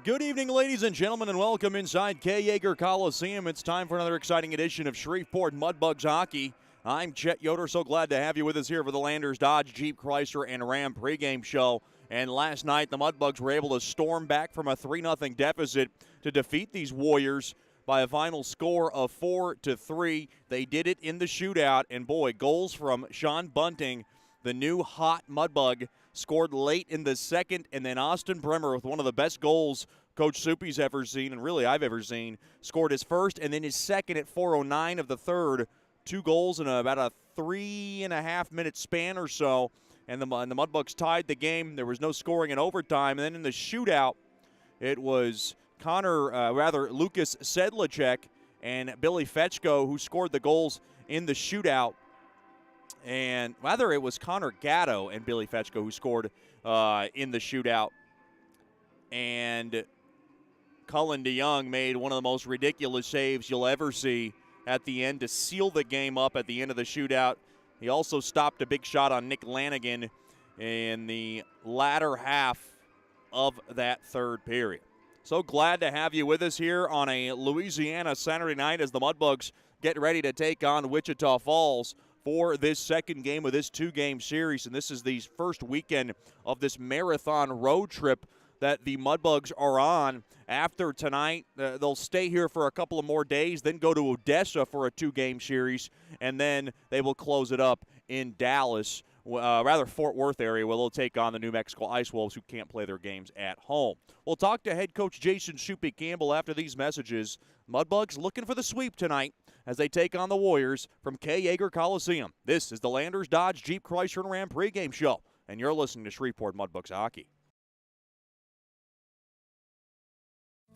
Good evening, ladies and gentlemen, and welcome inside K. Yeager Coliseum. It's time for another exciting edition of Shreveport Mudbugs hockey. I'm Chet Yoder. So glad to have you with us here for the Landers Dodge, Jeep, Chrysler, and Ram pregame show. And last night, the Mudbugs were able to storm back from a 3-0 deficit to defeat these Warriors by a final score of 4-3. They did it in the shootout, and boy, goals from Sean Bunting, the new hot Mudbug, scored late in the second, and then Austin Bremer with one of the best goals Coach Soupy's ever seen, and really I've ever seen, scored his first and then his second at 4:09 of the third. 2 goals in about a 3.5-minute span or so, and the Mudbugs tied the game. There was no scoring in overtime, and then in the shootout, it was Lucas Sedlacek and Billy Fetchko who scored the goals in the shootout. And rather, it was Connor Gatto and Billy Fetchko who scored in the shootout. And Cullen DeYoung made one of the most ridiculous saves you'll ever see at the end to seal the game up at the end of the shootout. He also stopped a big shot on Nick Lanigan in the latter half of that third period. So glad to have you with us here on a Louisiana Saturday night as the Mudbugs get ready to take on Wichita Falls for this second game of this 2-game series. And this is the first weekend of this marathon road trip that the Mudbugs are on. After tonight, they'll stay here for a couple of more days, then go to Odessa for a 2-game series, and then they will close it up in Dallas, Fort Worth area, where they'll take on the New Mexico Ice Wolves, who can't play their games at home. We'll talk to head coach Jason Soupy Campbell after these messages. Mudbugs looking for the sweep tonight as they take on the Warriors from K. Yeager Coliseum. This is the Landers Dodge Jeep Chrysler and Ram pregame show, and you're listening to Shreveport Mudbugs hockey.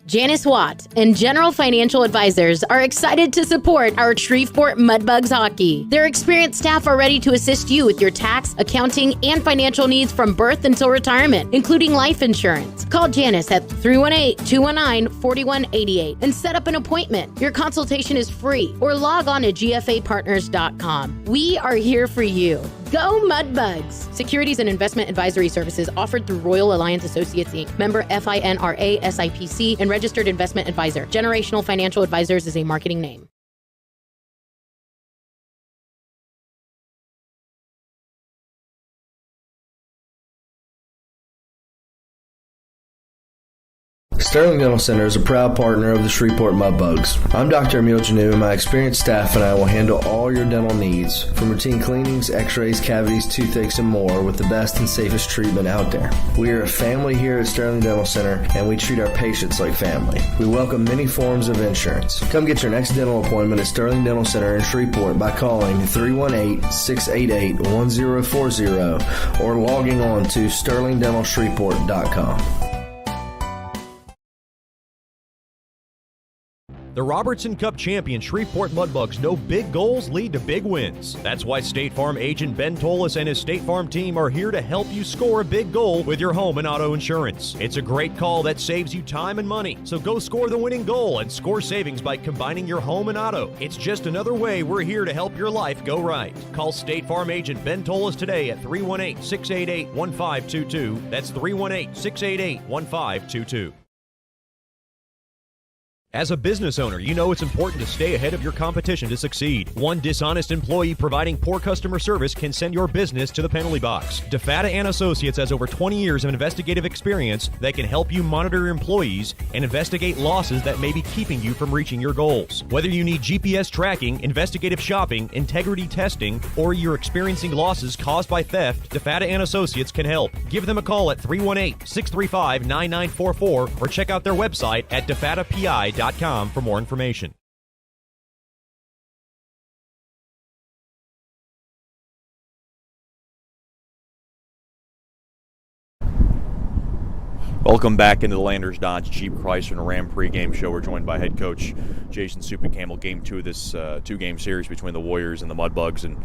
Janice Watt and General Financial Advisors are excited to support our Shreveport Mudbugs hockey. Their experienced staff are ready to assist you with your tax, accounting, and financial needs from birth until retirement, including life insurance. Call Janice at 318-219-4188 and set up an appointment. Your consultation is free, or log on to gfapartners.com. We are here for you. Go Mudbugs! Securities and investment advisory services offered through Royal Alliance Associates, Inc., member FINRA SIPC, and registered investment advisor. Generational Financial Advisors is a marketing name. Sterling Dental Center is a proud partner of the Shreveport Mudbugs. I'm Dr. Emil Janu, and my experienced staff and I will handle all your dental needs, from routine cleanings, x-rays, cavities, toothaches, and more, with the best and safest treatment out there. We are a family here at Sterling Dental Center, and we treat our patients like family. We welcome many forms of insurance. Come get your next dental appointment at Sterling Dental Center in Shreveport by calling 318-688-1040 or logging on to sterlingdentalshreveport.com. The Robertson Cup champion Shreveport Mudbugs know big goals lead to big wins. That's why State Farm agent Ben Tolis and his State Farm team are here to help you score a big goal with your home and auto insurance. It's a great call that saves you time and money. So go score the winning goal and score savings by combining your home and auto. It's just another way we're here to help your life go right. Call State Farm agent Ben Tolis today at 318-688-1522. That's 318-688-1522. As a business owner, you know it's important to stay ahead of your competition to succeed. One dishonest employee providing poor customer service can send your business to the penalty box. DeFatta & Associates has over 20 years of investigative experience that can help you monitor your employees and investigate losses that may be keeping you from reaching your goals. Whether you need GPS tracking, investigative shopping, integrity testing, or you're experiencing losses caused by theft, DeFatta & Associates can help. Give them a call at 318-635-9944 or check out their website at defattapi.com for more information. Welcome back into the Landers Dodge Jeep Chrysler and Ram pregame show. We're joined by head coach Jason Soupy Campbell. Game 2 of this 2-game series between the Warriors and the Mudbugs. And,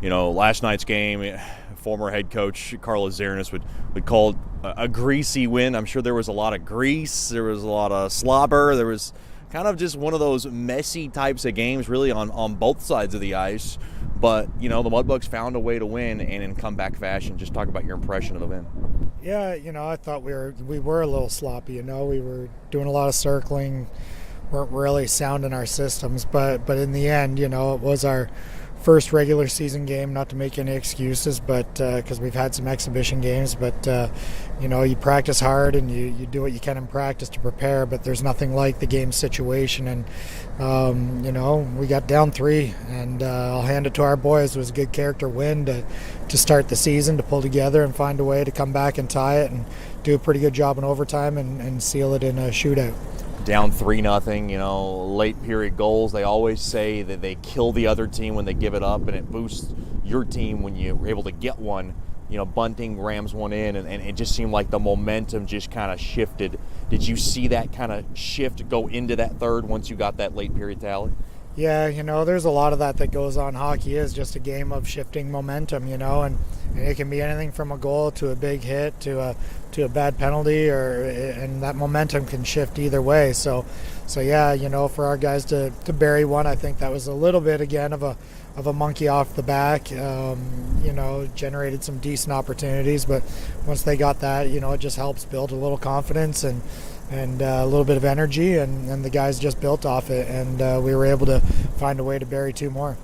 you know, last night's game, former head coach Carlos Zernis would call it a greasy win. I'm sure there was a lot of grease. There was a lot of slobber. There was kind of just one of those messy types of games really on both sides of the ice. But, you know, the Mudbugs found a way to win and in comeback fashion. Just talk about your impression of the win. Yeah, I thought we were a little sloppy. We were doing a lot of circling, weren't really sound in our systems. But in the end, it was our first regular season game. Not to make any excuses, but because we've had some exhibition games. But you practice hard and you do what you can in practice to prepare. But there's nothing like the game situation. And we got down 3, and I'll hand it to our boys. It was a good character win to start the season, to pull together and find a way to come back and tie it and do a pretty good job in overtime and seal it in a shootout. Down 3-0, late period goals. They always say that they kill the other team when they give it up, and it boosts your team when you're able to get one. Bunting rams one in, and it just seemed like the momentum just kind of shifted. Did you see that kind of shift go into that third once you got that late period tally? Yeah, there's a lot of that goes on. Hockey is just a game of shifting momentum, and it can be anything from a goal to a big hit to a bad penalty, and that momentum can shift either way. So yeah, for our guys to bury one, I think that was a little bit again of a monkey off the back. Generated some decent opportunities, but once they got that, it just helps build a little confidence and a little bit of energy, and the guys just built off it, and we were able to find a way to bury 2 more.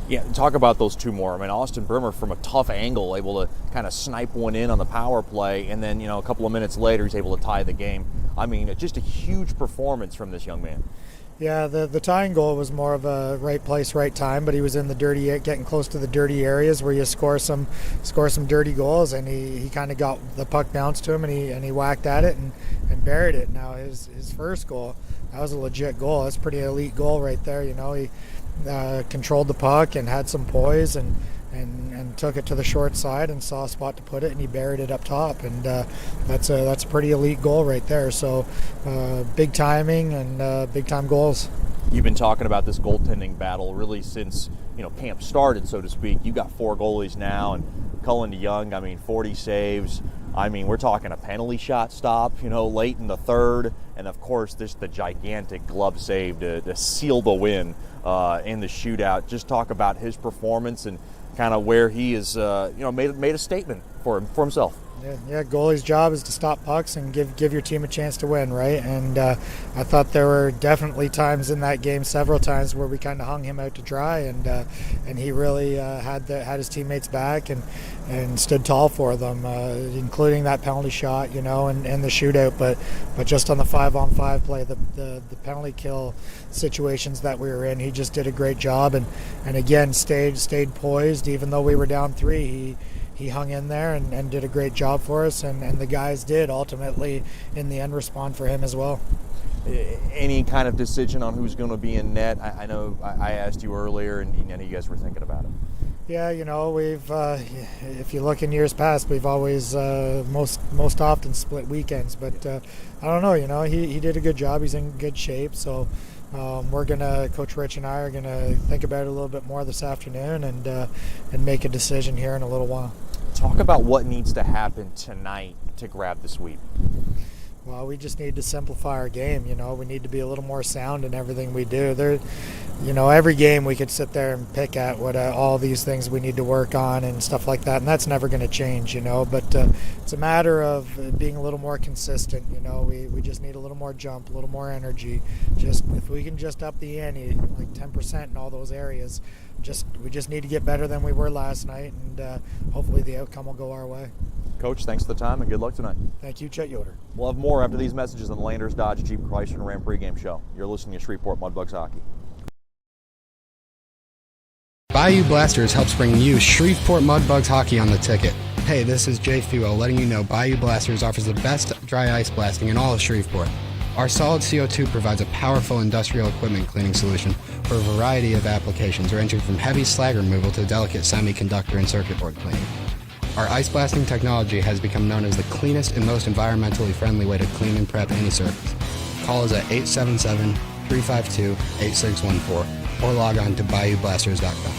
Yeah, talk about those 2 more. I mean, Austin Brimmer from a tough angle able to kind of snipe one in on the power play, and then a couple of minutes later he's able to tie the game. I mean, just a huge performance from this young man. Yeah, the tying goal was more of a right place, right time, but he was in the getting close to the dirty areas where you score some dirty goals, and he kind of got the puck bounced to him, and he whacked at it and buried it. Now his first goal, that was a legit goal. That's a pretty elite goal right there. He controlled the puck and had some poise and took it to the short side and saw a spot to put it, and he buried it up top, and that's a pretty elite goal right there. So big timing and big time goals. You've been talking about this goaltending battle really since camp started, so to speak. You got 4 goalies now, and Cullen DeYoung, 40 saves. We're talking a penalty shot stop, late in the third, and of course the gigantic glove save to seal the win in the shootout. Just talk about his performance and kind of where he is, made a statement for himself. Yeah, goalie's job is to stop pucks and give your team a chance to win, right? And I thought there were definitely times in that game, several times, where we kind of hung him out to dry, and he really had his teammates back and stood tall for them, including that penalty shot, and the shootout. But just on the 5-on-5 play, the penalty kill situations that we were in, he just did a great job, and again stayed poised even though we were down 3. He hung in there and did a great job for us, and the guys did ultimately in the end respond for him as well. Any kind of decision on who's going to be in net? I know I asked you earlier, and none of you guys were thinking about it. Yeah, we've if you look in years past, we've always most often split weekends, but I don't know. He did a good job. He's in good shape, so Coach Rich and I are gonna think about it a little bit more this afternoon and make a decision here in a little while. Talk about what needs to happen tonight to grab the sweep. Well, we just need to simplify our game. We need to be a little more sound in everything we do. Every game we could sit there and pick at what all these things we need to work on and stuff like that, and that's never going to change, But it's a matter of being a little more consistent. We just need a little more jump, a little more energy. Just if we can just up the ante like 10% in all those areas, we just need to get better than we were last night, and hopefully the outcome will go our way. Coach, thanks for the time and good luck tonight. Thank you, Chet Yoder. We'll have more after these messages on the Landers Dodge Jeep Chrysler and Ram pregame show. You're listening to Shreveport Mudbugs Hockey. Bayou Blasters helps bring you Shreveport Mudbugs Hockey on the ticket. Hey, this is Jay Fuel letting you know Bayou Blasters offers the best dry ice blasting in all of Shreveport. Our solid CO2 provides a powerful industrial equipment cleaning solution for a variety of applications ranging from heavy slag removal to delicate semiconductor and circuit board cleaning. Our ice blasting technology has become known as the cleanest and most environmentally friendly way to clean and prep any surface. Call us at 877-352-8614 or log on to BayouBlasters.com.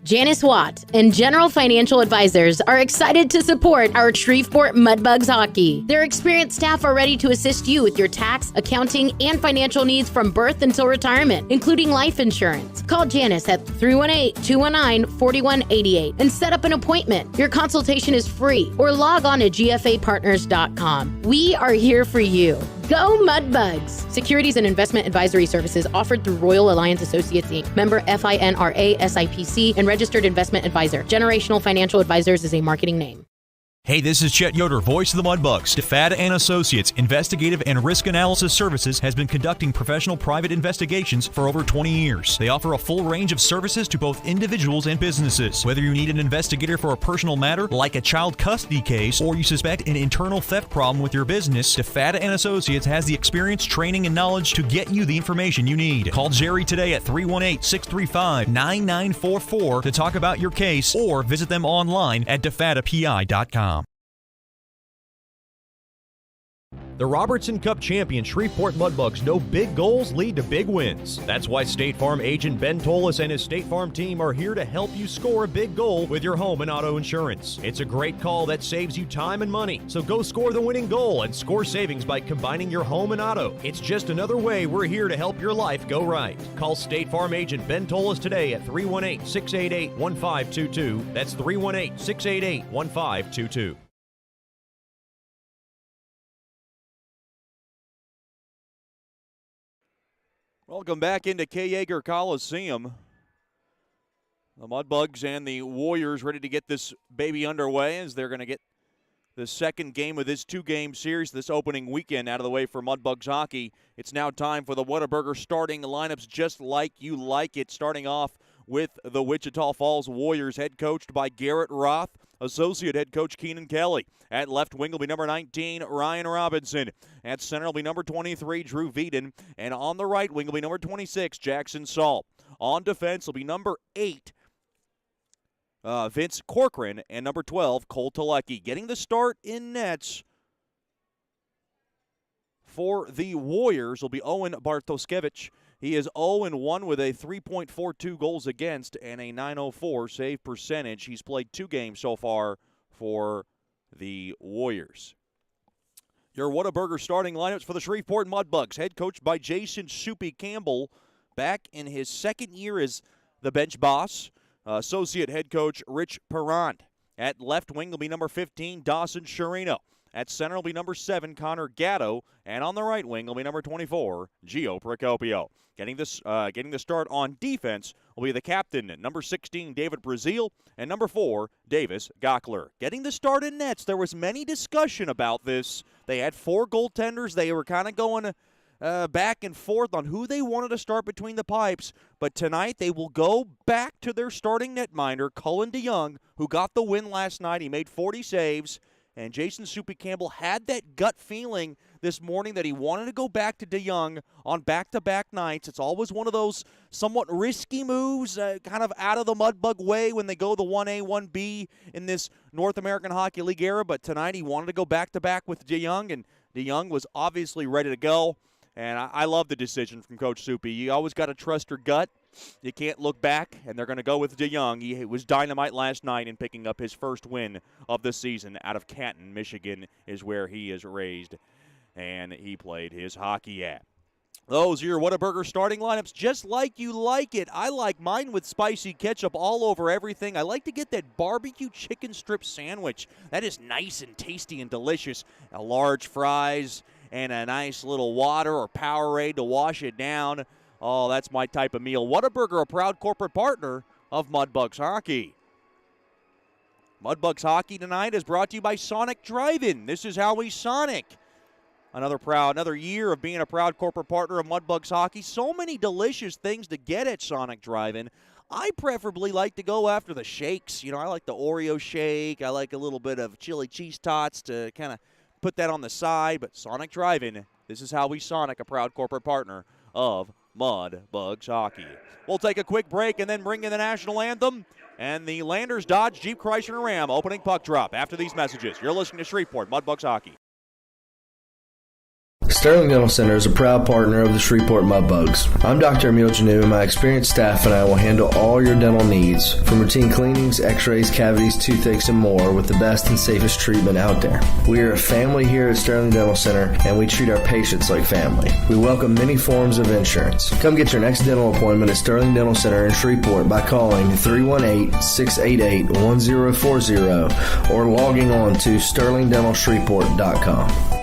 Janice Watt and General Financial Advisors are excited to support our Shreveport Mudbugs hockey. Their experienced staff are ready to assist you with your tax, accounting, and financial needs from birth until retirement, including life insurance. Call Janice at 318-219-4188 and set up an appointment. Your consultation is free, or log on to gfapartners.com. We are here for you. Go Mudbugs! Securities and investment advisory services offered through Royal Alliance Associates, Inc., member FINRA SIPC, and registered investment advisor. Generational Financial Advisors is a marketing name. Hey, this is Chet Yoder, voice of the Mudbugs. DeFada and Associates Investigative and Risk Analysis Services has been conducting professional private investigations for over 20 years. They offer a full range of services to both individuals and businesses. Whether you need an investigator for a personal matter like a child custody case, or you suspect an internal theft problem with your business, DeFada and Associates has the experience, training, and knowledge to get you the information you need. Call Jerry today at 318-635-9944 to talk about your case, or visit them online at defadapi.com. The Robertson Cup champion Shreveport Mudbugs know big goals lead to big wins. That's why State Farm agent Ben Tolis and his State Farm team are here to help you score a big goal with your home and auto insurance. It's a great call that saves you time and money. So go score the winning goal and score savings by combining your home and auto. It's just another way we're here to help your life go right. Call State Farm agent Ben Tolis today at 318-688-1522. That's 318-688-1522. Welcome back into K. Yeager Coliseum. The Mudbugs and the Warriors ready to get this baby underway as they're going to get the second game of this two-game series this opening weekend out of the way for Mudbugs hockey. It's now time for the Whataburger starting lineups just like you like it, starting off with the Wichita Falls Warriors, head coached by Garrett Roth, associate head coach Keenan Kelly. At left wing will be number 19, Ryan Robinson. At center will be number 23, Drew Veeden. And on the right wing will be number 26, Jackson Salt. On defense will be number 8, Vince Corcoran, and number 12, Cole Telecki. Getting the start in nets for the Warriors will be Owen Bartoskevich. He is 0-1 with a 3.42 goals against and a .904 save percentage. He's played 2 games so far for the Warriors. Your Whataburger starting lineups for the Shreveport Mudbugs, head coached by Jason Soupy Campbell, back in his second year as the bench boss. Associate head coach Rich Perrant. At left wing will be number 15, Dawson Sharino. At center will be number 7, Connor Gatto. And on the right wing will be number 24, Gio Procopio. Getting the start on defense will be the captain, number 16, David Brazil, and number 4, Davis Gockler. Getting the start in nets, there was many discussion about this. They had 4 goaltenders. They were kind of going back and forth on who they wanted to start between the pipes. But tonight they will go back to their starting netminder, Cullen DeYoung, who got the win last night. He made 40 saves. And Jason Soupy Campbell had that gut feeling this morning that he wanted to go back to DeYoung on back-to-back nights. It's always one of those somewhat risky moves, kind of out of the Mudbug way when they go the 1A, 1B in this North American Hockey League era. But tonight he wanted to go back-to-back with DeYoung, and DeYoung was obviously ready to go. And I love the decision from Coach Soupy. You always got to trust your gut. You can't look back, and they're going to go with DeYoung. He was dynamite last night in picking up his first win of the season out of Canton, Michigan, is where he is raised, and he played his hockey at. Those are your Whataburger starting lineups, just like you like it. I like mine with spicy ketchup all over everything. I like to get that barbecue chicken strip sandwich. That is nice and tasty and delicious. Large fries and a nice little water or Powerade to wash it down. Oh, that's my type of meal. Whataburger, a proud corporate partner of Mudbugs Hockey. Mudbugs Hockey tonight is brought to you by Sonic Drive-In. This is how we Sonic. Another year of being a proud corporate partner of Mudbugs Hockey. So many delicious things to get at Sonic Drive-In. I preferably like to go after the shakes. You know, I like the Oreo shake. I like a little bit of chili cheese tots to kind of put that on the side. But Sonic Drive-In, this is how we Sonic, a proud corporate partner of Mudbugs Hockey. We'll take a quick break and then bring in the national anthem and the Landers Dodge Jeep Chrysler Ram opening puck drop after these messages. You're listening to Shreveport Mudbugs Hockey. Sterling Dental Center is a proud partner of the Shreveport Mudbugs. I'm Dr. Emil Janu, and my experienced staff and I will handle all your dental needs, from routine cleanings, x-rays, cavities, toothaches, and more, with the best and safest treatment out there. We are a family here at Sterling Dental Center, and we treat our patients like family. We welcome many forms of insurance. Come get your next dental appointment at Sterling Dental Center in Shreveport by calling 318-688-1040 or logging on to sterlingdentalshreveport.com.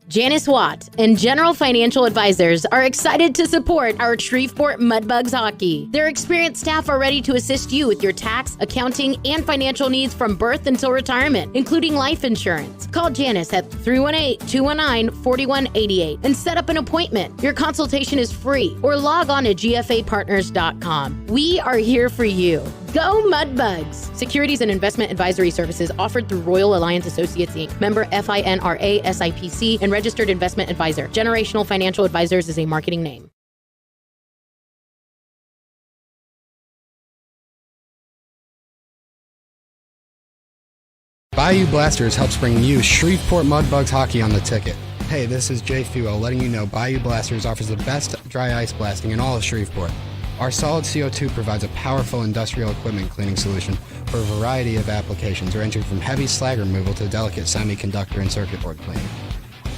Janice Watt and General Financial Advisors are excited to support our Shreveport Mudbugs hockey. Their experienced staff are ready to assist you with your tax, accounting, and financial needs from birth until retirement, including life insurance. Call Janice at 318-219-4188 and set up an appointment. Your consultation is free, or log on to gfapartners.com. We are here for you. Go Mudbugs! Securities and investment advisory services offered through Royal Alliance Associates, Inc., member FINRA SIPC, and registered investment advisor. Generational Financial Advisors is a marketing name. Bayou Blasters helps bring you Shreveport Mudbugs hockey on the ticket. Hey, this is Jay Fuel letting you know Bayou Blasters offers the best dry ice blasting in all of Shreveport. Our solid CO2 provides a powerful industrial equipment cleaning solution for a variety of applications, ranging from heavy slag removal to delicate semiconductor and circuit board cleaning.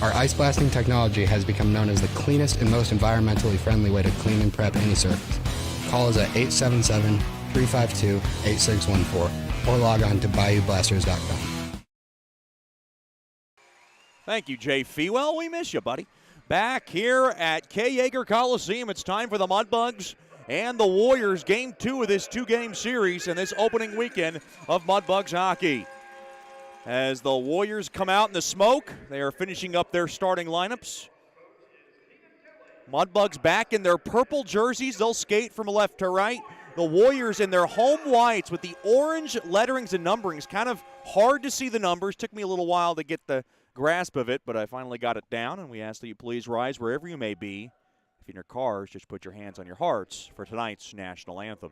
Our ice blasting technology has become known as the cleanest and most environmentally friendly way to clean and prep any surface. Call us at 877-352-8614 or log on to BayouBlasters.com. Thank you, Jay Fewell. We miss you, buddy. Back here at K. Yeager Coliseum, it's time for the Mudbugs and the Warriors, game 2 of this 2-game series and this opening weekend of Mudbugs hockey. As the Warriors come out in the smoke, they are finishing up their starting lineups. Mudbugs back in their purple jerseys. They'll skate from left to right. The Warriors in their home whites with the orange letterings and numberings. Kind of hard to see the numbers. Took me a little while to get the grasp of it, but I finally got it down, and we ask that you please rise wherever you may be. If in your cars, just put your hands on your hearts for tonight's national anthem.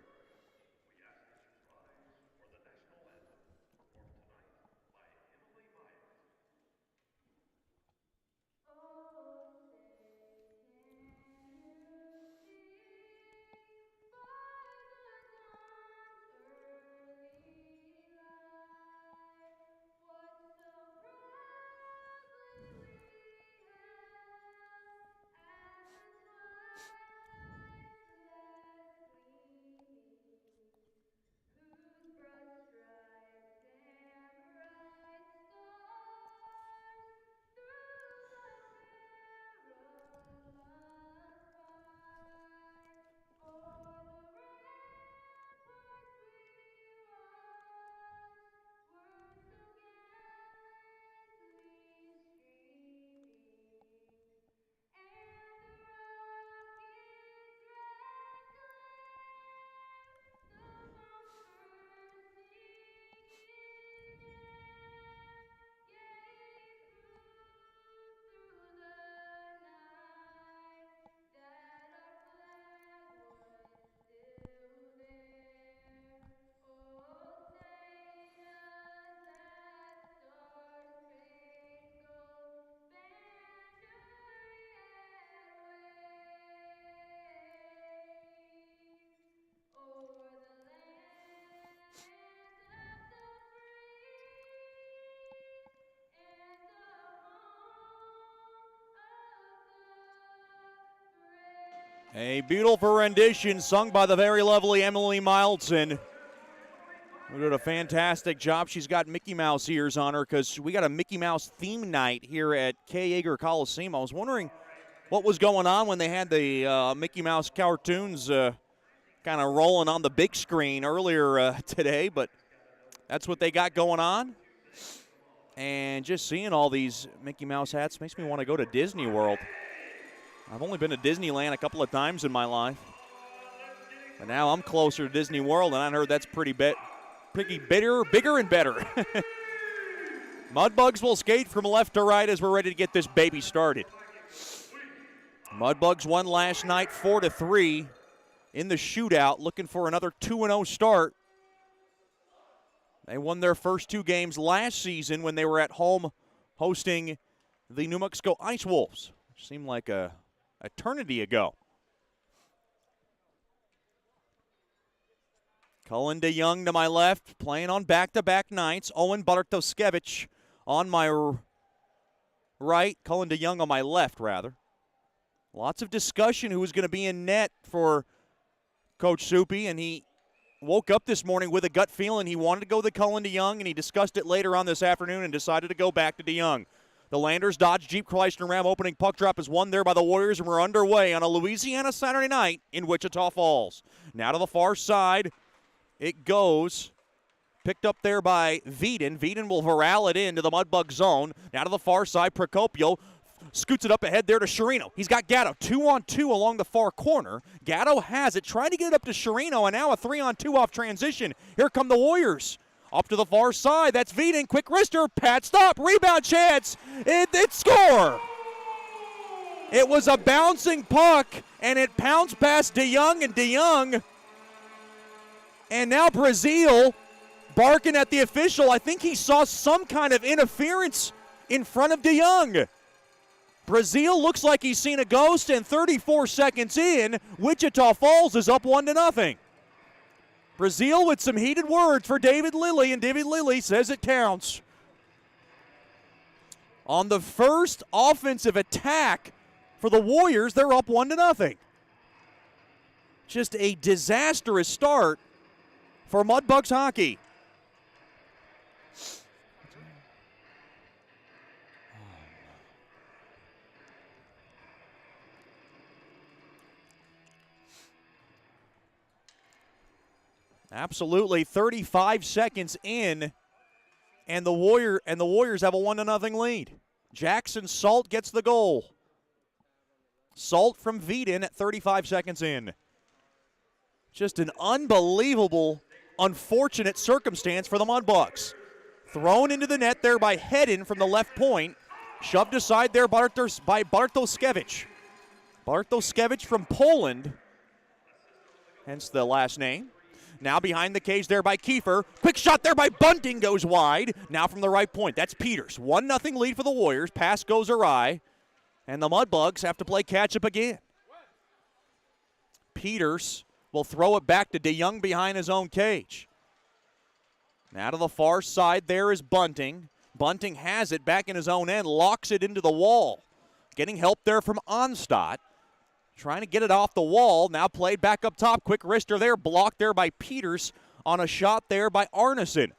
A beautiful rendition sung by the very lovely Emily Mildson, who did a fantastic job. She's got Mickey Mouse ears on her because we got a Mickey Mouse theme night here at K. Yeager Coliseum. I was wondering what was going on when they had the Mickey Mouse cartoons kind of rolling on the big screen earlier today, but that's what they got going on. And just seeing all these Mickey Mouse hats makes me want to go to Disney World. I've only been to Disneyland a couple of times in my life. But now I'm closer to Disney World, and I heard that's bigger and better. Mudbugs will skate from left to right as we're ready to get this baby started. Mudbugs won last night 4-3 in the shootout, looking for another 2-0 start. They won their first 2 games last season when they were at home hosting the New Mexico Ice Wolves. Seemed like a eternity ago. Cullen DeYoung to my left, playing on back-to-back nights. Owen Bartoskevich on my right. Cullen DeYoung on my left, rather. Lots of discussion who was going to be in net for Coach Soupy, and he woke up this morning with a gut feeling he wanted to go to Cullen DeYoung, and he discussed it later on this afternoon and decided to go back to DeYoung. The Landers Dodge Jeep Chrysler Ram opening puck drop is won there by the Warriors, and we're underway on a Louisiana Saturday night in Wichita Falls. Now to the far side. It goes. Picked up there by Veeden. Veeden will corral it into the Mudbug zone. Now to the far side, Procopio scoots it up ahead there to Chirino. He's got Gatto 2-on-2 along the far corner. Gatto has it, trying to get it up to Chirino, and now a 3-on-2 off transition. Here come the Warriors. Up to the far side, that's Veeden. Quick wrister, pad stop, rebound chance. It's score. It was a bouncing puck, and it pounced past DeYoung, and DeYoung. And now Brazil barking at the official. I think he saw some kind of interference in front of DeYoung. Brazil looks like he's seen a ghost, and 34 seconds in, Wichita Falls is up 1-0. Brazil with some heated words for David Lilly, and David Lilly says it counts. On the first offensive attack for the Warriors, they're up 1-0. Just a disastrous start for Mudbugs hockey. Absolutely, 35 seconds in, and the Warriors have a 1-0 lead. Jackson Salt gets the goal. Salt from Veeden at 35 seconds in. Just an unbelievable, unfortunate circumstance for the Mudbugs. Thrown into the net there by Hedden from the left point. Shoved aside there by Bartoskevich. Bartoskevich from Poland, hence the last name. Now behind the cage there by Kiefer. Quick shot there by Bunting, goes wide. Now from the right point, that's Peters. 1-0 lead for the Warriors. Pass goes awry, and the Mudbugs have to play catch-up again. Peters will throw it back to DeYoung behind his own cage. Now to the far side there is Bunting. Bunting has it back in his own end, locks it into the wall. Getting help there from Onstad. Trying to get it off the wall. Now played back up top. Quick wrister there. Blocked there by Peters on a shot there by Arneson.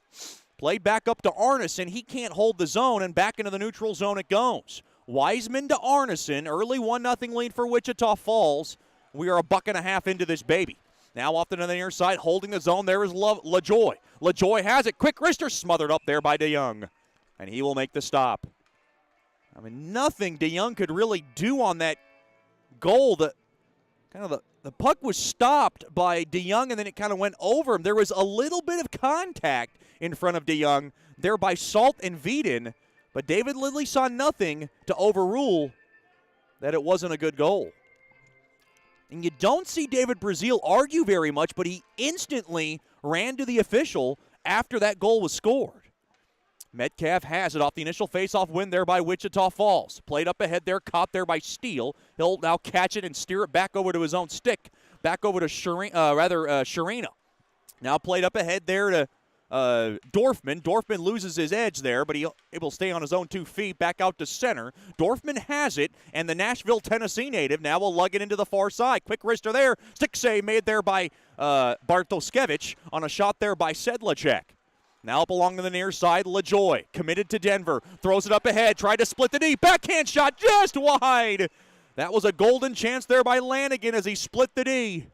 Played back up to Arneson. He can't hold the zone, and back into the neutral zone it goes. Wiseman to Arneson. Early 1-0 lead for Wichita Falls. We are a buck and a half into this baby. Now off to the near side, holding the zone. There is LaJoy. LaJoy has it. Quick wrister smothered up there by DeYoung, and he will make the stop. I mean, nothing DeYoung could really do on that goal. The puck was stopped by DeYoung, and then it kind of went over him. There was a little bit of contact in front of DeYoung there by Salt and Veeden, but David Lilly saw nothing to overrule that it wasn't a good goal. And you don't see David Brazil argue very much, but he instantly ran to the official after that goal was scored. Metcalf has it off the initial faceoff win there by Wichita Falls. Played up ahead there, caught there by Steele. He'll now catch it and steer it back over to his own stick. Back over to Chirino. Now played up ahead there to Dorfman. Dorfman loses his edge there, but he'll able to stay on his own 2 feet. Back out to center. Dorfman has it, and the Nashville, Tennessee native now will lug it into the far side. Quick wrister there. Stick save made there by Bartoskevich on a shot there by Sedlacek. Now up along the near side, LaJoy, committed to Denver. Throws it up ahead, tried to split the D. Backhand shot just wide. That was a golden chance there by Lanigan as he split the D.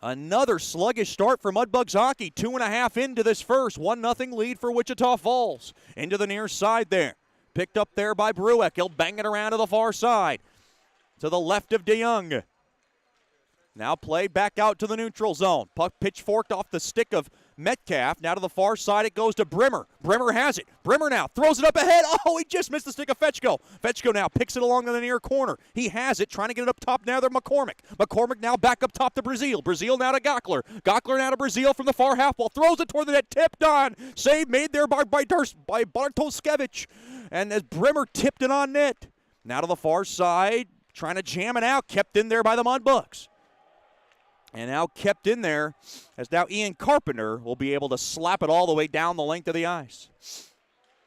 Another sluggish start for Mudbugs hockey. 2.5 into this first. 1-0 lead for Wichita Falls. Into the near side there. Picked up there by Brueck. He'll bang it around to the far side. To the left of DeYoung. Now played back out to the neutral zone. Puck pitchforked off the stick of Metcalf. Now to the far side it goes to Brimmer. Brimmer has it. Brimmer now throws it up ahead. Oh, he just missed the stick of Fetchko. Fetchko now picks it along the near corner. He has it, trying to get it up top now to McCormick. McCormick now back up top to Brazil. Brazil now to Gockler. Gockler now to Brazil from the far half wall. Throws it toward the net. Tipped on. Save made there by Bartoszewicz. And as Brimmer tipped it on net. Now to the far side, trying to jam it out. Kept in there by the Mudbugs. And now kept in there as now Ian Carpenter will be able to slap it all the way down the length of the ice.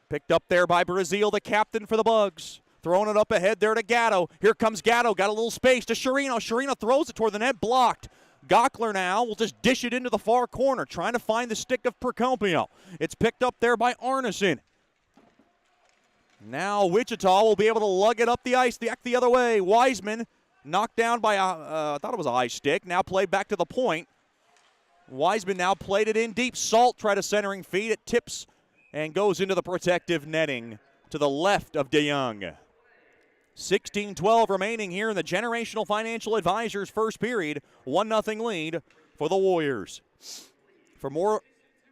Picked up there by Brazil, the captain for the Bugs. Throwing it up ahead there to Gatto. Here comes Gatto. Got a little space to Sherino. Sherino throws it toward the net. Blocked. Gockler now will just dish it into the far corner, trying to find the stick of Procopio. It's picked up there by Arneson. Now Wichita will be able to lug it up the ice the other way. Wiseman knocked down by, I thought it was a high stick. Now played back to the point. Wiseman now played it in deep. Salt tried a centering feed. It tips and goes into the protective netting to the left of DeYoung. 16-12 remaining here in the Generational Financial Advisors first period. 1-0 lead for the Warriors. For more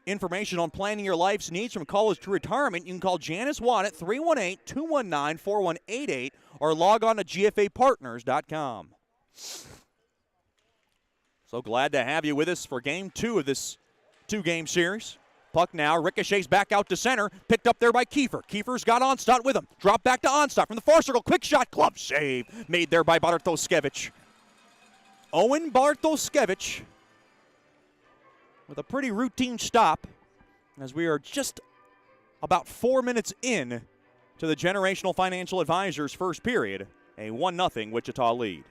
information on planning your life's needs from college to retirement, you can call Janice Watt at 318-219-4188 or log on to gfapartners.com. So glad to have you with us for game 2 of this 2-game series. Puck now ricochets back out to center, picked up there by Kiefer. Kiefer's got Onstadt with him. Drop back to Onstadt from the far circle. Quick shot, glove save, made there by Bartoszewicz. Owen Bartoszewicz with a pretty routine stop as we are just about 4 minutes in to the Generational Financial Advisors first period, a 1-0 Wichita lead.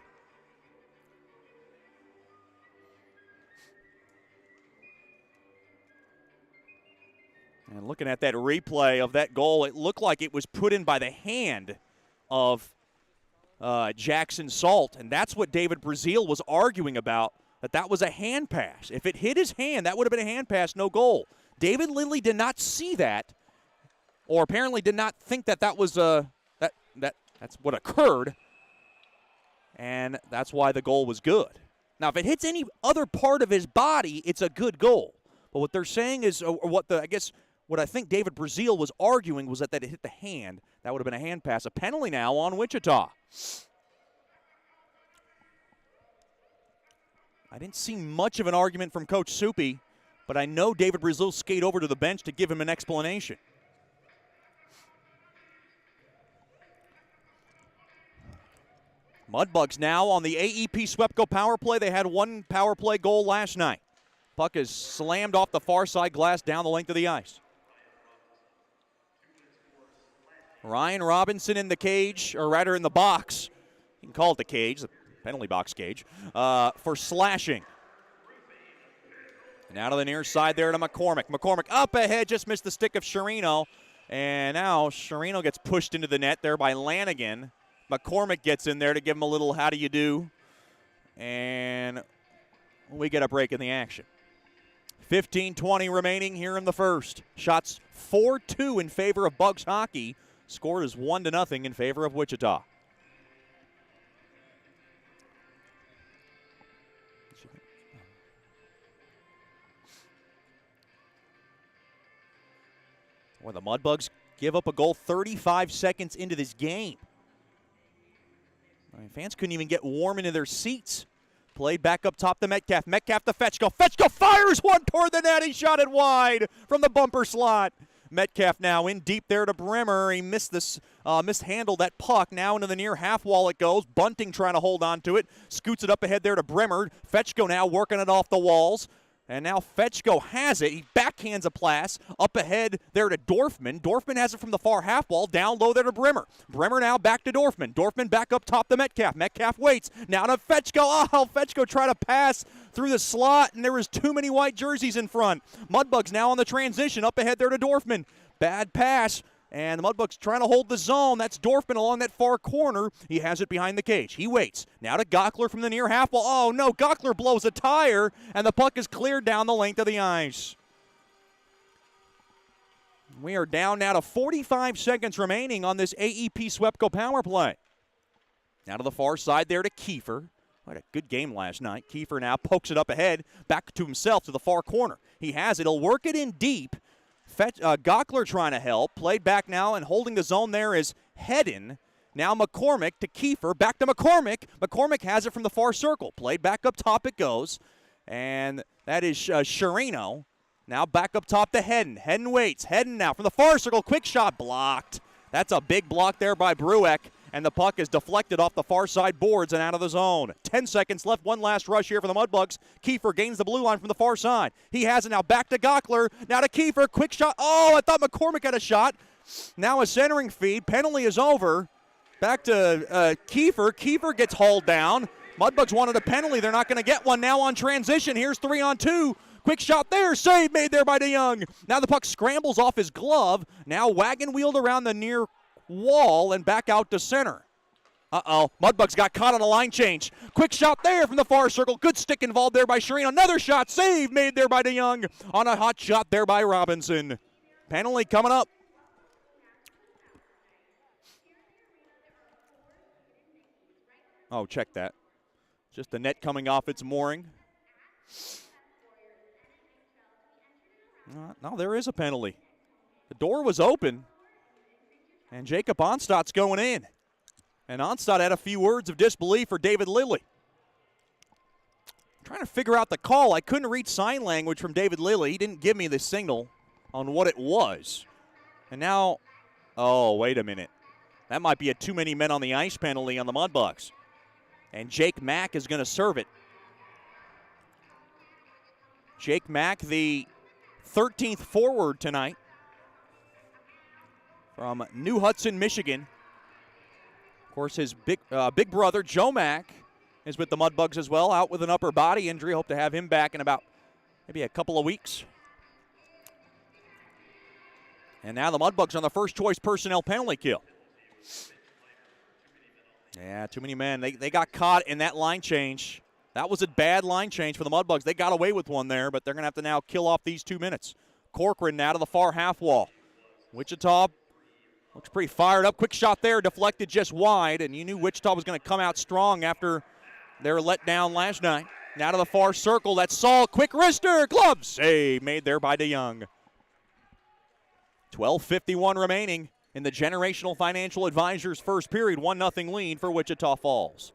And looking at that replay of that goal, it looked like it was put in by the hand of Jackson Salt, and that's what David Brazil was arguing about, that was a hand pass. If it hit his hand, that would have been a hand pass, no goal. David Lindley did not see that, or apparently did not think that was that's what occurred, and that's why the goal was good. Now, if it hits any other part of his body, it's a good goal. But what they're saying is, what I think David Brazil was arguing was that it hit the hand. That would have been a hand pass. A penalty now on Wichita. I didn't see much of an argument from Coach Soupy, but I know David Brazil skated over to the bench to give him an explanation. Mudbugs now on the AEP Swepco power play. They had one power play goal last night. Puck is slammed off the far side glass down the length of the ice. Ryan Robinson in the cage, or rather in the box. You can call it the cage, the penalty box cage, for slashing. Now to the near side there to McCormick. McCormick up ahead, just missed the stick of Sherino. And now Sherino gets pushed into the net there by Lanigan. McCormick gets in there to give him a little how do you do. And we get a break in the action. 15-20 remaining here in the first. Shots 4-2 in favor of Bugs hockey. Score is 1-0 in favor of Wichita. Well, the Mudbugs give up a goal 35 seconds into this game. I mean, fans couldn't even get warm into their seats. Played back up top to Metcalf. Metcalf to Fetchko. Fetchko fires one toward the net. He shot it wide from the bumper slot. Metcalf now in deep there to Brimmer. He mishandled that puck. Now into the near half wall it goes. Bunting trying to hold on to it. Scoots it up ahead there to Brimmer. Fetchko now working it off the walls. And now Fetchko has it. He backhands a pass up ahead there to Dorfman. Dorfman has it from the far half wall, down low there to Brimmer. Brimmer now back to Dorfman. Dorfman back up top to Metcalf. Metcalf waits. Now to Fetchko. Oh, Fetchko tried to pass through the slot, and there was too many white jerseys in front. Mudbugs now on the transition up ahead there to Dorfman. Bad pass. And the Mudbugs trying to hold the zone. That's Dorfman along that far corner. He has it behind the cage. He waits. Now to Gockler from the near half wall. Oh, no. Gockler blows a tire, and the puck is cleared down the length of the ice. We are down now to 45 seconds remaining on this AEP Swepco power play. Now to the far side there to Kiefer. What a good game last night. Kiefer now pokes it up ahead, back to himself to the far corner. He has it. He'll work it in deep. Gockler trying to help. Played back now and holding the zone there is Hedden. Now McCormick to Kiefer. Back to McCormick. McCormick has it from the far circle. Played back up top it goes. And that is Sherino. Now back up top to Hedden. Hedden waits. Hedden now from the far circle. Quick shot blocked. That's a big block there by Brueck. And the puck is deflected off the far side boards and out of the zone. 10 seconds left. One last rush here for the Mudbugs. Kiefer gains the blue line from the far side. He has it now back to Gockler. Now to Kiefer. Quick shot. Oh, I thought McCormick had a shot. Now a centering feed. Penalty is over. Back to Kiefer. Kiefer gets hauled down. Mudbugs wanted a penalty. They're not going to get one now on transition. Here's 3-on-2. Quick shot there. Save made there by DeYoung. Now the puck scrambles off his glove. Now wagon wheeled around the near wall and back out to center. Uh-oh. Mudbugs got caught on a line change. Quick shot there from the far circle. Good stick involved there by Sherino. Another shot. Save made there by DeYoung. On a hot shot there by Robinson. Penalty coming up. Oh, check that. Just the net coming off its mooring. No, there is a penalty. The door was open, and Jacob Onstadt's going in. And Onstadt had a few words of disbelief for David Lilly. I'm trying to figure out the call. I couldn't read sign language from David Lilly. He didn't give me the signal on what it was. And now, oh, wait a minute. That might be a too many men on the ice penalty on the Mudbugs. And Jake Mack is going to serve it. Jake Mack, the 13th forward tonight from New Hudson, Michigan. Of course, his big brother, Joe Mack, is with the Mudbugs as well, out with an upper body injury. Hope to have him back in about maybe a couple of weeks. And now the Mudbugs on the first choice personnel penalty kill. Yeah, too many men. They got caught in that line change. That was a bad line change for the Mudbugs. They got away with one there, but they're going to have to now kill off these 2 minutes. Corcoran now to the far half wall. Wichita looks pretty fired up. Quick shot there, deflected just wide, and you knew Wichita was going to come out strong after their letdown last night. Now to the far circle. That's Saul. Quick wrister. Glove save made there by DeYoung. 12:51 remaining in the Generational Financial Advisors first period. 1-0 lead for Wichita Falls.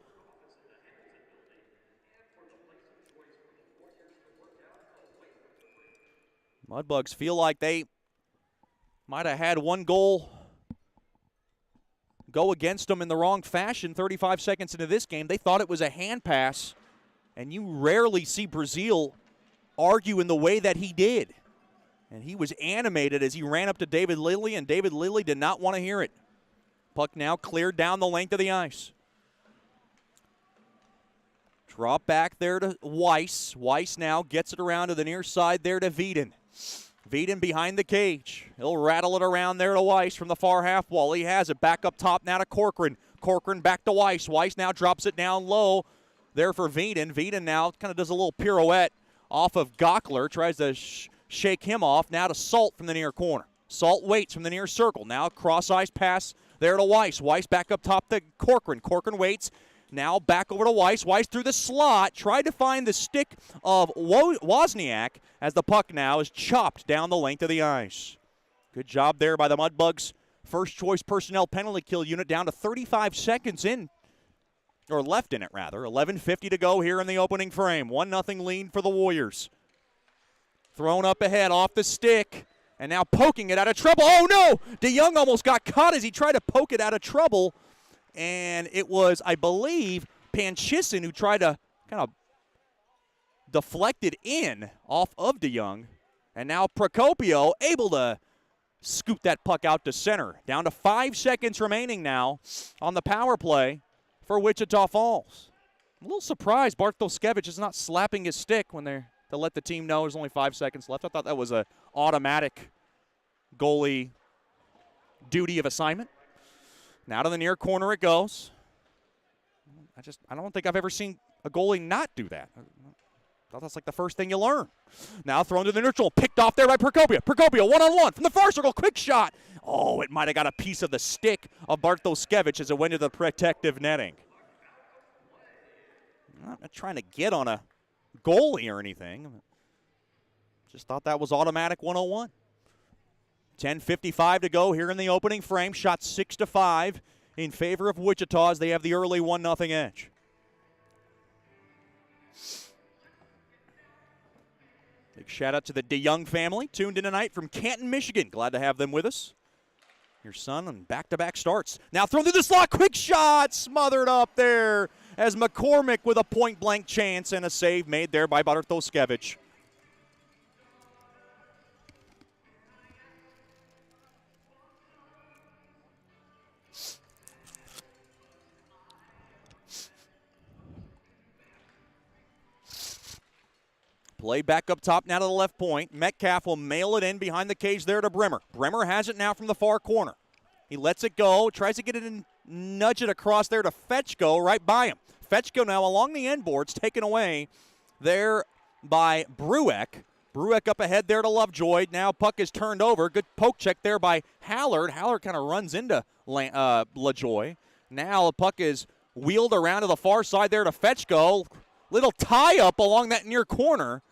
Mudbugs feel like they might have had one goal go against them in the wrong fashion 35 seconds into this game. They thought it was a hand pass, and you rarely see Brazil argue in the way that he did. And he was animated as he ran up to David Lilly, and David Lilly did not want to hear it. Puck now cleared down the length of the ice. Drop back there to Weiss. Weiss now gets it around to the near side there to Veeden. Veeden behind the cage. He'll rattle it around there to Weiss from the far half wall. He has it back up top now to Corcoran. Corcoran back to Weiss. Weiss now drops it down low there for Veeden. Veeden now kind of does a little pirouette off of Gockler. Tries to shake him off. Now to Salt from the near corner. Salt waits from the near circle. Now cross-ice pass there to Weiss. Weiss back up top to Corcoran. Corcoran waits. Now back over to Weiss. Weiss through the slot. Tried to find the stick of Wozniak as the puck now is chopped down the length of the ice. Good job there by the Mudbugs. First choice personnel penalty kill unit down to 35 seconds in, or left in it rather. 11:50 to go here in the opening frame. 1-0 lead for the Warriors. Thrown up ahead off the stick. And now poking it out of trouble. Oh no! DeYoung almost got caught as he tried to poke it out of trouble. And it was, I believe, Panchisson who tried to kind of deflect it in off of DeYoung. And now Procopio able to scoot that puck out to center. Down to 5 seconds remaining now on the power play for Wichita Falls. I'm a little surprised Bartoskevich is not slapping his stick when they're to let the team know there's only 5 seconds left. I thought that was an automatic goalie duty of assignment. Now to the near corner it goes. I don't think I've ever seen a goalie not do that. I thought that's like the first thing you learn. Now thrown to the neutral, picked off there by Procopio. Procopio one-on-one from the far circle, quick shot. Oh, it might have got a piece of the stick of Bartoskevich as it went to the protective netting. I'm not trying to get on a goalie or anything. Just thought that was automatic 101. 10:55 to go here in the opening frame. Shot 6-5 in favor of Wichita as they have the early 1-0 edge. Big shout out to the DeYoung family tuned in tonight from Canton, Michigan. Glad to have them with us. Your son on back-to-back starts. Now thrown through the slot. Quick shot. Smothered up there as McCormick with a point-blank chance and a save made there by Bartoszewicz. Play back up top now to the left point. Metcalf will mail it in behind the cage there to Bremer. Bremer has it now from the far corner. He lets it go, tries to get it in, nudge it across there to Fetchko right by him. Fetchko now along the end boards, taken away there by Brueck. Brueck up ahead there to Lovejoy. Now puck is turned over. Good poke check there by Hallard. Hallard kind of runs into LaJoy. Now the puck is wheeled around to the far side there to Fetchko. Little tie-up along that near corner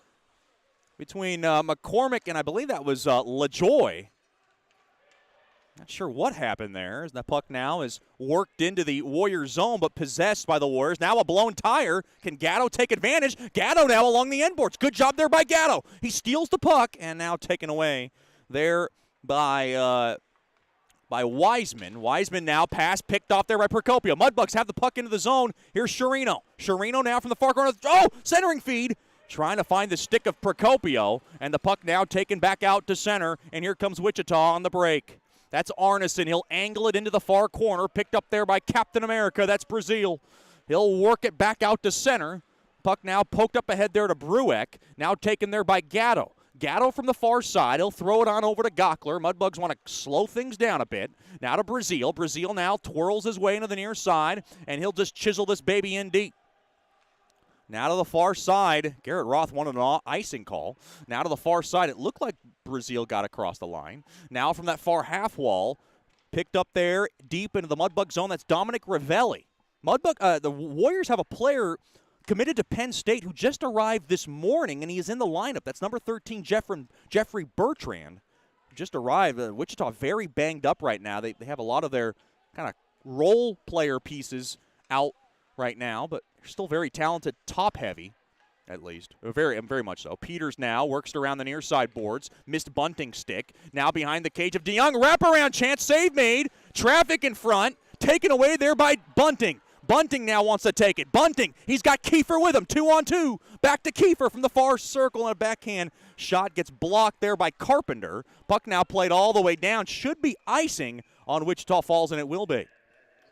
between McCormick and I believe that was LaJoy. Not sure what happened there as the puck now is worked into the Warriors zone but possessed by the Warriors. Now a blown tire. Can Gatto take advantage? Gatto now along the end boards. Good job there by Gatto. He steals the puck and now taken away there by Wiseman. Wiseman now pass picked off there by Procopio. Mudbugs have the puck into the zone. Here's Sherino. Sherino now from the far corner. Oh, centering feed. Trying to find the stick of Procopio. And the puck now taken back out to center. And here comes Wichita on the break. That's Arneson. He'll angle it into the far corner. Picked up there by Captain America. That's Brazil. He'll work it back out to center. Puck now poked up ahead there to Brueck. Now taken there by Gatto. Gatto from the far side. He'll throw it on over to Gockler. Mudbugs want to slow things down a bit. Now to Brazil. Brazil now twirls his way into the near side, and he'll just chisel this baby in deep. Now to the far side. Garrett Roth wanted an icing call. Now to the far side. It looked like Brazil got across the line. Now from that far half wall, picked up there deep into the Mudbug zone. That's Dominic Ravelli. The Warriors have a player committed to Penn State who just arrived this morning, and he is in the lineup. That's number 13, Jeffrey Bertrand, who just arrived. Wichita very banged up right now. They have a lot of their kind of role player pieces out right now, but they're still very talented, top-heavy, at least. Very much so. Peters now works around the near side boards. Missed bunting stick. Now behind the cage of DeYoung. Wraparound chance. Save made. Traffic in front. Taken away there by Bunting. Bunting now wants to take it. Bunting, he's got Kiefer with him. 2-on-2. Back to Kiefer from the far circle, and a backhand shot gets blocked there by Carpenter. Puck now played all the way down. Should be icing on Wichita Falls, and it will be.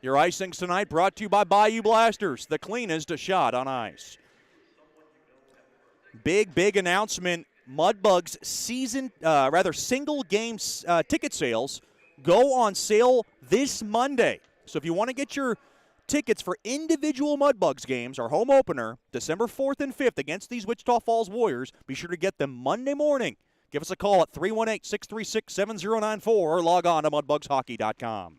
Your icings tonight brought to you by Bayou Blasters, the cleanest shot on ice. Big announcement. Mudbugs single game ticket sales go on sale this Monday. So if you want to get your tickets for individual Mudbugs games, our home opener, December 4th and 5th against these Wichita Falls Warriors, be sure to get them Monday morning. Give us a call at 318-636-7094 or log on to mudbugshockey.com.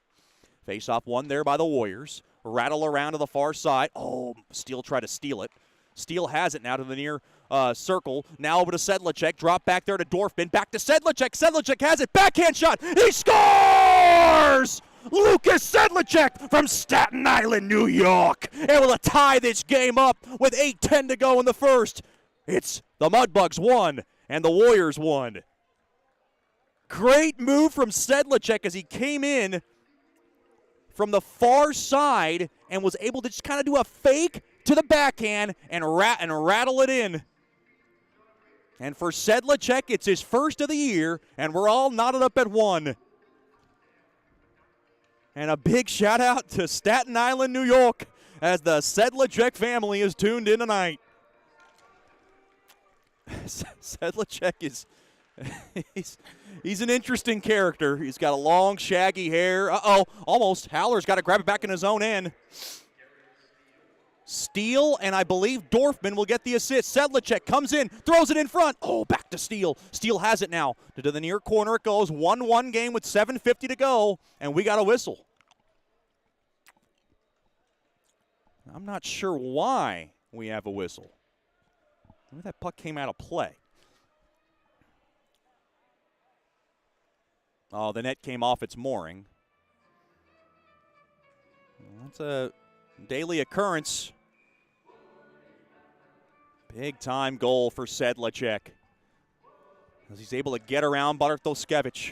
Face-off won there by the Warriors. Rattle around to the far side. Oh, Steele tried to steal it. Steele has it now to the near circle. Now over to Sedlacek. Drop back there to Dorfman. Back to Sedlacek. Sedlacek has it. Backhand shot. He scores! Lucas Sedlacek from Staten Island, New York, able to tie this game up with 8:10 to go in the first. It's the Mudbugs 1 and the Warriors 1. Great move from Sedlacek as he came in from the far side and was able to just kind of do a fake to the backhand and rattle it in. And for Sedlacek, it's his first of the year, and we're all knotted up at 1. And a big shout out to Staten Island, New York, as the Sedlacek family is tuned in tonight. Sedlacek is he's an interesting character. He's got a long, shaggy hair. Almost. Haller's got to grab it back in his own end. Steele and I believe Dorfman will get the assist. Sedlacek comes in, throws it in front. Oh, back to Steele. Steele has it now. To the near corner it goes. 1-1 game with 7:50 to go, and we got a whistle. I'm not sure why we have a whistle. Maybe that puck came out of play. Oh, the net came off its mooring. That's a daily occurrence. Big time goal for Sedlacek, as he's able to get around Bartoszewicz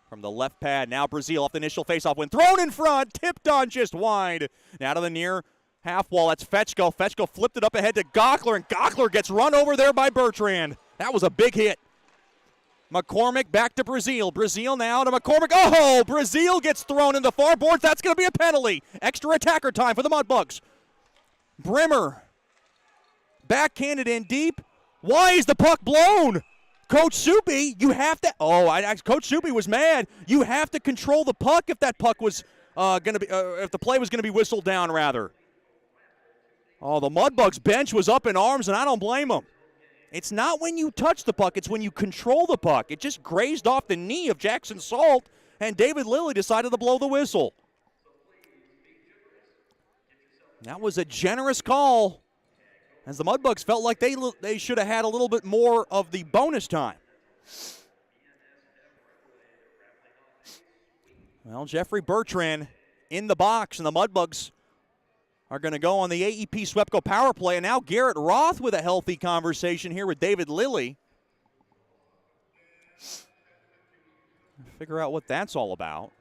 from the left pad. Now Brazil off the initial faceoff when thrown in front, tipped on just wide. Now to the near half wall, that's Fetchko. Fetchko flipped it up ahead to Gockler, and Gockler gets run over there by Bertrand. That was a big hit. McCormick back to Brazil. Brazil now to McCormick. Oh, Brazil gets thrown into far boards. That's going to be a penalty. Extra attacker time for the Mudbugs. Brimmer backhanded in deep. Why is the puck blown? Coach Soupy, you have to. Coach Soupy was mad. You have to control the puck if that puck was going to be, if the play was going to be whistled down, rather. Oh, the Mudbugs bench was up in arms, and I don't blame them. It's not when you touch the puck, it's when you control the puck. It just grazed off the knee of Jackson Salt, and David Lilly decided to blow the whistle. That was a generous call, as the Mudbugs felt like they should have had a little bit more of the bonus time. Well, Jeffrey Bertrand in the box, and the Mudbugs are going to go on the AEP Swepco power play. And now Garrett Roth with a healthy conversation here with David Lilly. Figure out what that's all about.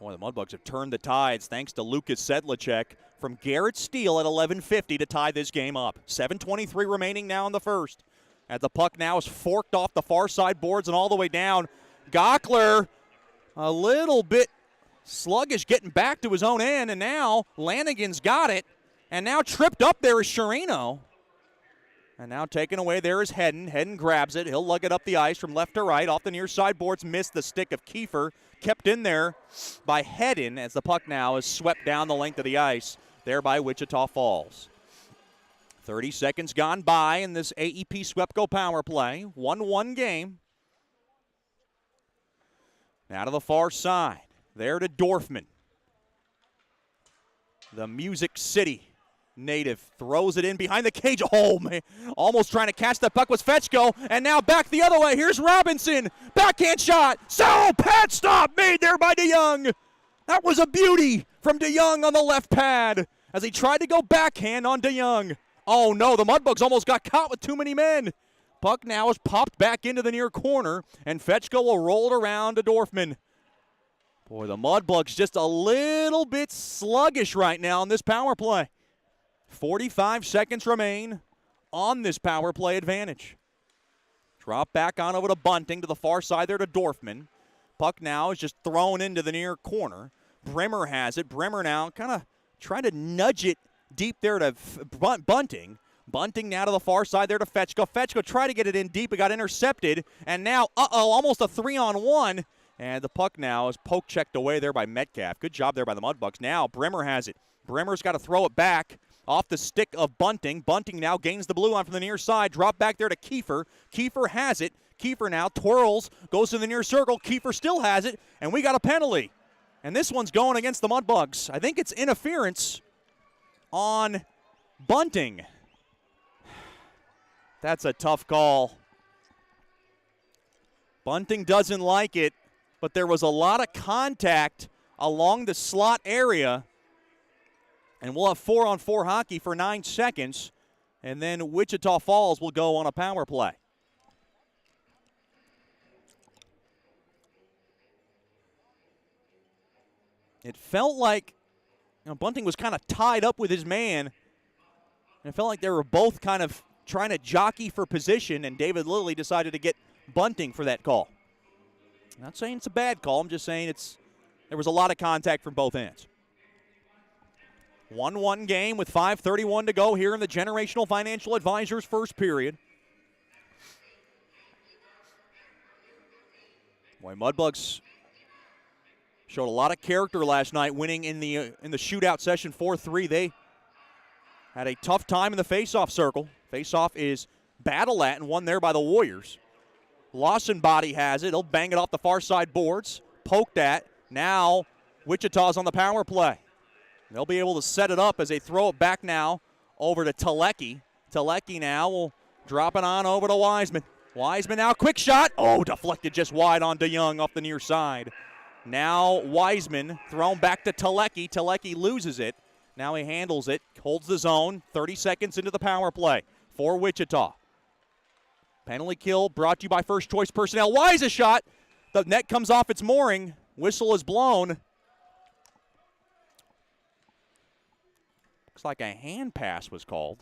Boy, the Mudbugs have turned the tides thanks to Lucas Sedlacek from Garrett Steele at 11:50 to tie this game up. 7:23 remaining now in the first. As the puck now is forked off the far side boards and all the way down. Gockler a little bit sluggish getting back to his own end, and now Lanigan's got it. And now tripped up there is Sherino. And now taken away there is Hedden. Hedden grabs it. He'll lug it up the ice from left to right. Off the near side boards, missed the stick of Kiefer. Kept in there by Hedden as the puck now is swept down the length of the ice there by Wichita Falls. 30 seconds gone by in this AEP Swepco power play. 1-1 game. Now to the far side. There to Dorfman. The Music City native throws it in behind the cage. Oh, man. Almost trying to catch that puck was Fetchko. And now back the other way. Here's Robinson. Backhand shot. So pad stop made there by DeYoung. That was a beauty from DeYoung on the left pad as he tried to go backhand on DeYoung. Oh, no, the Mudbugs almost got caught with too many men. Puck now is popped back into the near corner, and Fetchko will roll it around to Dorfman. Boy, the Mudbugs just a little bit sluggish right now in this power play. 45 seconds remain on this power play advantage. Drop back on over to Bunting to the far side there to Dorfman. Puck now is just thrown into the near corner. Brimmer has it. Brimmer now kind of trying to nudge it deep there to Bunting. Bunting now to the far side there to Fetchko. Fetchko tried to get it in deep. It got intercepted. And now, almost a 3-on-1. And the puck now is poke-checked away there by Metcalf. Good job there by the Mudbugs. Now Brimmer has it. Brimmer's got to throw it back off the stick of Bunting. Bunting now gains the blue line from the near side. Drop back there to Kiefer. Kiefer has it. Kiefer now twirls, goes to the near circle. Kiefer still has it. And we got a penalty. And this one's going against the Mudbugs. I think it's interference on Bunting. That's a tough call. Bunting doesn't like it, but there was a lot of contact along the slot area. And we'll have 4-on-4 hockey for 9 seconds. And then Wichita Falls will go on a power play. It felt like Bunting was kind of tied up with his man. And it felt like they were both kind of trying to jockey for position, and David Lilly decided to get Bunting for that call. I'm not saying it's a bad call. I'm just saying there was a lot of contact from both ends. 1-1 game with 5:31 to go here in the Generational Financial Advisors first period. Boy, Mudbugs showed a lot of character last night, winning in the shootout session 4-3. They had a tough time in the faceoff circle. Faceoff is battle at and won there by the Warriors. Lawson body has it. He'll bang it off the far side boards. poked at. Now Wichita's on the power play. They'll be able to set it up as they throw it back now over to Telecki. Telecki now will drop it on over to Wiseman. Wiseman now, quick shot. Oh, deflected just wide on DeYoung off the near side. Now Wiseman thrown back to Telecki. Telecki loses it. Now he handles it, holds the zone, 30 seconds into the power play for Wichita. Penalty kill brought to you by First Choice Personnel. Wise a shot. The net comes off its mooring. Whistle is blown. Looks like a hand pass was called.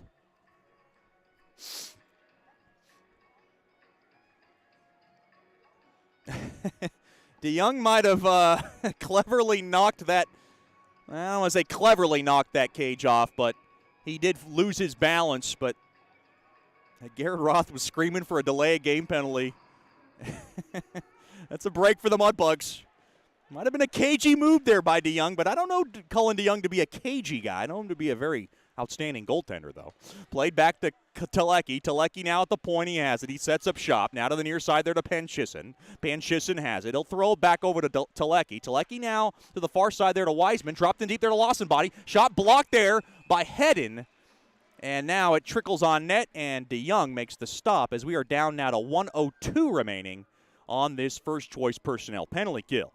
DeYoung might have cleverly knocked that. I don't want to say cleverly knocked that cage off, but he did lose his balance. But Garrett Roth was screaming for a delay of game penalty. That's a break for the Mudbugs. Might have been a cagey move there by DeYoung, but I don't know Cullen DeYoung to be a cagey guy. I know him to be a very outstanding goaltender, though. Played back to Telecki. Telecki now at the point. He has it. He sets up shop. Now to the near side there to Panchisson. Panchisson has it. He'll throw it back over to Telecki. Telecki now to the far side there to Wiseman. Dropped in deep there to Lawson body. Shot blocked there by Hedden. And now it trickles on net, and DeYoung makes the stop as we are down now to 1:02 remaining on this First Choice Personnel penalty kill.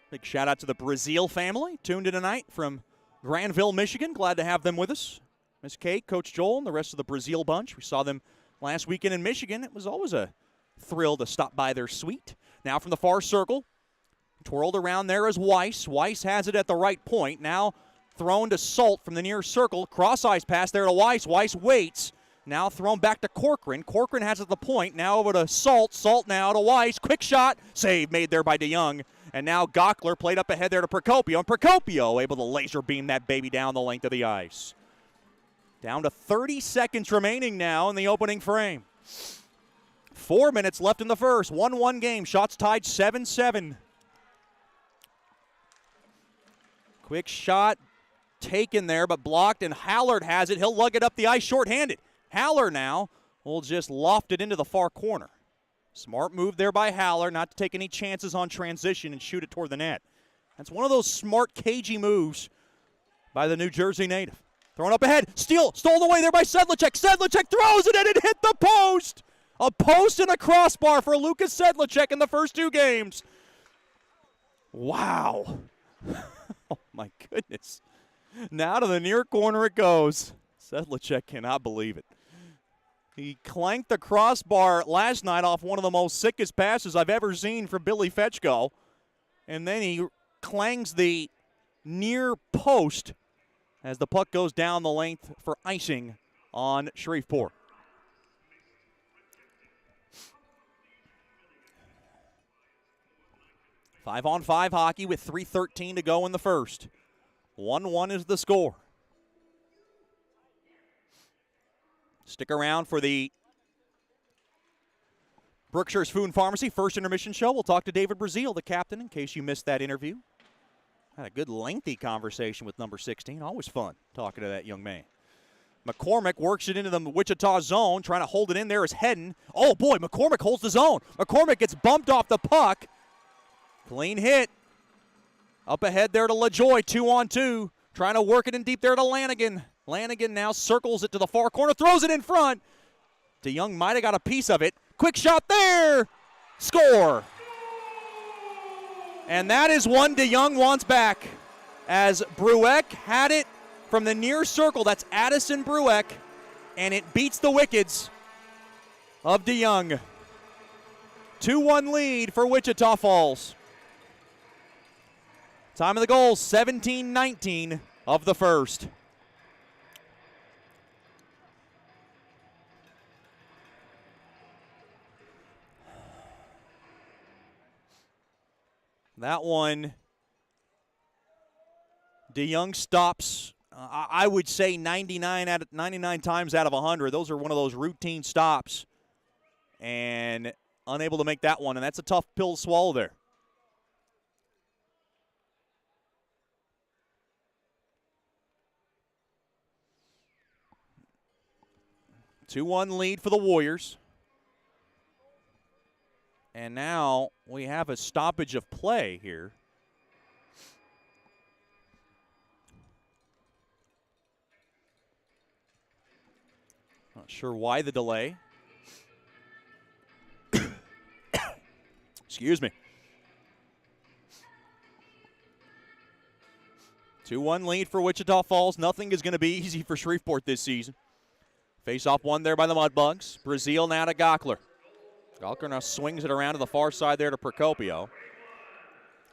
Big shout out to the Brazil family tuned in tonight from Granville, Michigan. Glad to have them with us. Miss Kate, Coach Joel, and the rest of the Brazil bunch. We saw them last weekend in Michigan. It was always a thrill to stop by their suite. Now from the far circle, twirled around there is Weiss. Weiss has it at the right point. Now thrown to Salt from the near circle. Cross-ice pass there to Weiss. Weiss waits. Now thrown back to Corcoran. Corcoran has it at the point. Now over to Salt. Salt now to Weiss. Quick shot. Save made there by DeYoung. And now Gockler played up ahead there to Procopio. And Procopio able to laser beam that baby down the length of the ice. Down to 30 seconds remaining now in the opening frame. 4 minutes left in the first. 1-1 game. Shots tied 7-7. Quick shot taken there, but blocked, and Hallard has it. He'll lug it up the ice shorthanded. Haller now will just loft it into the far corner. Smart move there by Haller, not to take any chances on transition and shoot it toward the net. That's one of those smart, cagey moves by the New Jersey native. Thrown up ahead. Stolen away there by Sedlacek. Sedlacek throws it, and it hit the post. A post and a crossbar for Lucas Sedlacek in the first two games. Wow. Oh, my goodness. Now to the near corner it goes. Sedlacek cannot believe it. He clanked the crossbar last night off one of the most sickest passes I've ever seen from Billy Fetchko. And then he clangs the near post as the puck goes down the length for icing on Shreveport. Five-on-five hockey with 3:13 to go in the first. 1-1 is the score. Stick around for the Brookshire's Food and Pharmacy first intermission show. We'll talk to David Brazil, the captain, in case you missed that interview. Had a good lengthy conversation with number 16. Always fun talking to that young man. McCormick works it into the Wichita zone, trying to hold it in there is Hedden. Oh, boy, McCormick holds the zone. McCormick gets bumped off the puck. Clean hit. Up ahead there to LaJoy, 2-on-2. Trying to work it in deep there to Lanigan. Lanigan now circles it to the far corner, throws it in front. DeYoung might have got a piece of it. Quick shot there. Score. And that is one DeYoung wants back. As Brueck had it from the near circle. That's Addison Brueck. And it beats the wickets of DeYoung. 2-1 lead for Wichita Falls. Time of the goal, 17-19 of the first. That one, DeYoung stops, I would say 99 times out of 100. Those are one of those routine stops. And unable to make that one, and that's a tough pill to swallow there. 2-1 lead for the Warriors. And now we have a stoppage of play here. Not sure why the delay. Excuse me. 2-1 lead for Wichita Falls. Nothing is going to be easy for Shreveport this season. Face-off one there by the Mudbugs. Brazil now to Gockler. Gockler now swings it around to the far side there to Procopio.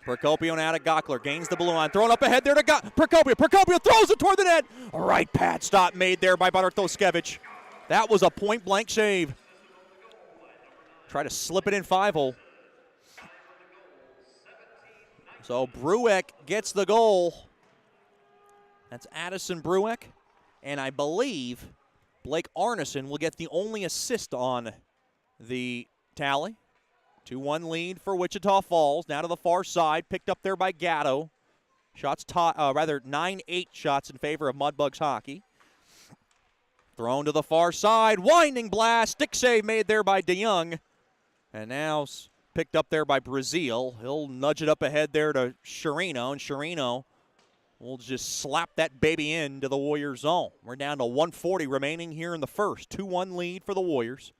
Procopio now to Gockler. Gains the blue line. Thrown up ahead there to Procopio. Procopio throws it toward the net. A right pad stop made there by Bartoszewicz. That was a point-blank save. Try to slip it in 5-hole. So Brueck gets the goal. That's Addison Brueck. And I believe Blake Arneson will get the only assist on the tally. 2-1 lead for Wichita Falls. Now to the far side. Picked up there by Gatto. Shots, 9-8 shots in favor of Mudbugs hockey. Thrown to the far side. Winding blast. Stick save made there by DeYoung. And now picked up there by Brazil. He'll nudge it up ahead there to Chirino. And Chirino will just slap that baby into the Warriors zone. We're down to 1:40 remaining here in the first. 2-1 lead for the Warriors.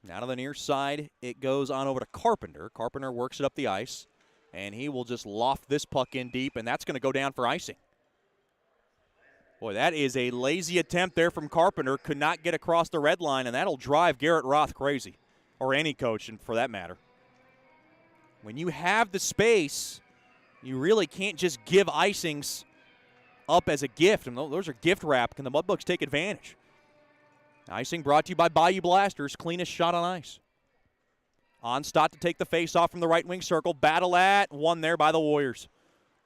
Now to the near side, it goes on over to Carpenter. Carpenter works it up the ice, and he will just loft this puck in deep, and that's going to go down for icing. Boy, that is a lazy attempt there from Carpenter. Could not get across the red line, and that'll drive Garrett Roth crazy, or any coach for that matter. When you have the space, you really can't just give icings up as a gift, and those are gift wrap. Can the Mudbugs take advantage? Icing brought to you by Bayou Blasters, cleanest shot on ice. Onstott to take the face-off from the right wing circle. Battle at one there by the Warriors.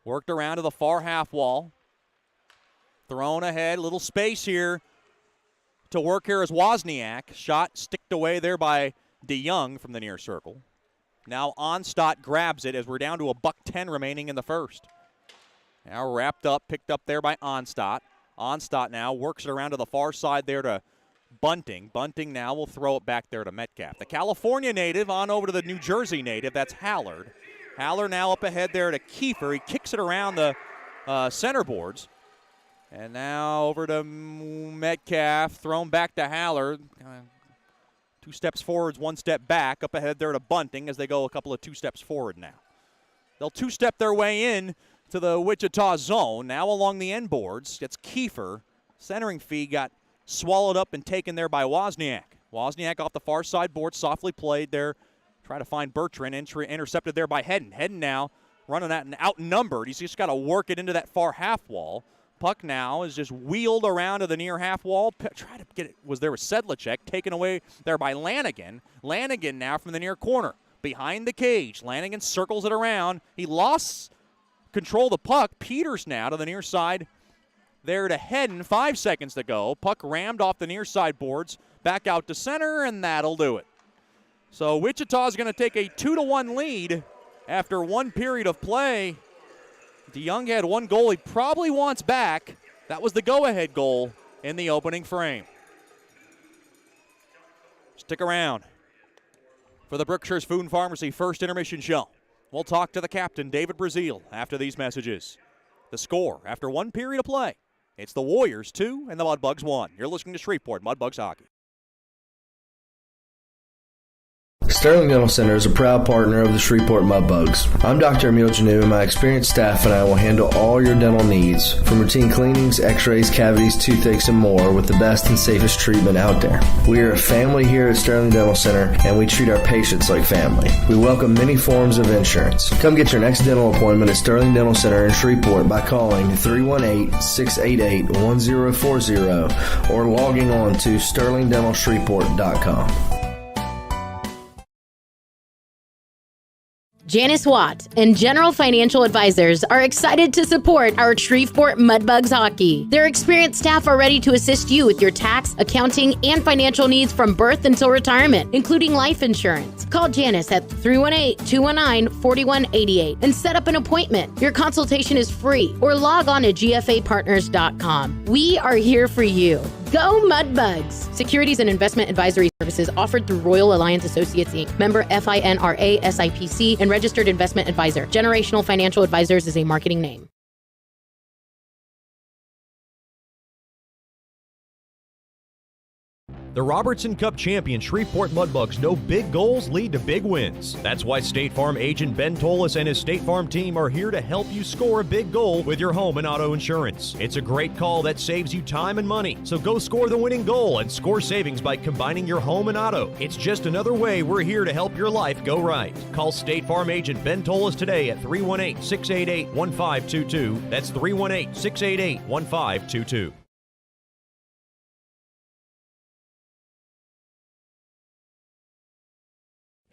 Worked around to the far half wall. Thrown ahead, little space here to work here is Wozniak. Shot sticked away there by DeYoung from the near circle. Now Onstott grabs it as we're down to $1:10 remaining in the first. Now wrapped up, picked up there by Onstott. Onstott now works it around to the far side there to Bunting. Bunting now will throw it back there to Metcalf. The California native on over to the New Jersey native. That's Hallard. Hallard now up ahead there to Kiefer. He kicks it around the center boards. And now over to Metcalf. Thrown back to Hallard. 2 steps forwards, 1 step back. Up ahead there to Bunting as they go a couple of 2 steps forward now. They'll 2-step their way in to the Wichita zone. Now along the end boards. It's Kiefer. Centering feed got swallowed up and taken there by Wozniak. Wozniak off the far side board, softly played there. Try to find Bertrand, intercepted there by Hedden. Hedden now running that and outnumbered. He's just got to work it into that far half wall. Puck now is just wheeled around to the near half wall. Try to get it. Was there with Sedlacek taken away there by Lanigan. Lanigan now from the near corner. Behind the cage. Lanigan circles it around. He lost control of the puck. Peters now to the near side. There to Hedden, 5 seconds to go. Puck rammed off the near side boards, back out to center, and that'll do it. So Wichita's going to take a 2-1 lead after 1 period of play. DeYoung had 1 goal he probably wants back. That was the go-ahead goal in the opening frame. Stick around for the Brookshire's Food and Pharmacy first intermission show. We'll talk to the captain, David Brazil, after these messages. The score after 1 period of play. It's the Warriors 2 and the Mudbugs 1. You're listening to Shreveport Mudbugs Hockey. Sterling Dental Center is a proud partner of the Shreveport Mudbugs. I'm Dr. Emil Janu, and my experienced staff and I will handle all your dental needs, from routine cleanings, x-rays, cavities, toothaches, and more, with the best and safest treatment out there. We are a family here at Sterling Dental Center, and we treat our patients like family. We welcome many forms of insurance. Come get your next dental appointment at Sterling Dental Center in Shreveport by calling 318-688-1040 or logging on to sterlingdentalshreveport.com. Janice Watt and General Financial Advisors are excited to support our Shreveport Mudbugs hockey. Their experienced staff are ready to assist you with your tax, accounting, and financial needs from birth until retirement, including life insurance. Call Janice at 318-219-4188 and set up an appointment. Your consultation is free, or log on to gfapartners.com. We are here for you. Go Mudbugs! Securities and investment advisory services offered through Royal Alliance Associates, Inc., member FINRA SIPC, and registered investment advisor. Generational Financial Advisors is a marketing name. The Robertson Cup champion Shreveport Mudbugs know big goals lead to big wins. That's why State Farm agent Ben Tolis and his State Farm team are here to help you score a big goal with your home and auto insurance. It's a great call that saves you time and money. So go score the winning goal and score savings by combining your home and auto. It's just another way we're here to help your life go right. Call State Farm agent Ben Tolis today at 318-688-1522. That's 318-688-1522.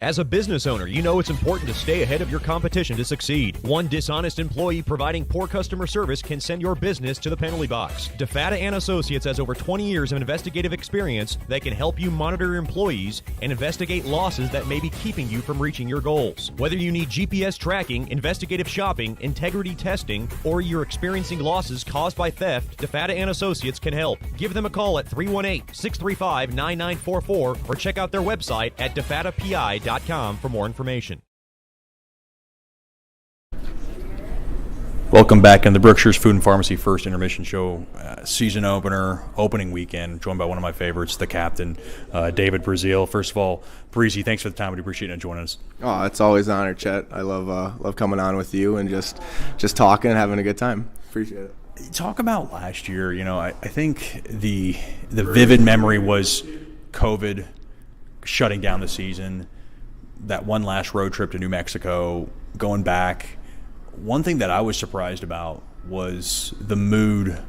As a business owner, you know it's important to stay ahead of your competition to succeed. One dishonest employee providing poor customer service can send your business to the penalty box. DeFata and Associates has over 20 years of investigative experience that can help you monitor your employees and investigate losses that may be keeping you from reaching your goals. Whether you need GPS tracking, investigative shopping, integrity testing, or you're experiencing losses caused by theft, DeFata and Associates can help. Give them a call at 318-635-9944 or check out their website at defatapi.com for more information. Welcome back in the Brookshire's Food and Pharmacy First Intermission Show, season opening weekend, joined by one of my favorites, the captain, David Brazil. First of all, Breezy, thanks for the time. We appreciate you joining us. Oh, it's always an honor, Chet. I love coming on with you and just talking and having a good time. Appreciate it. Talk about last year. You know, I think the vivid memory was COVID shutting down the season, that one last road trip to New Mexico, going back. One thing that I was surprised about was the mood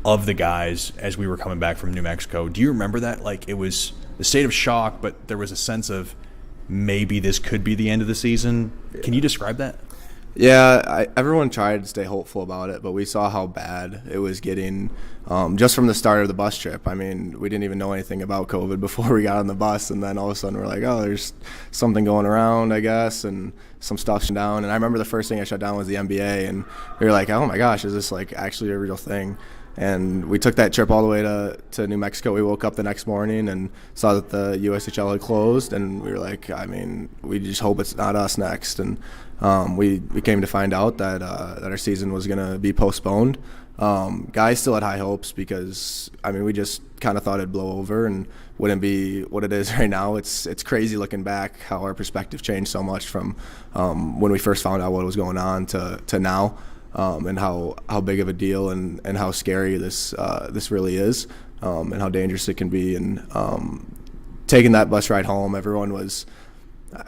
of the guys as we were coming back from New Mexico. Do you remember that? Like, it was a state of shock, but there was a sense of maybe this could be the end of the season. Can you describe that? Yeah, everyone tried to stay hopeful about it, but we saw how bad it was getting just from the start of the bus trip. I mean, we didn't even know anything about COVID before we got on the bus, and then all of a sudden we're like, oh, there's something going around, I guess, and some stuff shut down. And I remember the first thing I shut down was the NBA, and we were like, oh my gosh, is this like actually a real thing? And we took that trip all the way to New Mexico. We woke up the next morning and saw that the USHL had closed, and we were like, I mean, we just hope it's not us next. And we came to find out that our season was going to be postponed. Guys still had high hopes because, I mean, we just kind of thought it'd blow over and wouldn't be what it is right now. It's crazy looking back how our perspective changed so much from when we first found out what was going on to now. And how big of a deal and how scary this really is, and how dangerous it can be. And taking that bus ride home,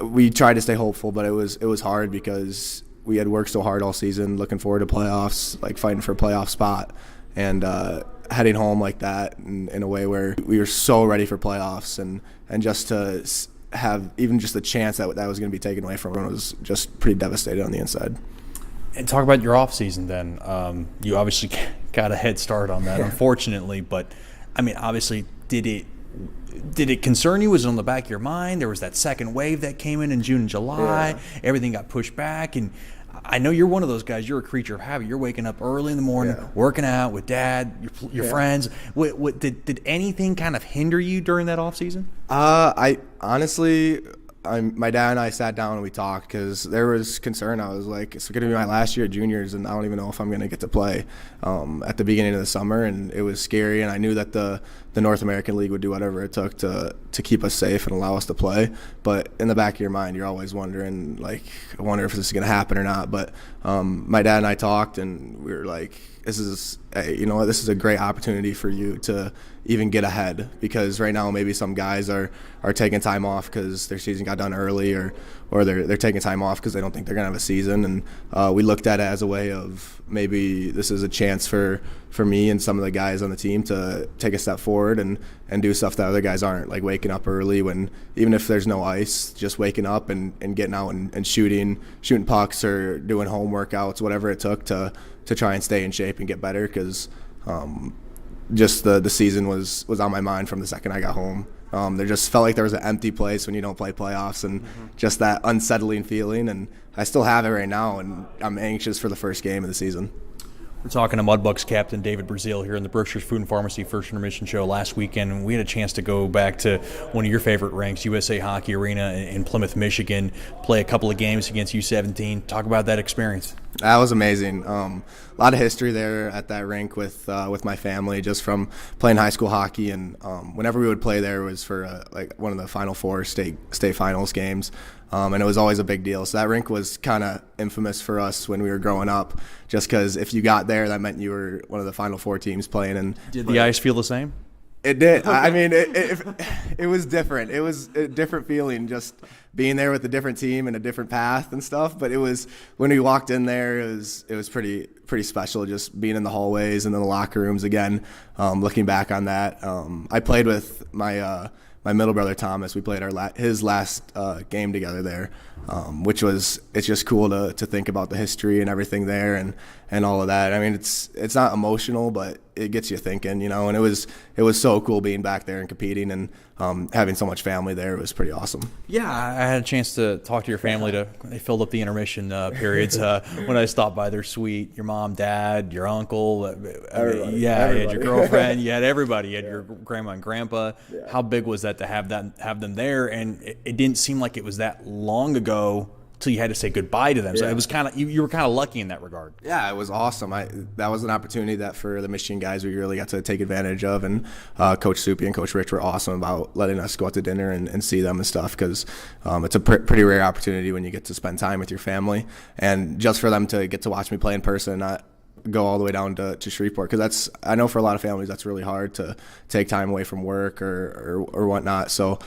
we tried to stay hopeful, but it was hard because we had worked so hard all season, looking forward to playoffs, like fighting for a playoff spot, and heading home like that in a way where we were so ready for playoffs, and just to have even just the chance that was going to be taken away from everyone was just pretty devastated on the inside. And talk about your off season then. You obviously got a head start on that, unfortunately. But I mean, obviously, did it concern you? Was it on the back of your mind? There was that second wave that came in June and July. Yeah. Everything got pushed back, and I know you're one of those guys. You're a creature of habit. You're waking up early in the morning, working out with Dad, your friends. What did anything kind of hinder you during that off season? I honestly. My dad and I sat down and we talked because there was concern. I was like, it's going to be my last year at juniors, and I don't even know if I'm going to get to play at the beginning of the summer. And it was scary, and I knew that the North American League would do whatever it took to keep us safe and allow us to play. But in the back of your mind, you're always wondering, like, I wonder if this is going to happen or not. But my dad and I talked, and we were like, this is a great opportunity for you to even get ahead, because right now maybe some guys are taking time off because their season got done early, or they're taking time off because they don't think they're gonna have a season. And we looked at it as a way of maybe this is a chance for me and some of the guys on the team to take a step forward and do stuff that other guys aren't, like waking up early when even if there's no ice, just waking up and getting out and shooting pucks or doing home workouts, whatever it took to try and stay in shape and get better, because just the season was on my mind from the second I got home. There just felt like there was an empty place when you don't play playoffs, and just that unsettling feeling. And I still have it right now, and I'm anxious for the first game of the season. We're talking to Mudbugs captain David Brazil here in the Berkshire's Food and Pharmacy First Intermission Show last weekend, and we had a chance to go back to one of your favorite rinks, USA Hockey Arena in Plymouth, Michigan, play a couple of games against U17. Talk about that experience. That was amazing. A lot of history there at that rink with my family, just from playing high school hockey, and whenever we would play there, it was for like one of the Final Four state finals games. And it was always a big deal. So that rink was kind of infamous for us when we were growing up, just because if you got there, that meant you were one of the Final Four teams playing. And did the ice feel the same? It did. I mean, it was different. It was a different feeling, just being there with a different team and a different path and stuff. But it was, when we walked in there, it was pretty special, just being in the hallways and in the locker rooms again. Looking back on that, I played with my middle brother Thomas. We played his last game together there, which was, it's just cool to think about the history and everything there and all of that. I mean, it's not emotional, but it gets you thinking, you know. And it was so cool being back there and competing, and having so much family there. It was pretty awesome. Yeah, I had a chance to talk to your family. They filled up the intermission periods when I stopped by their suite. Your mom, dad, your uncle, Everybody. You had your girlfriend, you had everybody. You had your grandma and grandpa. Yeah. How big was that to have them there? And it didn't seem like it was that long ago till you had to say goodbye to them. So it was kind of, you were kind of lucky in that regard. Yeah, it was awesome. That was an opportunity that for the Michigan guys we really got to take advantage of, and Coach Soupy and Coach Rich were awesome about letting us go out to dinner and see them and stuff, because it's a pretty rare opportunity when you get to spend time with your family, and just for them to get to watch me play in person, not go all the way down to Shreveport, because I know for a lot of families that's really hard to take time away from work or whatnot. So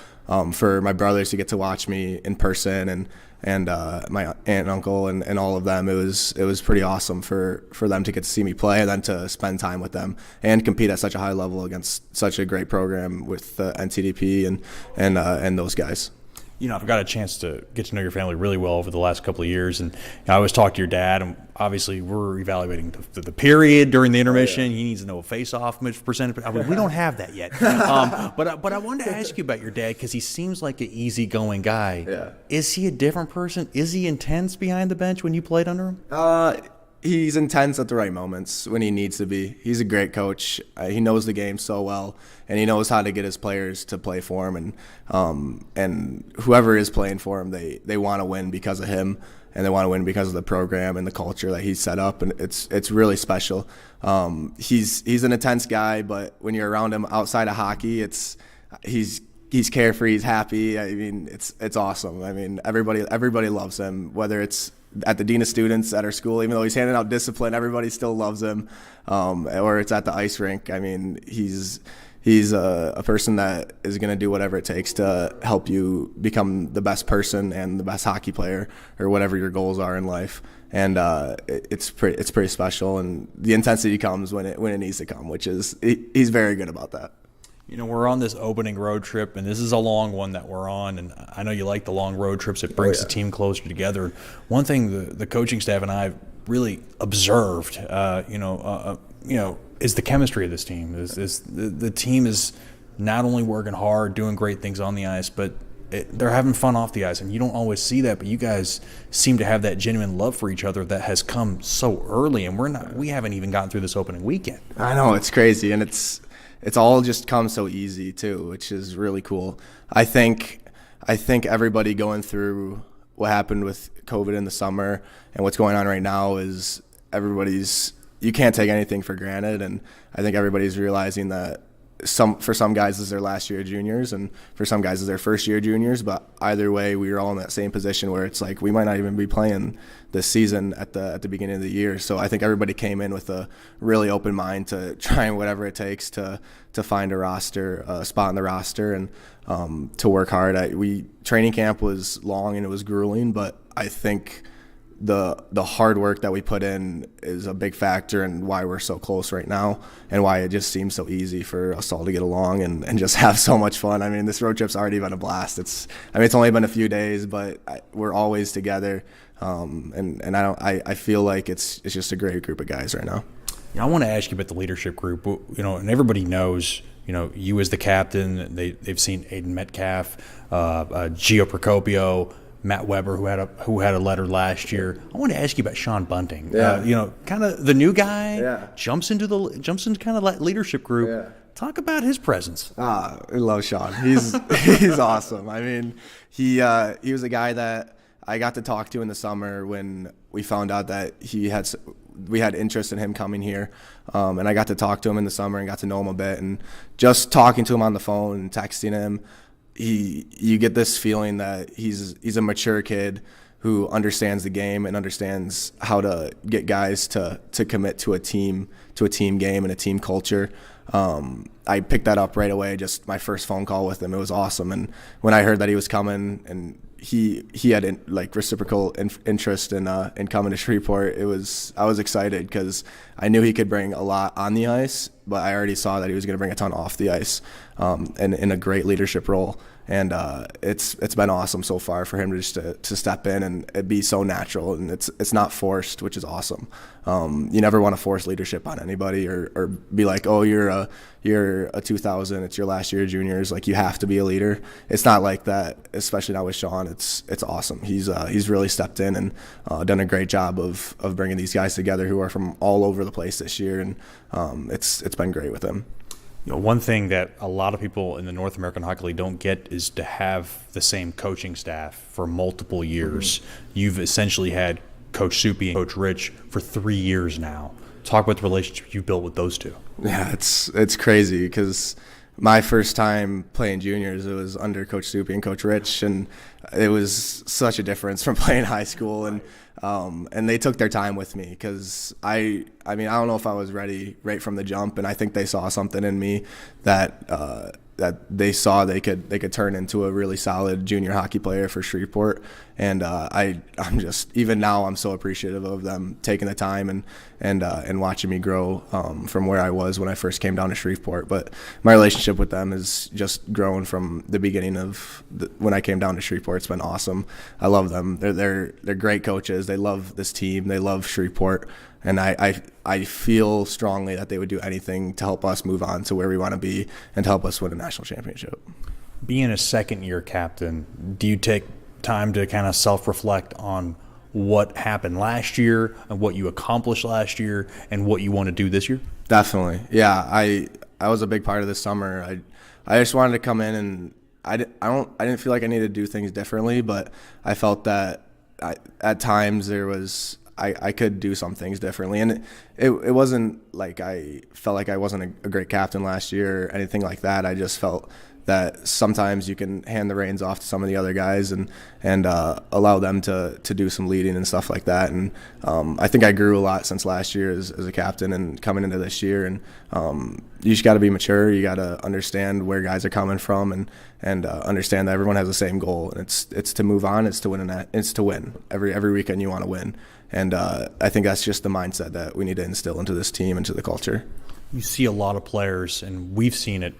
for my brothers to get to watch me in person, and my aunt and uncle and all of them, it was pretty awesome for them to get to see me play, and then to spend time with them and compete at such a high level against such a great program with the NTDP and those guys. You know, I've got a chance to get to know your family really well over the last couple of years, and I always talk to your dad, and obviously we're evaluating the period during the intermission. He needs to know a face-off percentage. I mean, we don't have that yet. But I wanted to ask you about your dad, because he seems like an easygoing guy. Yeah. Is he a different person? Is he intense behind the bench when you played under him? He's intense at the right moments when he needs to be. He's a great coach. He knows the game so well, and he knows how to get his players to play for him. And whoever is playing for him, they want to win because of him, and they want to win because of the program and the culture that he's set up. And it's really special. He's an intense guy, but when you're around him outside of hockey, he's carefree, he's happy. I mean, it's awesome. I mean, everybody loves him, whether it's at the dean of students at our school, even though he's handing out discipline, everybody still loves him. Or it's at the ice rink. I mean, he's a person that is going to do whatever it takes to help you become the best person and the best hockey player, or whatever your goals are in life. And it's pretty special, and the intensity comes when it needs to come, which is he's very good about that. You know, we're on this opening road trip, and this is a long one that we're on, and I know you like the long road trips. It brings the team closer together. One thing the coaching staff and I really observed, is the chemistry of this team. Is the team is not only working hard, doing great things on the ice, but they're having fun off the ice, and you don't always see that, but you guys seem to have that genuine love for each other that has come so early, and we haven't even gotten through this opening weekend. I know, it's crazy, and it's all just come so easy too, which is really cool. I think everybody going through what happened with COVID in the summer and what's going on right now is you can't take anything for granted, and I think everybody's realizing that for some guys is their last year of juniors, and for some guys is their first year of juniors, but either way we were all in that same position where it's like we might not even be playing this season at the beginning of the year. So I think everybody came in with a really open mind to trying whatever it takes to find a spot in the roster, and to work hard. Training camp was long and it was grueling, but I think the hard work that we put in is a big factor in why we're so close right now, and why it just seems so easy for us all to get along and just have so much fun. I mean, this road trip's already been a blast. It's only been a few days, but we're always together, and I feel like it's just a great group of guys right now. I want to ask you about the leadership group. And everybody knows, you as the captain. They've seen Aiden Metcalf, Gio Procopio, Matt Weber, who had a letter last year. I want to ask you about Sean Bunting. Yeah. Kind of the new guy. Yeah. Jumps into kind of that leadership group. Yeah. Talk about his presence. I love Sean. He's awesome. I mean, he was a guy that I got to talk to in the summer when we found out that we had interest in him coming here, and I got to talk to him in the summer and got to know him a bit. And just talking to him on the phone and texting him, you get this feeling that he's a mature kid who understands the game and understands how to get guys to commit to a team game and a team culture. I picked that up right away, just my first phone call with him. It was awesome. And when I heard that he was coming and he had reciprocal interest in coming to Shreveport, I was excited because I knew he could bring a lot on the ice, but I already saw that he was going to bring a ton off the ice, and in a great leadership role. And it's been awesome so far for him to step in and it be so natural, and it's not forced, which is awesome. You never want to force leadership on anybody or be like, oh, you're a 2000, it's your last year of juniors, like you have to be a leader. It's not like that, especially not with Sean. It's awesome. He's really stepped in and done a great job of bringing these guys together who are from all over the place this year, and it's been great with him. One thing that a lot of people in the North American Hockey League don't get is to have the same coaching staff for multiple years. Mm-hmm. You've essentially had Coach Soupy and Coach Rich for 3 years now. Talk about the relationship you built with those two. Yeah, it's crazy because my first time playing juniors, it was under Coach Soupy and Coach Rich, and it was such a difference from playing high school. And they took their time with me because I mean, I don't know if I was ready right from the jump, and I think they saw something in me that they saw they could turn into a really solid junior hockey player for Shreveport. And I'm just, even now, I'm so appreciative of them taking the time and watching me grow from where I was when I first came down to Shreveport. But my relationship with them has just grown from the beginning of when I came down to Shreveport. It's been awesome. I love them. They're great coaches. They love this team. They love Shreveport. And I feel strongly that they would do anything to help us move on to where we want to be and to help us win a national championship. Being a second-year captain, do you take time to kind of self-reflect on what happened last year and what you accomplished last year and what you want to do this year? Definitely. Yeah, I was a big part of this summer. I just wanted to come in, and I didn't feel like I needed to do things differently, but I felt that at times I could do some things differently. And it wasn't like I felt like I wasn't a great captain last year or anything like that. I just felt that sometimes you can hand the reins off to some of the other guys and allow them to do some leading and stuff like that. And I think I grew a lot since last year as a captain and coming into this year. And you just got to be mature. You got to understand where guys are coming from and understand that everyone has the same goal. And it's to move on. It's to win. It's to win. Every weekend you want to win. And I think that's just the mindset that we need to instill into this team, into the culture. You see a lot of players, and we've seen it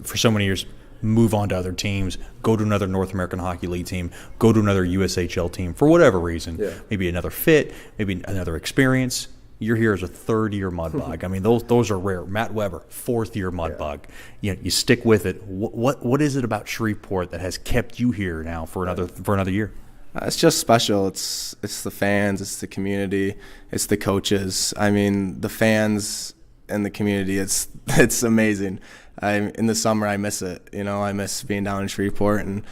for so many years, move on to other teams, go to another North American Hockey League team, go to another USHL team for whatever reason. Yeah. Maybe another fit, maybe another experience. You're here as a third-year Mudbug. I mean, those are rare. Matt Weber, fourth-year Mudbug. Yeah. You stick with it. What is it about Shreveport that has kept you here now for another year? It's just special. It's the fans. It's the community. It's the coaches. I mean, the fans and the community. It's amazing. In the summer, I miss it. I miss being down in Shreveport and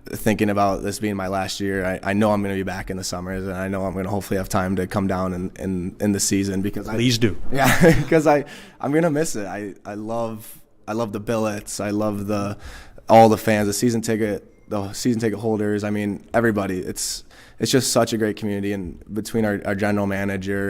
thinking about this being my last year. I know I'm going to be back in the summers, and I know I'm going to hopefully have time to come down in the season because please do. Yeah, because I'm going to miss it. I love the billets. I love all the fans, the season ticket holders. I mean, everybody. It's just such a great community, and between our general manager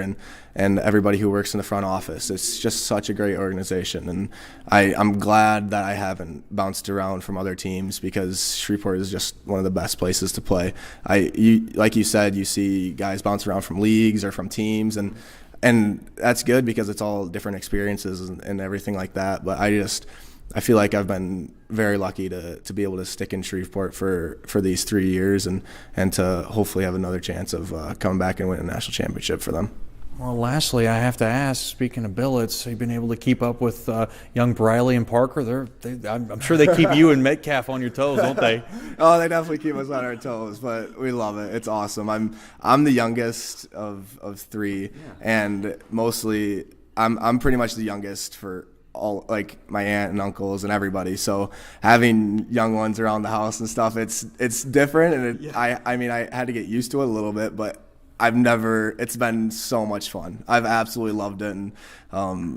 and everybody who works in the front office, it's just such a great organization. And I'm glad that I haven't bounced around from other teams because Shreveport is just one of the best places to play. Like you said, you see guys bounce around from leagues or from teams, and that's good because it's all different experiences and everything like that. But I feel like I've been very lucky to be able to stick in Shreveport for these 3 years and to hopefully have another chance of coming back and winning a national championship for them. Well, lastly, I have to ask, speaking of billets, have you been able to keep up with young Briley and Parker? I'm sure they keep you and Metcalf on your toes, don't they? Oh, they definitely keep us on our toes, but we love it. It's awesome. I'm the youngest of three, and mostly I'm pretty much the youngest for all, like my aunt and uncles and everybody. So having young ones around the house and stuff, it's different, and I mean I had to get used to it a little bit, but it's been so much fun. I've absolutely loved it, and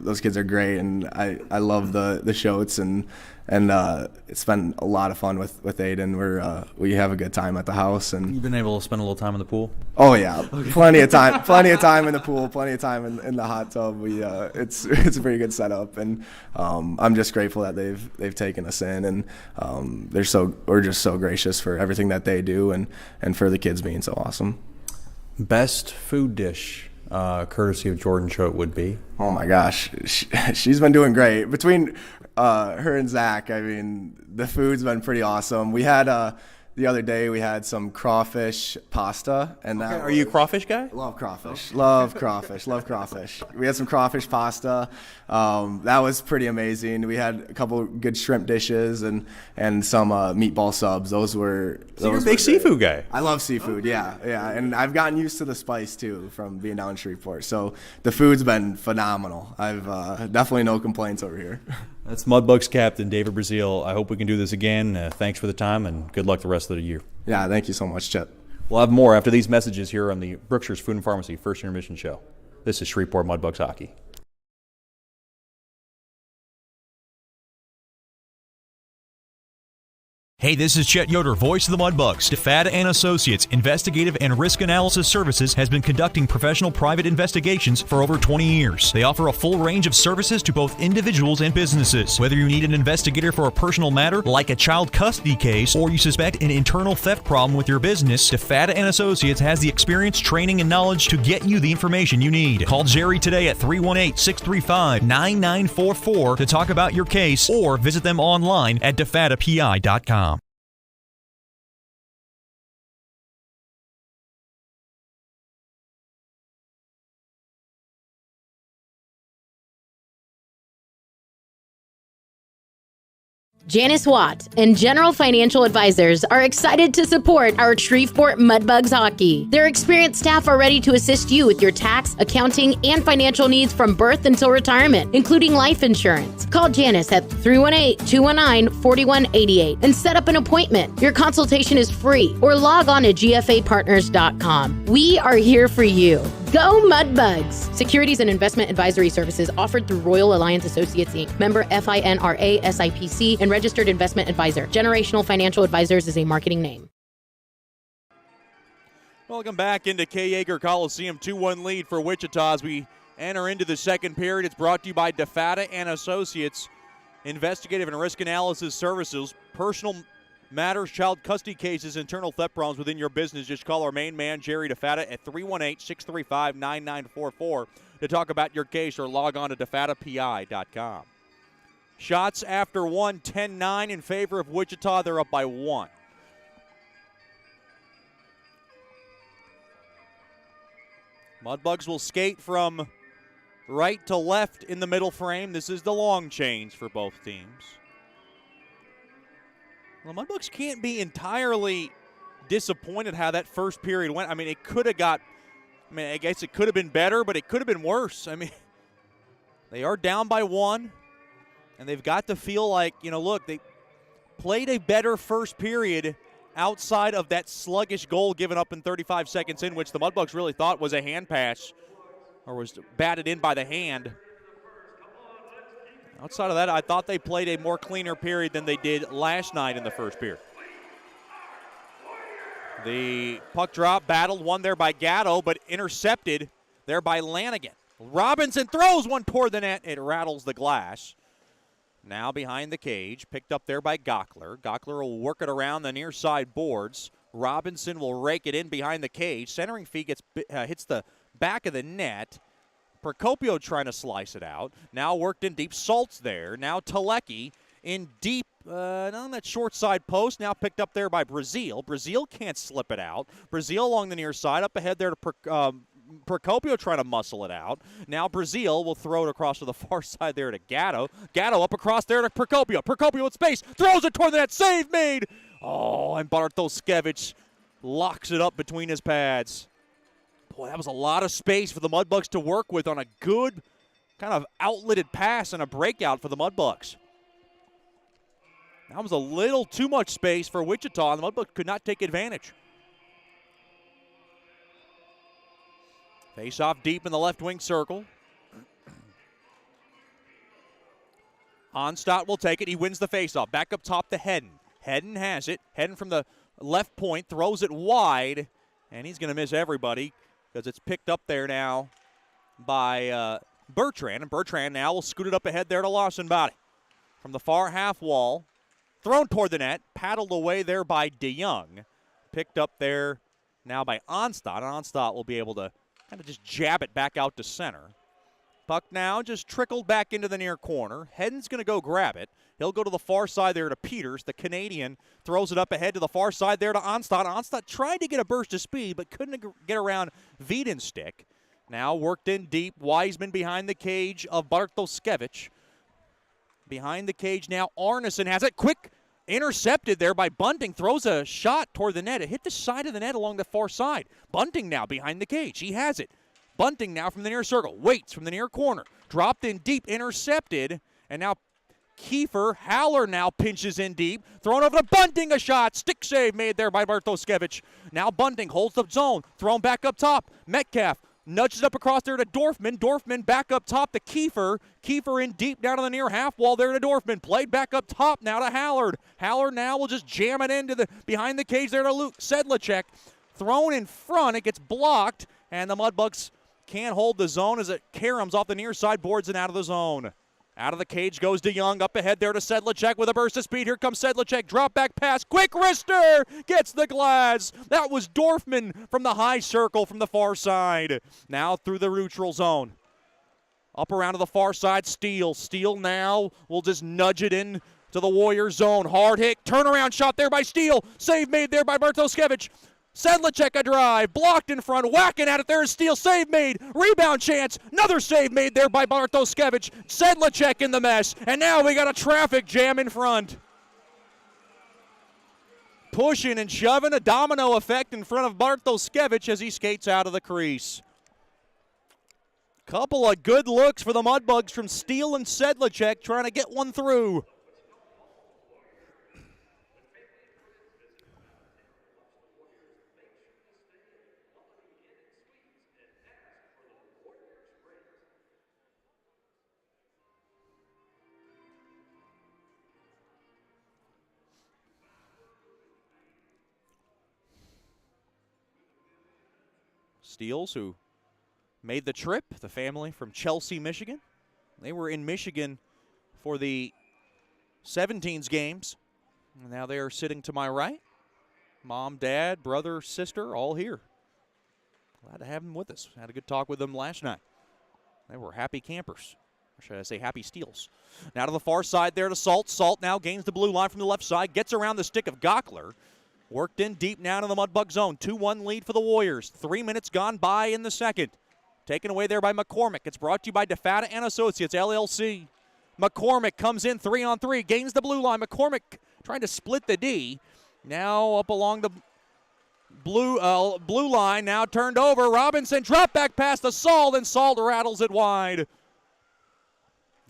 those kids are great, and I love the shoats, and it's been a lot of fun with Aiden. We have a good time at the house, and You've been able to spend a little time in the pool? oh yeah, plenty of time in the pool, plenty of time in the hot tub. It's a pretty good setup, and I'm just grateful that they've taken us in, and we're just so gracious for everything that they do, and for the kids being so awesome. Best food dish, courtesy of Jordan Choate, would be? Oh my gosh, she's been doing great. Between her and Zach, I mean, the food's been pretty awesome. We had the other day we had some crawfish pasta, and that Are you a crawfish guy? love crawfish. Love crawfish. We had some crawfish pasta. That was pretty amazing. We had a couple good shrimp dishes and some meatball subs. Those were. So you're a big seafood guy. I love seafood. Yeah, and I've gotten used to the spice too from being down in Shreveport. So the food's been phenomenal. I've definitely no complaints over here. That's Mudbugs captain David Brazil. I hope we can do this again. Thanks for the time, and good luck the rest of the year. Yeah, thank you so much, Chet. We'll have more after these messages here on the Brookshire's Food and Pharmacy First Intermission Show. This is Shreveport Mudbugs Hockey. Hey, this is Chet Yoder, voice of the Mudbugs. DeFada and Associates Investigative and Risk Analysis Services has been conducting professional private investigations for over 20 years. They offer a full range of services to both individuals and businesses. Whether you need an investigator for a personal matter like a child custody case or you suspect an internal theft problem with your business, DeFada and Associates has the experience, training, and knowledge to get you the information you need. Call Jerry today at 318-635-9944 to talk about your case or visit them online at defadapi.com. Janice Watt and General Financial Advisors are excited to support our Shreveport Mudbugs hockey. Their experienced staff are ready to assist you with your tax, accounting, and financial needs from birth until retirement, including life insurance. Call Janice at 318-219-4188 and set up an appointment. Your consultation is free, or log on to gfapartners.com. We are here for you. Go Mudbugs! Securities and investment advisory services offered through Royal Alliance Associates, Inc., member FINRA SIPC, and registered investment advisor. Generational Financial Advisors is a marketing name. Welcome back into K. Yeager Coliseum. 2-1 lead for Wichita as we enter into the second period. It's brought to you by DeFada and Associates, Investigative and Risk Analysis Services, personal matters, child custody cases, internal theft problems within your business. Just call our main man, Jerry DeFada, at 318-635-9944 to talk about your case, or log on to defadapi.com. Shots after 1, 10-9 in favor of Wichita. They're up by 1. Mudbugs will skate from right to left in the middle frame. This is the long change for both teams. Well, the Mudbugs can't be entirely disappointed how that first period went. I mean, it could have got, I guess it could have been better, but it could have been worse. I mean, they are down by 1, and they've got to feel like, look, they played a better first period outside of that sluggish goal given up in 35 seconds in, which the Mudbugs really thought was a hand pass or was batted in by the hand. Outside of that, I thought they played a more cleaner period than they did last night in the first period. The puck drop, battled, won there by Gatto, but intercepted there by Lanigan. Robinson throws one toward the net. It rattles the glass. Now behind the cage, picked up there by Gockler. Gockler will work it around the near side boards. Robinson will rake it in behind the cage. Centering feed hits the back of the net. Procopio trying to slice it out. Now worked in deep. Salt's there. Now Telecki in deep on that short side post. Now picked up there by Brazil. Brazil can't slip it out. Brazil along the near side. Up ahead there to Procopio trying to muscle it out. Now Brazil will throw it across to the far side there to Gatto. Gatto up across there to Procopio. Procopio with space. Throws it toward the net. Save made. Oh, and Bartoskevich locks it up between his pads. Boy, that was a lot of space for the Mudbugs to work with on a good kind of outletted pass and a breakout for the Mudbugs. That was a little too much space for Wichita, and the Mudbugs could not take advantage. Face off deep in the left wing circle. Onstadt will take it. He wins the faceoff. Back up top to Hedden. Hedden has it. Hedden from the left point throws it wide, and he's going to miss everybody because it's picked up there now by Bertrand. And Bertrand now will scoot it up ahead there to Lawson-Body. From the far half wall, thrown toward the net, paddled away there by DeYoung. Picked up there now by Onstadt. And Onstadt will be able to kind of just jab it back out to center. Puck now just trickled back into the near corner. Hedden's going to go grab it. He'll go to the far side there to Peters. The Canadian throws it up ahead to the far side there to Onstadt. Onstadt tried to get a burst of speed but couldn't get around Wieden's stick. Now worked in deep. Wiseman behind the cage of Bartoskevich. Behind the cage now Arneson has it. Quick intercepted there by Bunting. Throws a shot toward the net. It hit the side of the net along the far side. Bunting now behind the cage. He has it. Bunting now from the near circle. Waits from the near corner. Dropped in deep. Intercepted. And now Kiefer. Haller now pinches in deep. Thrown over to Bunting. A shot. Stick save made there by Bartoskevich. Now Bunting holds the zone. Thrown back up top. Metcalf nudges up across there to Dorfman. Dorfman back up top to Kiefer. Kiefer in deep down to the near half wall there to Dorfman. Played back up top now to Hallard. Hallard now will just jam it into the behind the cage there to Luke Sedlacek. Thrown in front. It gets blocked. And the Mudbugs can't hold the zone as it caroms off the near side boards and out of the zone. Out of the cage goes DeYoung. Up ahead there to Sedlacek with a burst of speed. Here comes Sedlacek. Drop back pass. Quick wrister. Gets the glass. That was Dorfman from the high circle from the far side. Now through the neutral zone. Up around to the far side. Steele. Steele now will just nudge it in to the Warrior zone. Hard hit. Turnaround shot there by Steele. Save made there by Bartoskevich. Sedlacek a drive, blocked in front, whacking at it there is Steele, save made, rebound chance, another save made there by Bartoskevich. Sedlacek in the mess, and now we got a traffic jam in front. Pushing and shoving, a domino effect in front of Bartoskevich as he skates out of the crease. Couple of good looks for the Mudbugs from Steele and Sedlacek trying to get one through. Steeles, who made the trip, the family from Chelsea, Michigan. They were in Michigan for the 17s games. And now they are sitting to my right. Mom, dad, brother, sister, all here. Glad to have them with us. Had a good talk with them last night. They were happy campers. Or should I say happy Steels. Now to the far side there to Salt. Salt now gains the blue line from the left side. Gets around the stick of Gockler. Worked in deep now to the Mudbug zone. 2-1 lead for the Warriors. 3 minutes gone by in the second. Taken away there by McCormick. It's brought to you by DeFata and Associates, LLC. McCormick comes in 3-on-3. Gains the blue line. McCormick trying to split the D. Now up along the blue line. Now turned over. Robinson drop back past the Salt, and Salt rattles it wide.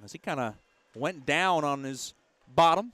As he kind of went down on his bottom.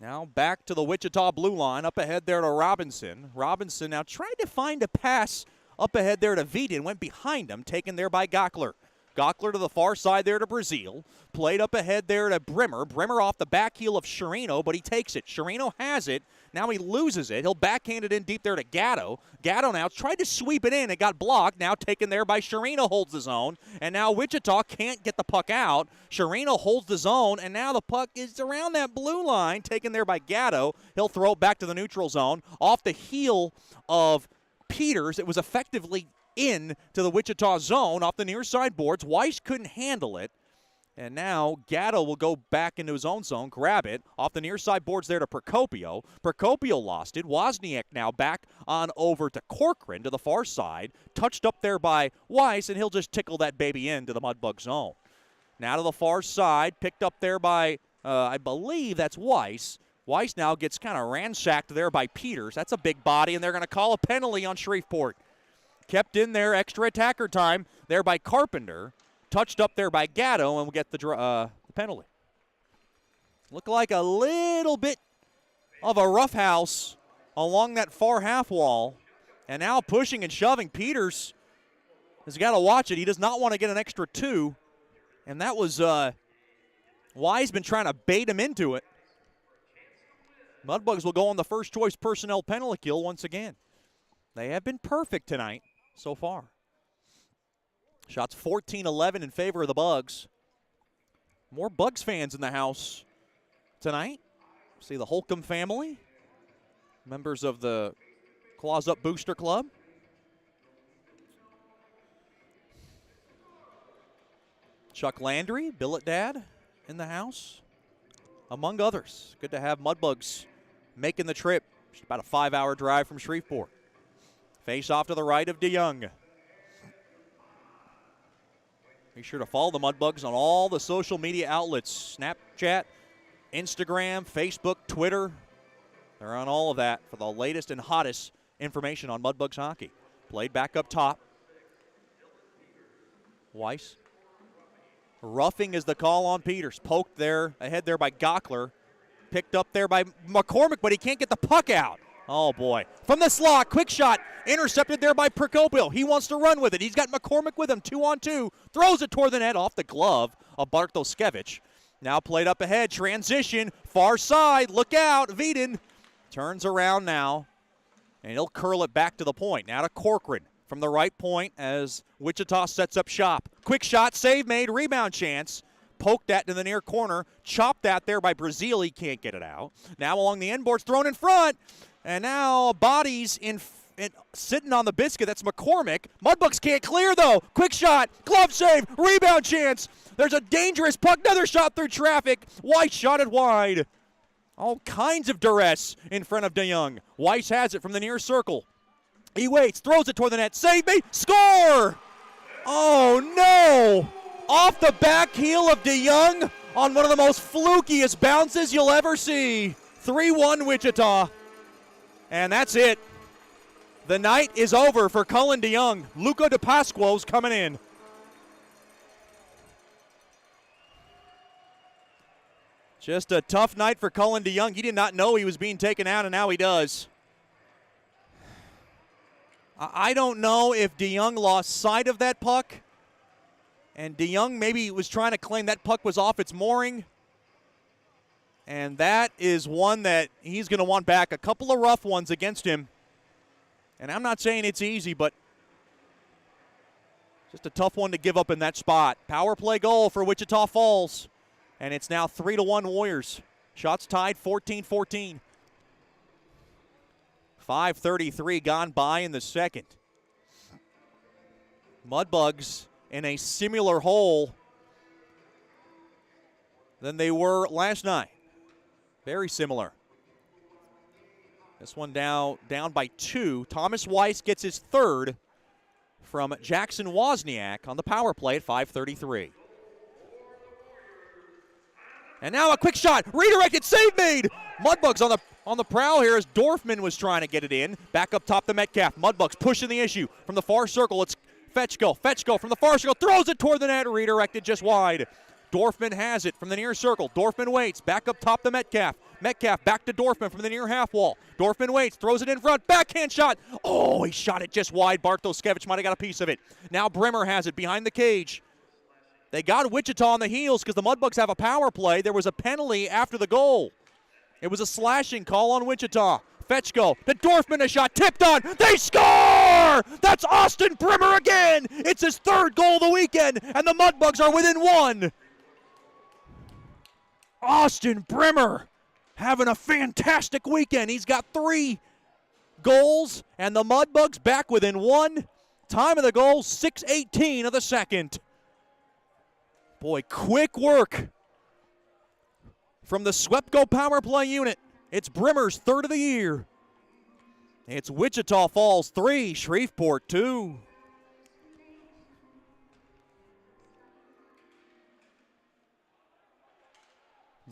Now back to the Wichita blue line. Up ahead there to Robinson. Robinson now tried to find a pass up ahead there to Vieden. Went behind him. Taken there by Gockler. Gockler to the far side there to Brazil. Played up ahead there to Brimmer. Brimmer off the back heel of Sherino, but he takes it. Sherino has it. Now he loses it. He'll backhand it in deep there to Gatto. Gatto now tried to sweep it in. It got blocked. Now taken there by Sherino, holds the zone. And now Wichita can't get the puck out. Sherino holds the zone, and now the puck is around that blue line, taken there by Gatto. He'll throw it back to the neutral zone. Off the heel of Peters, it was effectively in to the Wichita zone off the near side boards. Weiss couldn't handle it. And now Gatto will go back into his own zone, grab it. Off the near side boards there to Procopio. Procopio lost it. Wozniak now back on over to Corcoran to the far side. Touched up there by Weiss, and he'll just tickle that baby into the Mudbug zone. Now to the far side, picked up there by, I believe that's Weiss. Weiss now gets kind of ransacked there by Peters. That's a big body, and they're going to call a penalty on Shreveport. Kept in there, extra attacker time there by Carpenter. Touched up there by Gatto, and we'll get the penalty. Looked like a little bit of a roughhouse along that far half wall. And now pushing and shoving. Peters has got to watch it. He does not want to get an extra 2. And that was Wise been trying to bait him into it. Mudbugs will go on the first choice personnel penalty kill once again. They have been perfect tonight so far. Shots 14-11 in favor of the Bugs. More Bugs fans in the house tonight. See the Holcomb family, members of the Claws Up Booster Club. Chuck Landry, Billet Dad in the house, among others. Good to have Mudbugs making the trip. Just about a 5-hour drive from Shreveport. Face off to the right of DeYoung. Be sure to follow the Mudbugs on all the social media outlets. Snapchat, Instagram, Facebook, Twitter. They're on all of that for the latest and hottest information on Mudbugs hockey. Played back up top. Weiss. Roughing is the call on Peters. Poked there, ahead there by Gockler. Picked up there by McCormick, but he can't get the puck out. Oh, boy. From the slot, quick shot. Intercepted there by Procopio. He wants to run with it. He's got McCormick with him, 2-on-2. Throws it toward the net off the glove of Bartoskevich. Now played up ahead. Transition. Far side. Look out. Veden turns around now, and he'll curl it back to the point. Now to Corcoran from the right point as Wichita sets up shop. Quick shot. Save made. Rebound chance. Poked that to the near corner. Chopped that there by Brazil. He can't get it out. Now along the end boards. Thrown in front. And now bodies sitting on the biscuit. That's McCormick. Mudbugs can't clear, though. Quick shot. Glove save. Rebound chance. There's a dangerous puck. Another shot through traffic. Weiss shot it wide. All kinds of duress in front of DeYoung. Weiss has it from the near circle. He waits. Throws it toward the net. Save me. Score! Oh, no. Off the back heel of DeYoung on one of the most flukiest bounces you'll ever see. 3-1 Wichita. And that's it. The night is over for Cullen DeYoung. Luca DePasquo's coming in. Just a tough night for Cullen DeYoung. He did not know he was being taken out, and now he does. I don't know if DeYoung lost sight of that puck. And DeYoung maybe was trying to claim that puck was off its mooring. And that is one that he's going to want back. A couple of rough ones against him. And I'm not saying it's easy, but just a tough one to give up in that spot. Power play goal for Wichita Falls. And it's now 3-1 Warriors. Shots tied 14-14. 5:33 gone by in the second. Mudbugs in a similar hole than they were last night. Very similar. This one down by 2. Thomas Weiss gets his third from Jackson Wozniak on the power play at 5:33. And now a quick shot, redirected, save made. Mudbugs on the prowl here as Dorfman was trying to get it in. Back up top to Metcalf. Mudbugs pushing the issue from the far circle. It's Fetchko. Fetchko from the far circle throws it toward the net, redirected just wide. Dorfman has it from the near circle. Dorfman waits. Back up top to Metcalf. Metcalf back to Dorfman from the near half wall. Dorfman waits. Throws it in front. Backhand shot. Oh, he shot it just wide. Bartoskevich might have got a piece of it. Now Brimmer has it behind the cage. They got Wichita on the heels because the Mudbugs have a power play. There was a penalty after the goal. It was a slashing call on Wichita. Fetchko to Dorfman, a shot tipped on. They score! That's Austin Brimmer again. It's his third goal of the weekend, and the Mudbugs are within 1. Austin Brimmer having a fantastic weekend. He's got 3 goals, and the Mudbugs back within 1. Time of the goal, 6:18 of the second. Boy, quick work from the SWEPCO power play unit. It's Brimmer's third of the year. It's Wichita Falls 3, Shreveport 2.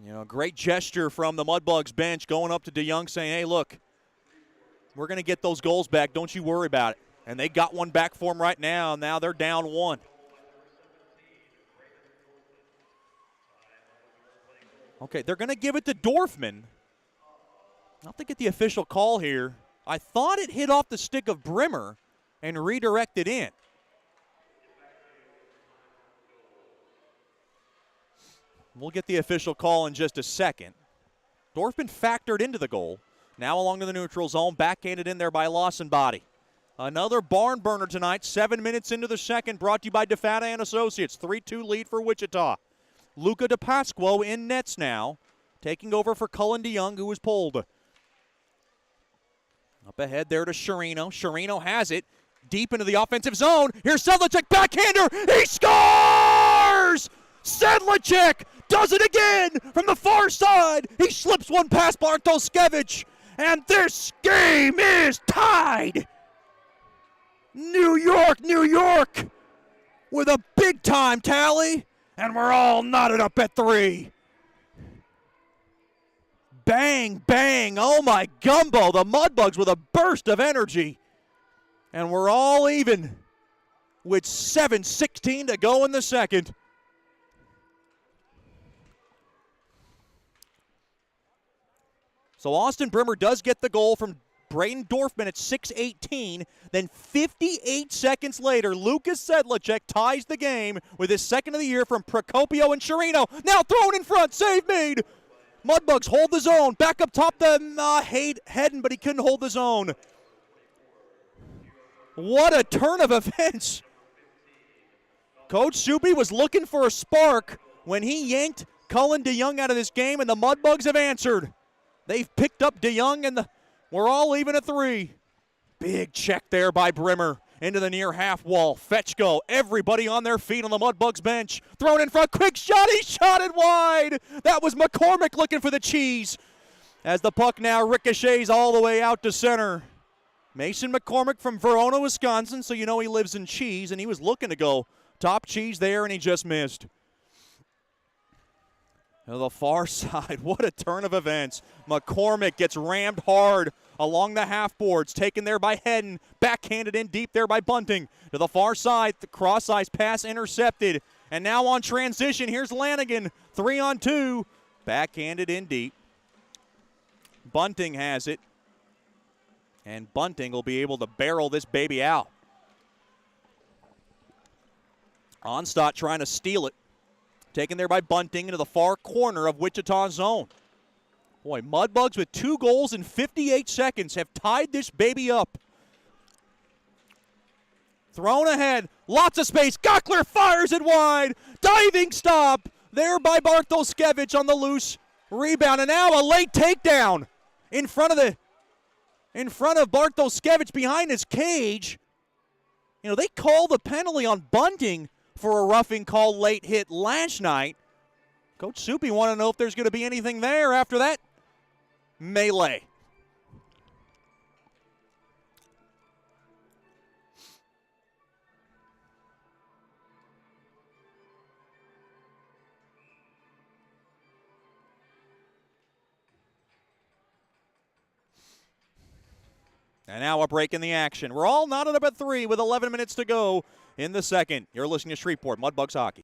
You know, great gesture from the Mudbugs bench going up to DeYoung saying, hey, look, we're going to get those goals back. Don't you worry about it. And they got one back for them right now. Now they're down 1. Okay, they're going to give it to Dorfman. I'll have to get the official call here. I thought it hit off the stick of Brimmer and redirected in. We'll get the official call in just a second. Dorfman factored into the goal. Now along to the neutral zone, backhanded in there by Lawson Body. Another barn burner tonight, 7 minutes into the second, brought to you by DeFata and Associates. 3-2 lead for Wichita. Luca DePasquo in nets now, taking over for Cullen DeYoung, who was pulled. Up ahead there to Sherino. Sherino has it deep into the offensive zone. Here's Sedlicek, backhander. He scores! Sedlicek does it again from the far side. He slips one past Bartoskevich, and this game is tied. New York, New York, with a big-time tally, and we're all knotted up at 3. Bang, bang, oh my gumbo, the Mudbugs with a burst of energy. And we're all even with 7:16 to go in the second. So Austin Brimmer does get the goal from Braden Dorfman at 6:18. Then 58 seconds later, Lucas Sedlicek ties the game with his second of the year from Procopio and Sherino. Now thrown in front, save made. Mudbugs hold the zone. Back up top to Hayden, but he couldn't hold the zone. What a turn of events. Coach Soupy was looking for a spark when he yanked Cullen DeYoung out of this game, and the Mudbugs have answered. They've picked up DeYoung, and we're all even at 3. Big check there by Brimmer into the near half wall. Fetchko, everybody on their feet on the Mudbugs bench. Thrown in front, quick shot, he shot it wide. That was McCormick looking for the cheese. As the puck now ricochets all the way out to center. Mason McCormick from Verona, Wisconsin, so you know he lives in cheese, and he was looking to go top cheese there, and he just missed. To the far side, what a turn of events. McCormick gets rammed hard along the half boards, taken there by Hedden, backhanded in deep there by Bunting. To the far side, the cross-ice pass intercepted. And now on transition, here's Lanigan, 3-on-2, backhanded in deep. Bunting has it, and Bunting will be able to barrel this baby out. Onstadt trying to steal it. Taken there by Bunting into the far corner of Wichita's zone. Boy, Mudbugs with 2 goals in 58 seconds have tied this baby up. Thrown ahead, lots of space. Gockler fires it wide. Diving stop there by Bartoskevich on the loose rebound. And now a late takedown in front of Bartoskevich behind his cage. You know, they call the penalty on Bunting for a roughing call late hit last night. Coach Soupy want to know if there's going to be anything there after that melee. And now a break in the action. We're all knotted up at 3 with 11 minutes to go in the second. You're listening to Shreveport Mudbugs Hockey.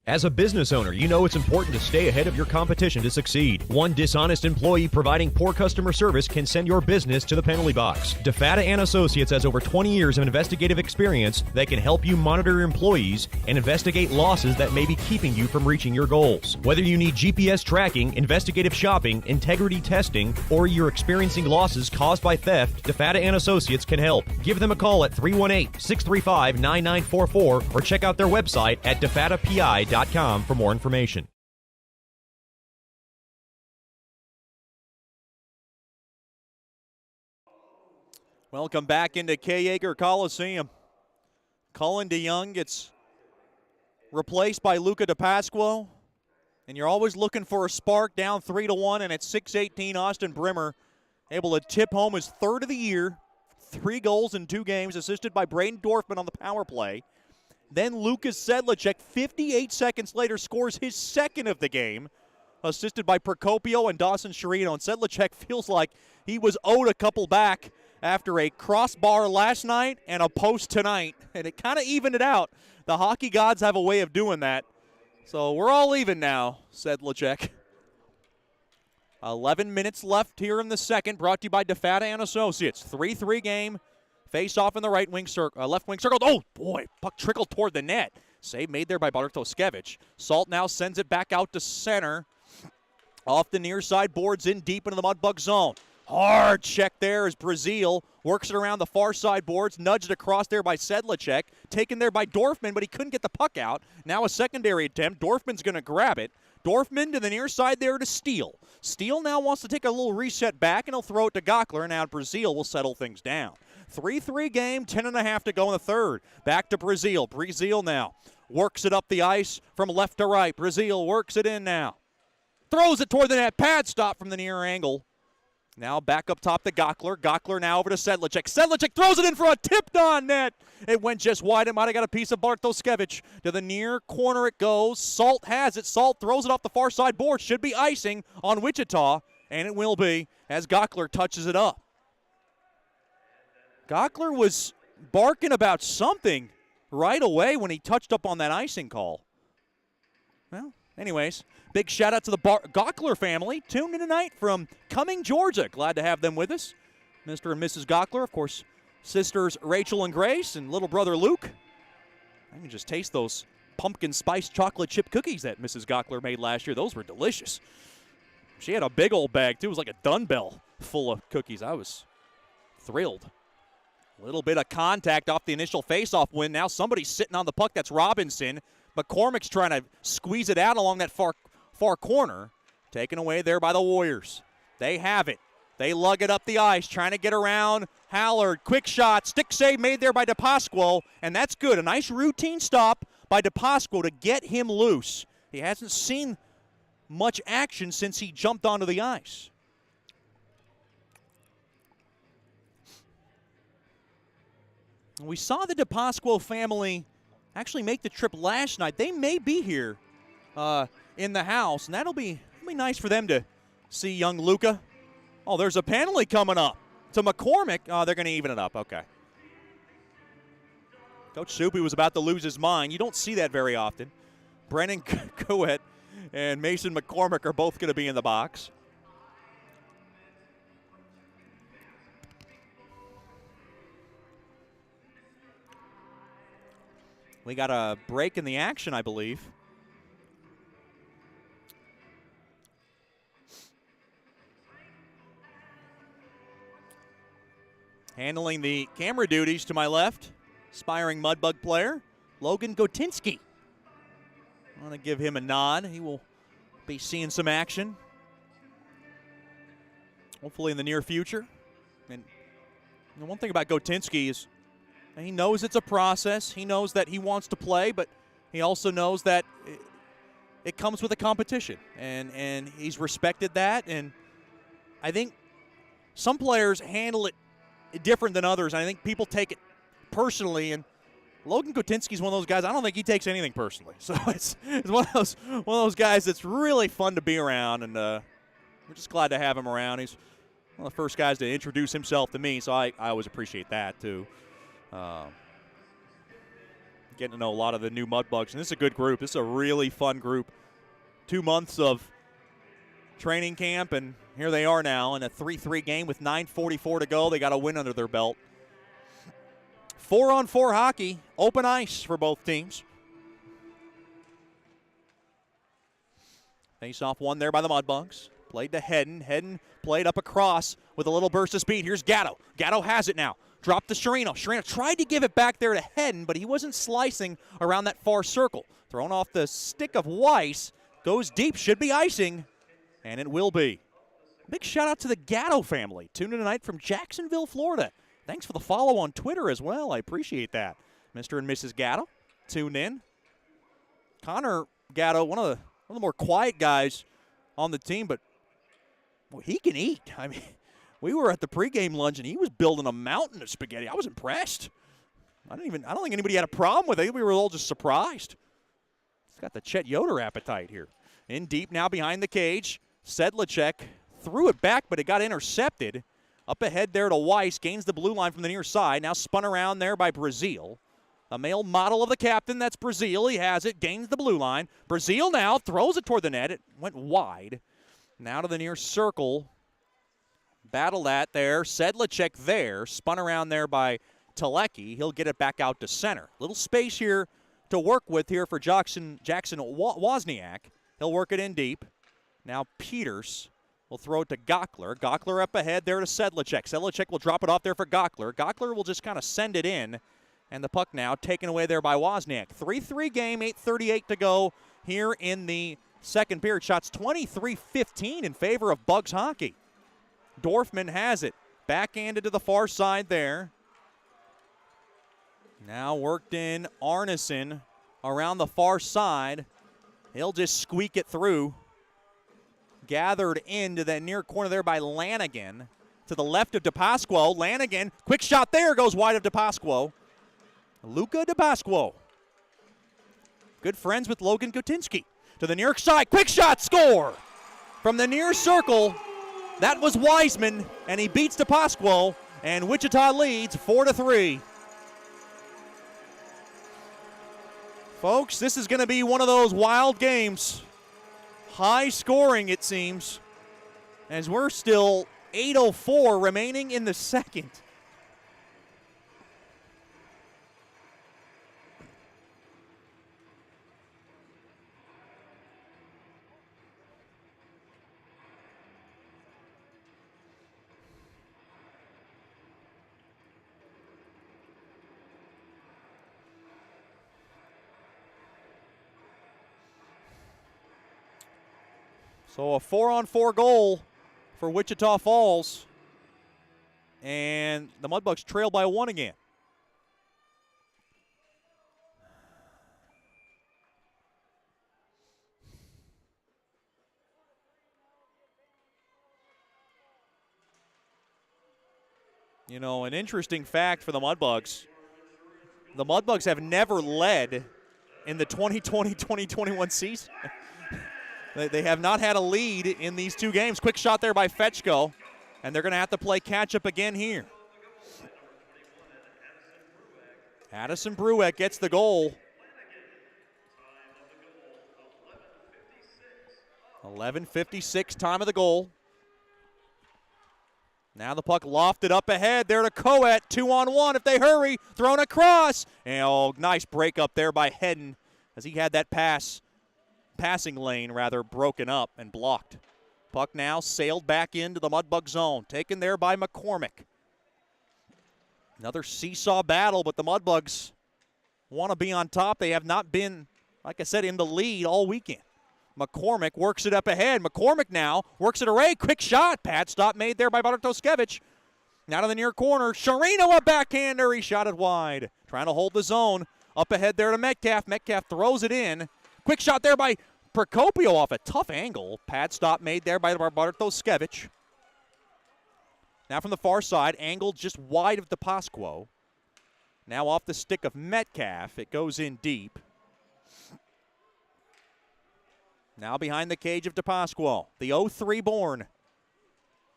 As a business owner, you know it's important to stay ahead of your competition to succeed. One dishonest employee providing poor customer service can send your business to the penalty box. DeFata and Associates has over 20 years of investigative experience that can help you monitor your employees and investigate losses that may be keeping you from reaching your goals. Whether you need GPS tracking, investigative shopping, integrity testing, or you're experiencing losses caused by theft, DeFata and Associates can help. Give them a call at 318-635-9944 or check out their website at defatapi.com for more information. Welcome back into K. Yeager Coliseum. Cullen DeYoung gets replaced by Luca DePasquo. And you're always looking for a spark, down 3-1, and at 6:18, Austin Brimmer able to tip home his third of the year. 3 goals in 2 games, assisted by Braden Dorfman on the power play. Then Lucas Sedlicek, 58 seconds later, scores his second of the game, assisted by Procopio and Dawson Chirino. And Sedlicek feels like he was owed a couple back after a crossbar last night and a post tonight, and it kind of evened it out. The hockey gods have a way of doing that. So we're all even now, Sedlicek. 11 minutes left here in the second, brought to you by DeFata and Associates. 3-3 game. Face off in the right wing circle, left wing circle. Oh, boy, puck trickled toward the net. Save made there by Bartoszewicz. Salt now sends it back out to center. Off the near side boards in deep into the Mudbug zone. Hard check there as Brazil works it around the far side boards, nudged across there by Sedlicek, taken there by Dorfman, but he couldn't get the puck out. Now a secondary attempt. Dorfman's going to grab it. Dorfman to the near side there to Steele. Steele now wants to take a little reset back, and he'll throw it to Gockler. Now Brazil will settle things down. 3-3 game, 10.5 to go in the third. Back to Brazil. Brazil now works it up the ice from left to right. Brazil works it in now. Throws it toward the net. Pad stop from the near angle. Now back up top to Gockler. Gockler now over to Sedlicek. Sedlicek throws it in for a tipped-on net. It went just wide. It might have got a piece of Bartoszewicz. To the near corner it goes. Salt has it. Salt throws it off the far side board. Should be icing on Wichita, and it will be as Gockler touches it up. Gockler was barking about something right away when he touched up on that icing call. Well, anyways, big shout out to the Gockler family tuned in tonight from Cumming, Georgia. Glad to have them with us. Mr. and Mrs. Gockler, of course, sisters Rachel and Grace, and little brother Luke. I can just taste those pumpkin spice chocolate chip cookies that Mrs. Gockler made last year. Those were delicious. She had a big old bag, too. It was like a dumbbell full of cookies. I was thrilled. A little bit of contact off the initial faceoff win. Now somebody's sitting on the puck. That's Robinson. McCormick's trying to squeeze it out along that far corner. Taken away there by the Warriors. They have it. They lug it up the ice, trying to get around Hallard. Quick shot. Stick save made there by DePasquo, and that's good. A nice routine stop by DePasquo to get him loose. He hasn't seen much action since he jumped onto the ice. We saw the DePasquo family actually make the trip last night. They may be here in the house, and that'll be nice for them to see young Luca. Oh, there's a penalty coming up to McCormick. Oh, they're going to even it up. Okay. Coach Soupy was about to lose his mind. You don't see that very often. Brennan Couette and Mason McCormick are both going to be in the box. We got a break in the action, I believe. Handling the camera duties to my left, aspiring Mudbug player, Logan Gotinski. I want to give him a nod. He will be seeing some action, hopefully in the near future. And the one thing about Gotinski is he knows it's a process. He knows that he wants to play, but he also knows that it comes with a competition, and he's respected that. And I think some players handle it different than others. I think people take it personally, and Logan Gotinski's one of those guys. I don't think he takes anything personally. So it's one of those guys that's really fun to be around, and we're just glad to have him around. He's one of the first guys to introduce himself to me, so I always appreciate that too. Getting to know a lot of the new Mudbugs, and this is a good group. This is a really fun group. 2 months of training camp, and here they are now in a 3-3 game with 9:44 to go. They got a win under their belt. 4-on-4 hockey, open ice for both teams. Face-off won there by the Mudbugs. Played to Hedden. Hedden played up across with a little burst of speed. Here's Gatto. Gatto has it now. Dropped to Chirino. Chirino tried to give it back there to Hedden, but he wasn't slicing around that far circle. Thrown off the stick of Weiss. Goes deep. Should be icing. And it will be. Big shout out to the Gatto family. Tuned in tonight from Jacksonville, Florida. Thanks for the follow on Twitter as well. I appreciate that. Mr. and Mrs. Gatto tuned in. Connor Gatto, one of the more quiet guys on the team, but well, he can eat. I mean, we were at the pregame lunch, and he was building a mountain of spaghetti. I was impressed. I don't think anybody had a problem with it. We were all just surprised. He's got the Chet Yoder appetite here. In deep now behind the cage. Sedlacek threw it back, but it got intercepted. Up ahead there to Weiss. Gains the blue line from the near side. Now spun around there by Brazil. A male model of the captain, that's Brazil. He has it, gains the blue line. Brazil now throws it toward the net. It went wide. Now to the near circle. Battle that there. Sedlacek there. Spun around there by Telecki. He'll get it back out to center. Little space here to work with here for Jackson Wozniak. He'll work it in deep. Now Peters will throw it to Gockler. Gockler up ahead there to Sedlacek. Sedlacek will drop it off there for Gockler. Gockler will just kind of send it in. And the puck now taken away there by Wozniak. 3-3 game, 8:38 to go here in the second period. Shots 23-15 in favor of Bugs hockey. Dorfman has it. Backhanded to the far side there. Now worked in Arneson around the far side. He'll just squeak it through. Gathered into that near corner there by Lanigan. To the left of DePasquo. Lanigan, quick shot there, goes wide of DePasquo. Luca DePasquo. Good friends with Logan Kotinski. To the near side, quick shot, score! From the near circle, that was Wiseman, and he beats DePasquo, and Wichita leads 4-3. Folks, this is going to be one of those wild games. High scoring, it seems, as we're still 8:04 remaining in the second. So a 4-on-4 goal for Wichita Falls. And the Mudbugs trail by 1 again. You know, an interesting fact for the Mudbugs. The Mudbugs have never led in the 2020-2021 season. They have not had a lead in these two games. Quick shot there by Fetchko, and they're going to have to play catch-up again here. Addison Brueck gets the goal. 11:56 time of the goal. Now the puck lofted up ahead there to Coet. 2-on-1 if they hurry. Thrown across. And oh, nice break up there by Hedden as he had that passing lane rather broken up and blocked. Puck now sailed back into the Mudbug zone. Taken there by McCormick. Another seesaw battle, but the Mudbugs want to be on top. They have not been, like I said, in the lead all weekend. McCormick works it up ahead. McCormick now works it away. Quick shot. Pad stop made there by Bartoskevich. Now to the near corner. Sharino a backhander. He shot it wide. Trying to hold the zone. Up ahead there to Metcalf. Metcalf throws it in. Quick shot there by Procopio off a tough angle. Pad stop made there by Bartoskevich. Now from the far side. Angled just wide of DePasquo. Now off the stick of Metcalf. It goes in deep. Now behind the cage of DePasquo, the 03 born.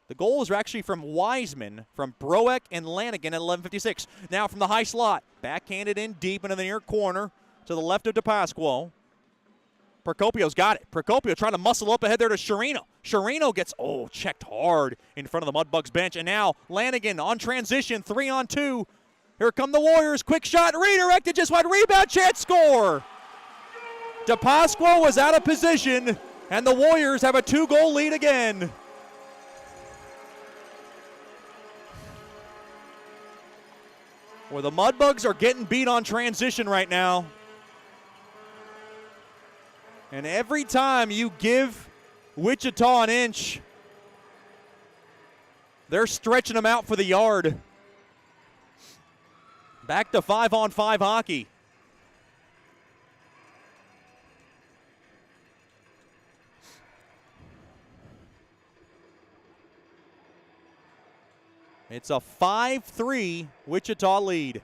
The goals are actually from Wiseman, from Broek and Lanigan at 11:56. Now from the high slot, backhanded in deep into the near corner to the left of DePasquo. Procopio's got it. Procopio trying to muscle up ahead there to Sharino. Sharino gets, checked hard in front of the Mudbugs bench. And now Lanigan on transition, 3-on-2. Here come the Warriors. Quick shot, redirected, just wide rebound, chance, score. DePasquo was out of position, and the Warriors have a 2-goal lead again. Well, the Mudbugs are getting beat on transition right now. And every time you give Wichita an inch, they're stretching them out for the yard. Back to 5-on-5 hockey. It's a 5-3 Wichita lead.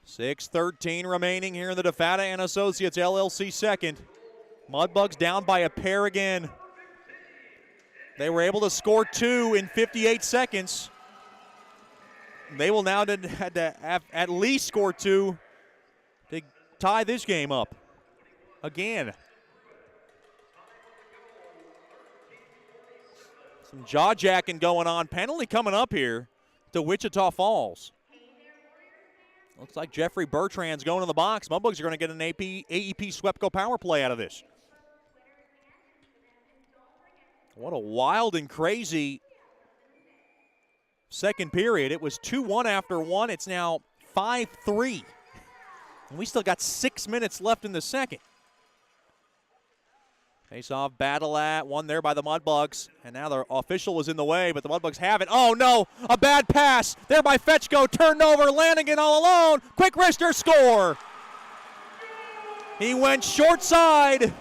.6:13 remaining here in the DeFata and Associates LLC second. Mudbugs down by a pair again. They were able to score 2 in 58 seconds. They will now have to at least score 2 to tie this game up again. Some jaw-jacking going on. Penalty coming up here to Wichita Falls. Looks like Jeffrey Bertrand's going to the box. Mudbugs are going to get an AEP SWEPCO power play out of this. What a wild and crazy second period. It was 2-1 after one. It's now 5-3. And we still got 6 minutes left in the second. Face-off battle at one there by the Mudbugs. And now the official was in the way, but the Mudbugs have it. Oh, no, a bad pass. There by Fetchko, turned over, Lanigan all alone. Quick wrister score. He went short side,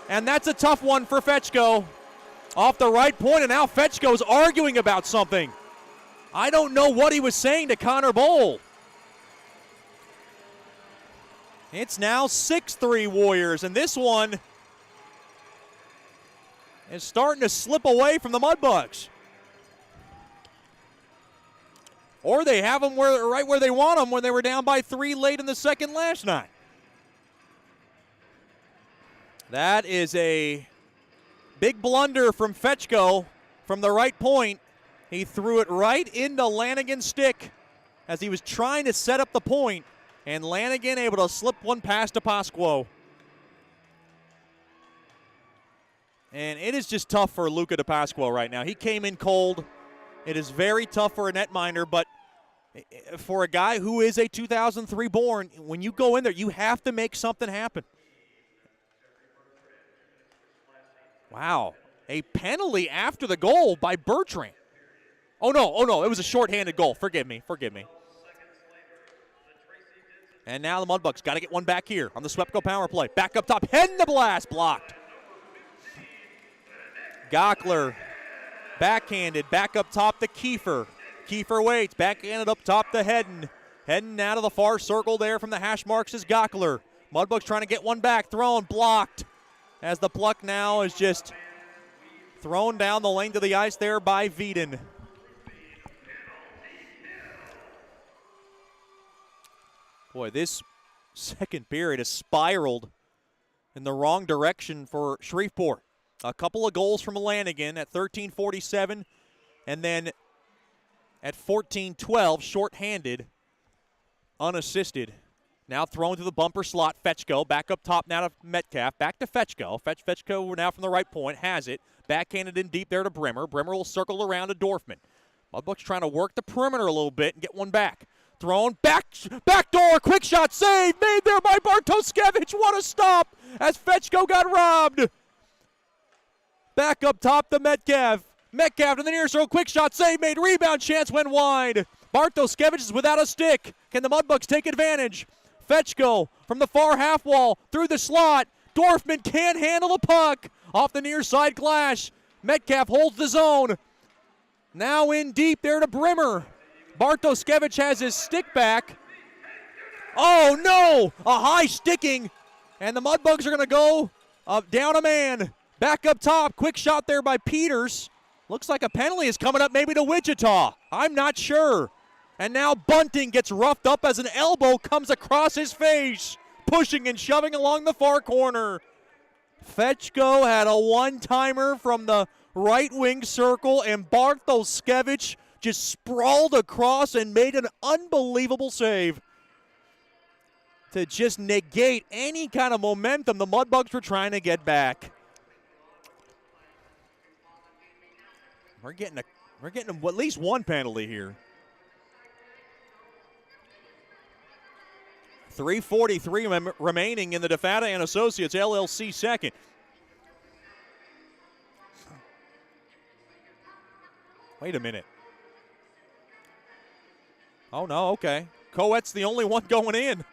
and that's a tough one for Fetchko. Off the right point, and now Fetchko's arguing about something. I don't know what he was saying to Connor Bowl. It's now 6-3 Warriors, and this one is starting to slip away from the Mudbugs. Or they have them right where they want them when they were down by 3 late in the second last night. That is a big blunder from Fetchko from the right point. He threw it right into Lanigan's stick as he was trying to set up the point, and Lanigan able to slip one past to Pasquo. And it is just tough for Luca DePasquo right now. He came in cold. It is very tough for a netminder, but for a guy who is a 2003 born, when you go in there, you have to make something happen. Wow. A penalty after the goal by Bertrand. Oh, no, it was a shorthanded goal. Forgive me. And now the Mudbugs got to get one back here on the SWEPCO power play. Back up top, heading the blast, blocked. Gockler, backhanded, back up top to Kiefer. Kiefer waits, backhanded up top to Hedden. Hedden now to the far circle there from the hash marks is Gockler. Mudbugs trying to get one back, thrown, blocked. As the puck now is just thrown down the length of the ice there by Veeden. Boy, this second period has spiraled in the wrong direction for Shreveport. A couple of goals from Lanigan at 13:47, and then at 14:12, shorthanded, unassisted. Now thrown to the bumper slot, Fetchko. Back up top now to Metcalf. Back to Fetchko. Fetchko now from the right point, has it. Backhanded in deep there to Brimmer. Brimmer will circle around to Dorfman. Mudbugs trying to work the perimeter a little bit and get one back. Thrown, back door, quick shot, save, made there by Bartoskevich. What a stop as Fetchko got robbed. Back up top to Metcalf. Metcalf to the near circle, quick shot, save made, rebound chance went wide. Bartoskevich is without a stick. Can the Mudbugs take advantage? Fetchko from the far half wall through the slot. Dorfman can't handle the puck. Off the near side glass. Metcalf holds the zone. Now in deep there to Brimmer. Bartoskevich has his stick back. Oh no! A high sticking. And the Mudbugs are going to go down a man. Back up top. Quick shot there by Peters. Looks like a penalty is coming up maybe to Wichita. I'm not sure. And now Bunting gets roughed up as an elbow comes across his face. Pushing and shoving along the far corner. Fetchko had a one-timer from the right wing circle, and Bartoskevich just sprawled across and made an unbelievable save to just negate any kind of momentum the Mudbugs were trying to get back. We're getting at least one penalty here. 3:43 remaining in the DeFata and Associates LLC second. Wait a minute. Oh, no, okay. Coette's the only one going in.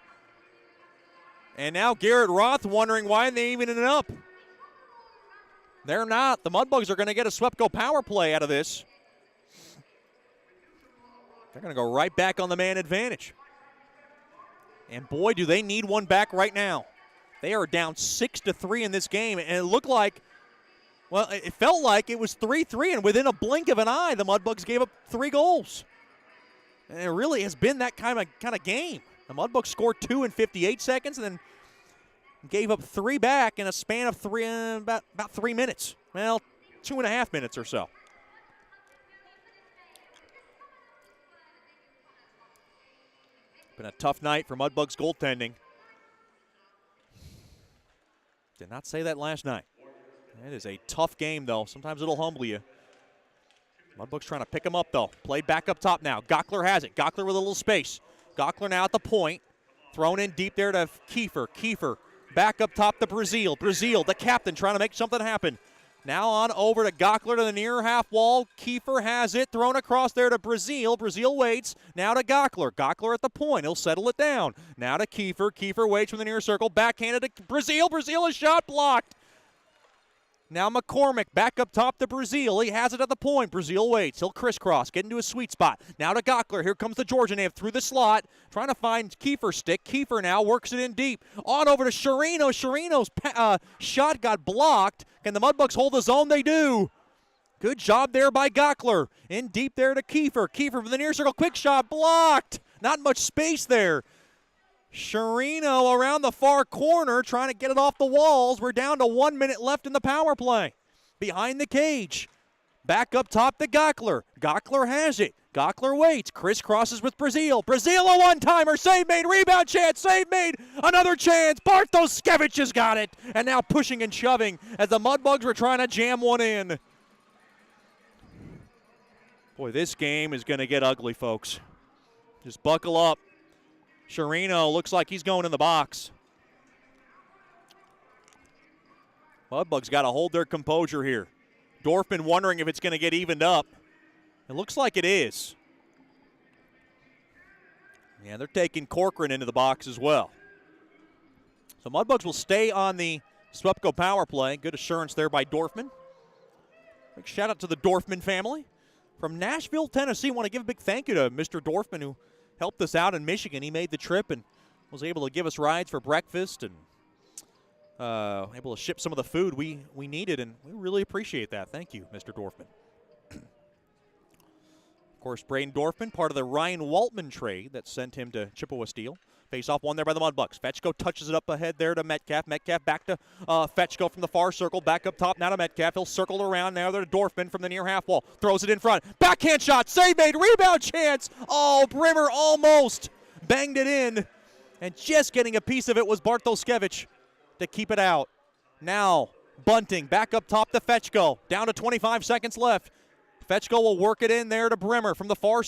And now Garrett Roth wondering why they even ended up. They're not. The Mudbugs are going to get a SWEPCO power play out of this. They're going to go right back on the man advantage. And boy, do they need one back right now. They are down 6-3 in this game, and it looked like, well, it felt like it was 3-3, and within a blink of an eye, the Mudbugs gave up 3 goals. And it really has been that kind of game. The Mudbugs scored 2 in 58 seconds, and then gave up 3 back in a span of about 3 minutes. Well, 2.5 minutes or so. Been a tough night for Mudbugs goaltending. Did not say that last night. It is a tough game, though. Sometimes it'll humble you. Mudbugs trying to pick him up, though. Played back up top now. Gockler has it. Gockler with a little space. Gockler now at the point. Thrown in deep there to Kiefer. Kiefer back up top to Brazil. Brazil, the captain, trying to make something happen. Now on over to Gockler to the near half wall. Kiefer has it. Thrown across there to Brazil. Brazil waits. Now to Gockler. Gockler at the point. He'll settle it down. Now to Kiefer. Kiefer waits from the near circle. Backhanded to Brazil. Brazil, a shot blocked. Now McCormick back up top to Brazil. He has it at the point. Brazil waits. He'll crisscross, get into a sweet spot. Now to Gockler. Here comes the Georgia native through the slot. Trying to find Kiefer's stick. Kiefer now works it in deep. On over to Sherino. Sherino's shot got blocked. Can the Mudbugs hold the zone? They do. Good job there by Gockler. In deep there to Kiefer. Kiefer from the near circle. Quick shot blocked. Not much space there. Sherino around the far corner trying to get it off the walls. We're down to 1 minute left in the power play. Behind the cage. Back up top to Gockler. Gockler has it. Gockler waits. Crisscrosses with Brazil. Brazil a one-timer. Save made. Rebound chance. Save made. Another chance. Bartoskevich has got it. And now pushing and shoving as the Mudbugs were trying to jam one in. Boy, this game is going to get ugly, folks. Just buckle up. Sherino looks like he's going in the box. Mudbugs got to hold their composure here. Dorfman wondering if it's going to get evened up. It looks like it is. Yeah, they're taking Corcoran into the box as well. So Mudbugs will stay on the SWEPCO power play. Good assurance there by Dorfman. Big shout out to the Dorfman family. From Nashville, Tennessee, want to give a big thank you to Mr. Dorfman, who helped us out in Michigan. He made the trip and was able to give us rides for breakfast and able to ship some of the food we needed, and we really appreciate that. Thank you, Mr. Dorfman. Of course, Braden Dorfman, part of the Ryan Waltman trade that sent him to Chippewa Steel. Face-off won there by the Mudbugs. Fetchko touches it up ahead there to Metcalf. Metcalf back to Fetchko from the far circle. Back up top now to Metcalf. He'll circle around now there to Dorfman from the near half wall. Throws it in front. Backhand shot. Save made. Rebound chance. Oh, Brimmer almost banged it in. And just getting a piece of it was Bartoskevich to keep it out. Now, Bunting back up top to Fetchko. Down to 25 seconds left. Fetchko will work it in there to Brimmer from the far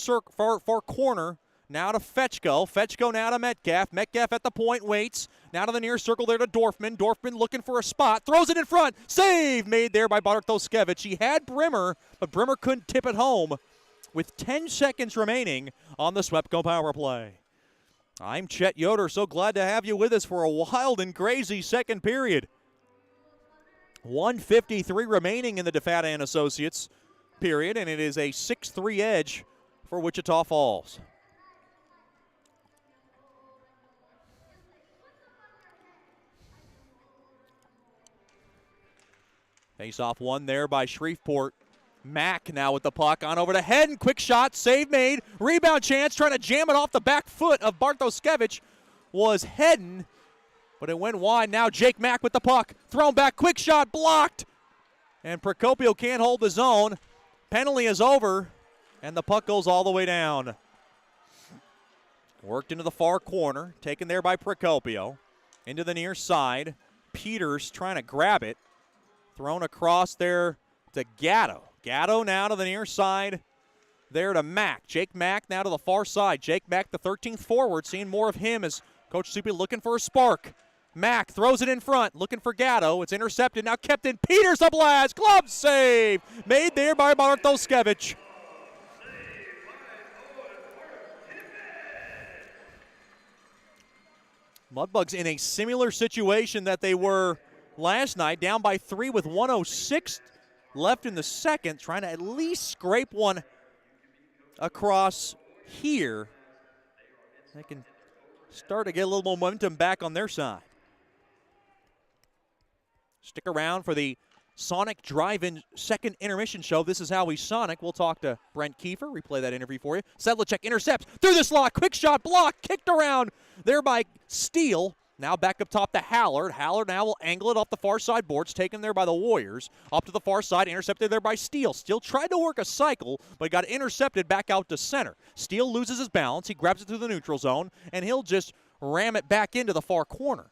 corner. Now to Fetchko. Fetchko now to Metcalf. Metcalf at the point, waits. Now to the near circle there to Dorfman. Dorfman looking for a spot. Throws it in front. Save made there by Bartoskevich. He had Brimmer, but Brimmer couldn't tip it home with 10 seconds remaining on the SWEPCO power play. I'm Chet Yoder. So glad to have you with us for a wild and crazy second period. 1:53 remaining in the DeFata and Associates period, and it is a 6-3 edge for Wichita Falls. Face-off won there by Shreveport. Mack now with the puck. On over to Hedden. Quick shot. Save made. Rebound chance. Trying to jam it off the back foot of Bartoskevich was Hedden. But it went wide. Now Jake Mack with the puck. Thrown back. Quick shot. Blocked. And Procopio can't hold the zone. Penalty is over. And the puck goes all the way down. Worked into the far corner. Taken there by Procopio. Into the near side. Peters trying to grab it. Thrown across there to Gatto. Gatto now to the near side. There to Mack. Jake Mack now to the far side. Jake Mack, the 13th forward. Seeing more of him as Coach Soupy looking for a spark. Mack throws it in front. Looking for Gatto. It's intercepted. Now kept in. Peters a blast. Glove save. Made there by Bartoskevich. Mudbugs in a similar situation that they were last night, down by 3 with 1:06 left in the second, trying to at least scrape one across here. They can start to get a little momentum back on their side. Stick around for the Sonic Drive-In second intermission show. This is how we Sonic. We'll talk to Brent Kiefer, replay that interview for you. Sedlacek intercepts through the slot. Quick shot block, kicked around there by Steele. Now back up top to Hallard. Hallard now will angle it off the far side boards, taken there by the Warriors. Up to the far side, intercepted there by Steele. Steele tried to work a cycle, but got intercepted back out to center. Steele loses his balance. He grabs it through the neutral zone, and he'll just ram it back into the far corner.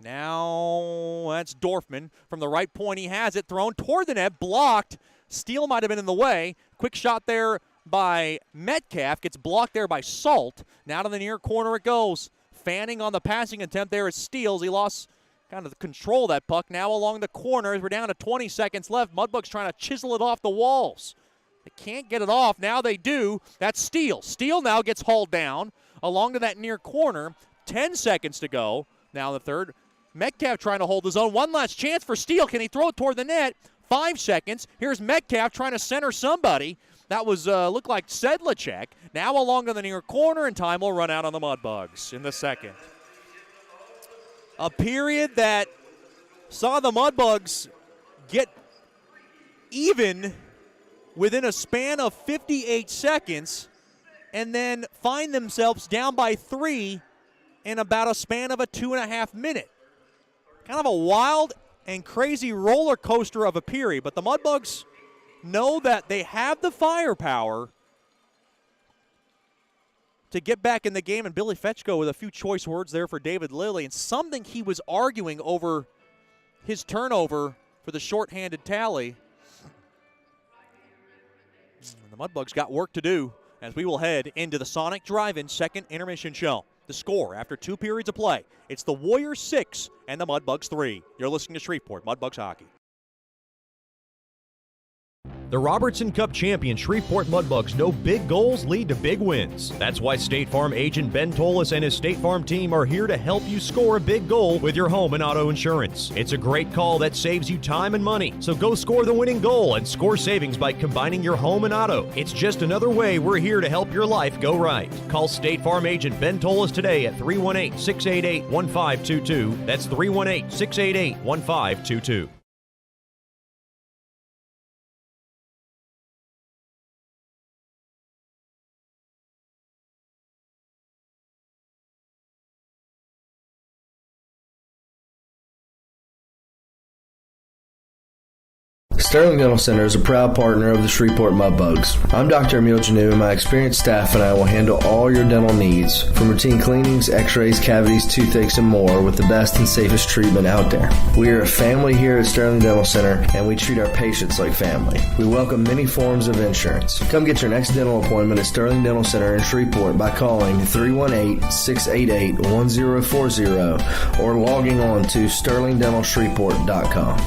Now that's Dorfman from the right point. He has it thrown toward the net, blocked. Steele might have been in the way. Quick shot there by Metcalf. Gets blocked there by Salt. Now to the near corner it goes. Fanning on the passing attempt there is Steele. He lost kind of control of that puck. Now along the corners, we're down to 20 seconds left. Mudbugs trying to chisel it off the walls. They can't get it off. Now they do. That's Steele. Steele now gets hauled down along to that near corner. 10 seconds to go. Now the third. Metcalf trying to hold his own. One last chance for Steele. Can he throw it toward the net? 5 seconds. Here's Metcalf trying to center somebody. That was looked like Sedlacek. Now along to the near corner, and time will run out on the Mudbugs in the second. A period that saw the Mudbugs get even within a span of 58 seconds and then find themselves down by 3 in about a span of a 2.5 minute. Kind of a wild and crazy roller coaster of a period, but the Mudbugs know that they have the firepower to get back in the game. And Billy Fetchko with a few choice words there for David Lilly, and something he was arguing over his turnover for the shorthanded tally. The Mudbugs got work to do as we will head into the Sonic Drive-In second intermission show. The score after 2 periods of play, it's the Warriors 6 and the Mudbugs 3. You're listening to Shreveport Mudbugs Hockey. The Robertson Cup champion Shreveport Mudbugs know big goals lead to big wins. That's why State Farm agent Ben Tolis and his State Farm team are here to help you score a big goal with your home and auto insurance. It's a great call that saves you time and money. So go score the winning goal and score savings by combining your home and auto. It's just another way we're here to help your life go right. Call State Farm agent Ben Tolis today at 318-688-1522. That's 318-688-1522. Sterling Dental Center is a proud partner of the Shreveport Mudbugs. I'm Dr. Emil Janu, and my experienced staff and I will handle all your dental needs, from routine cleanings, x-rays, cavities, toothaches, and more, with the best and safest treatment out there. We are a family here at Sterling Dental Center, and we treat our patients like family. We welcome many forms of insurance. Come get your next dental appointment at Sterling Dental Center in Shreveport by calling 318-688-1040 or logging on to sterlingdentalshreveport.com.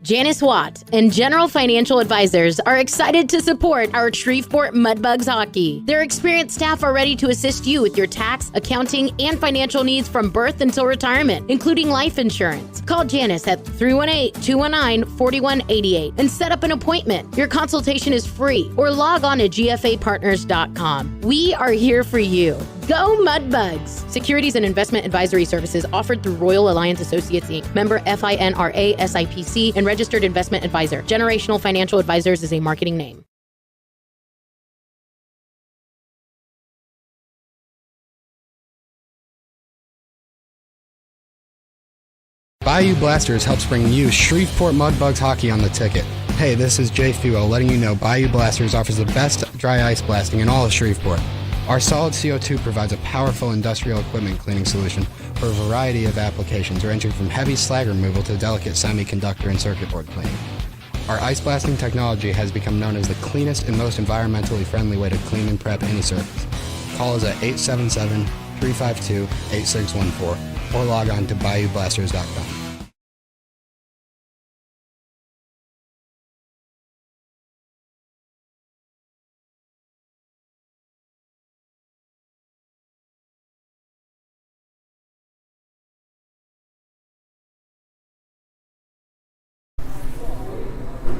Janice Watt and General Financial Advisors are excited to support our Shreveport Mudbugs hockey. Their experienced staff are ready to assist you with your tax, accounting, and financial needs from birth until retirement, including life insurance. Call Janice at 318-219-4188 and set up an appointment. Your consultation is free, or log on to gfapartners.com. We are here for you. Go Mudbugs! Securities and investment advisory services offered through Royal Alliance Associates, Inc., member FINRA SIPC, and registered investment advisor. Generational Financial Advisors is a marketing name. Bayou Blasters helps bring you Shreveport Mudbugs hockey on the ticket. Hey, this is Jay Fuo letting you know Bayou Blasters offers the best dry ice blasting in all of Shreveport. Our solid CO2 provides a powerful industrial equipment cleaning solution for a variety of applications, ranging from heavy slag removal to delicate semiconductor and circuit board cleaning. Our ice blasting technology has become known as the cleanest and most environmentally friendly way to clean and prep any surface. Call us at 877-352-8614 or log on to bayoublasters.com.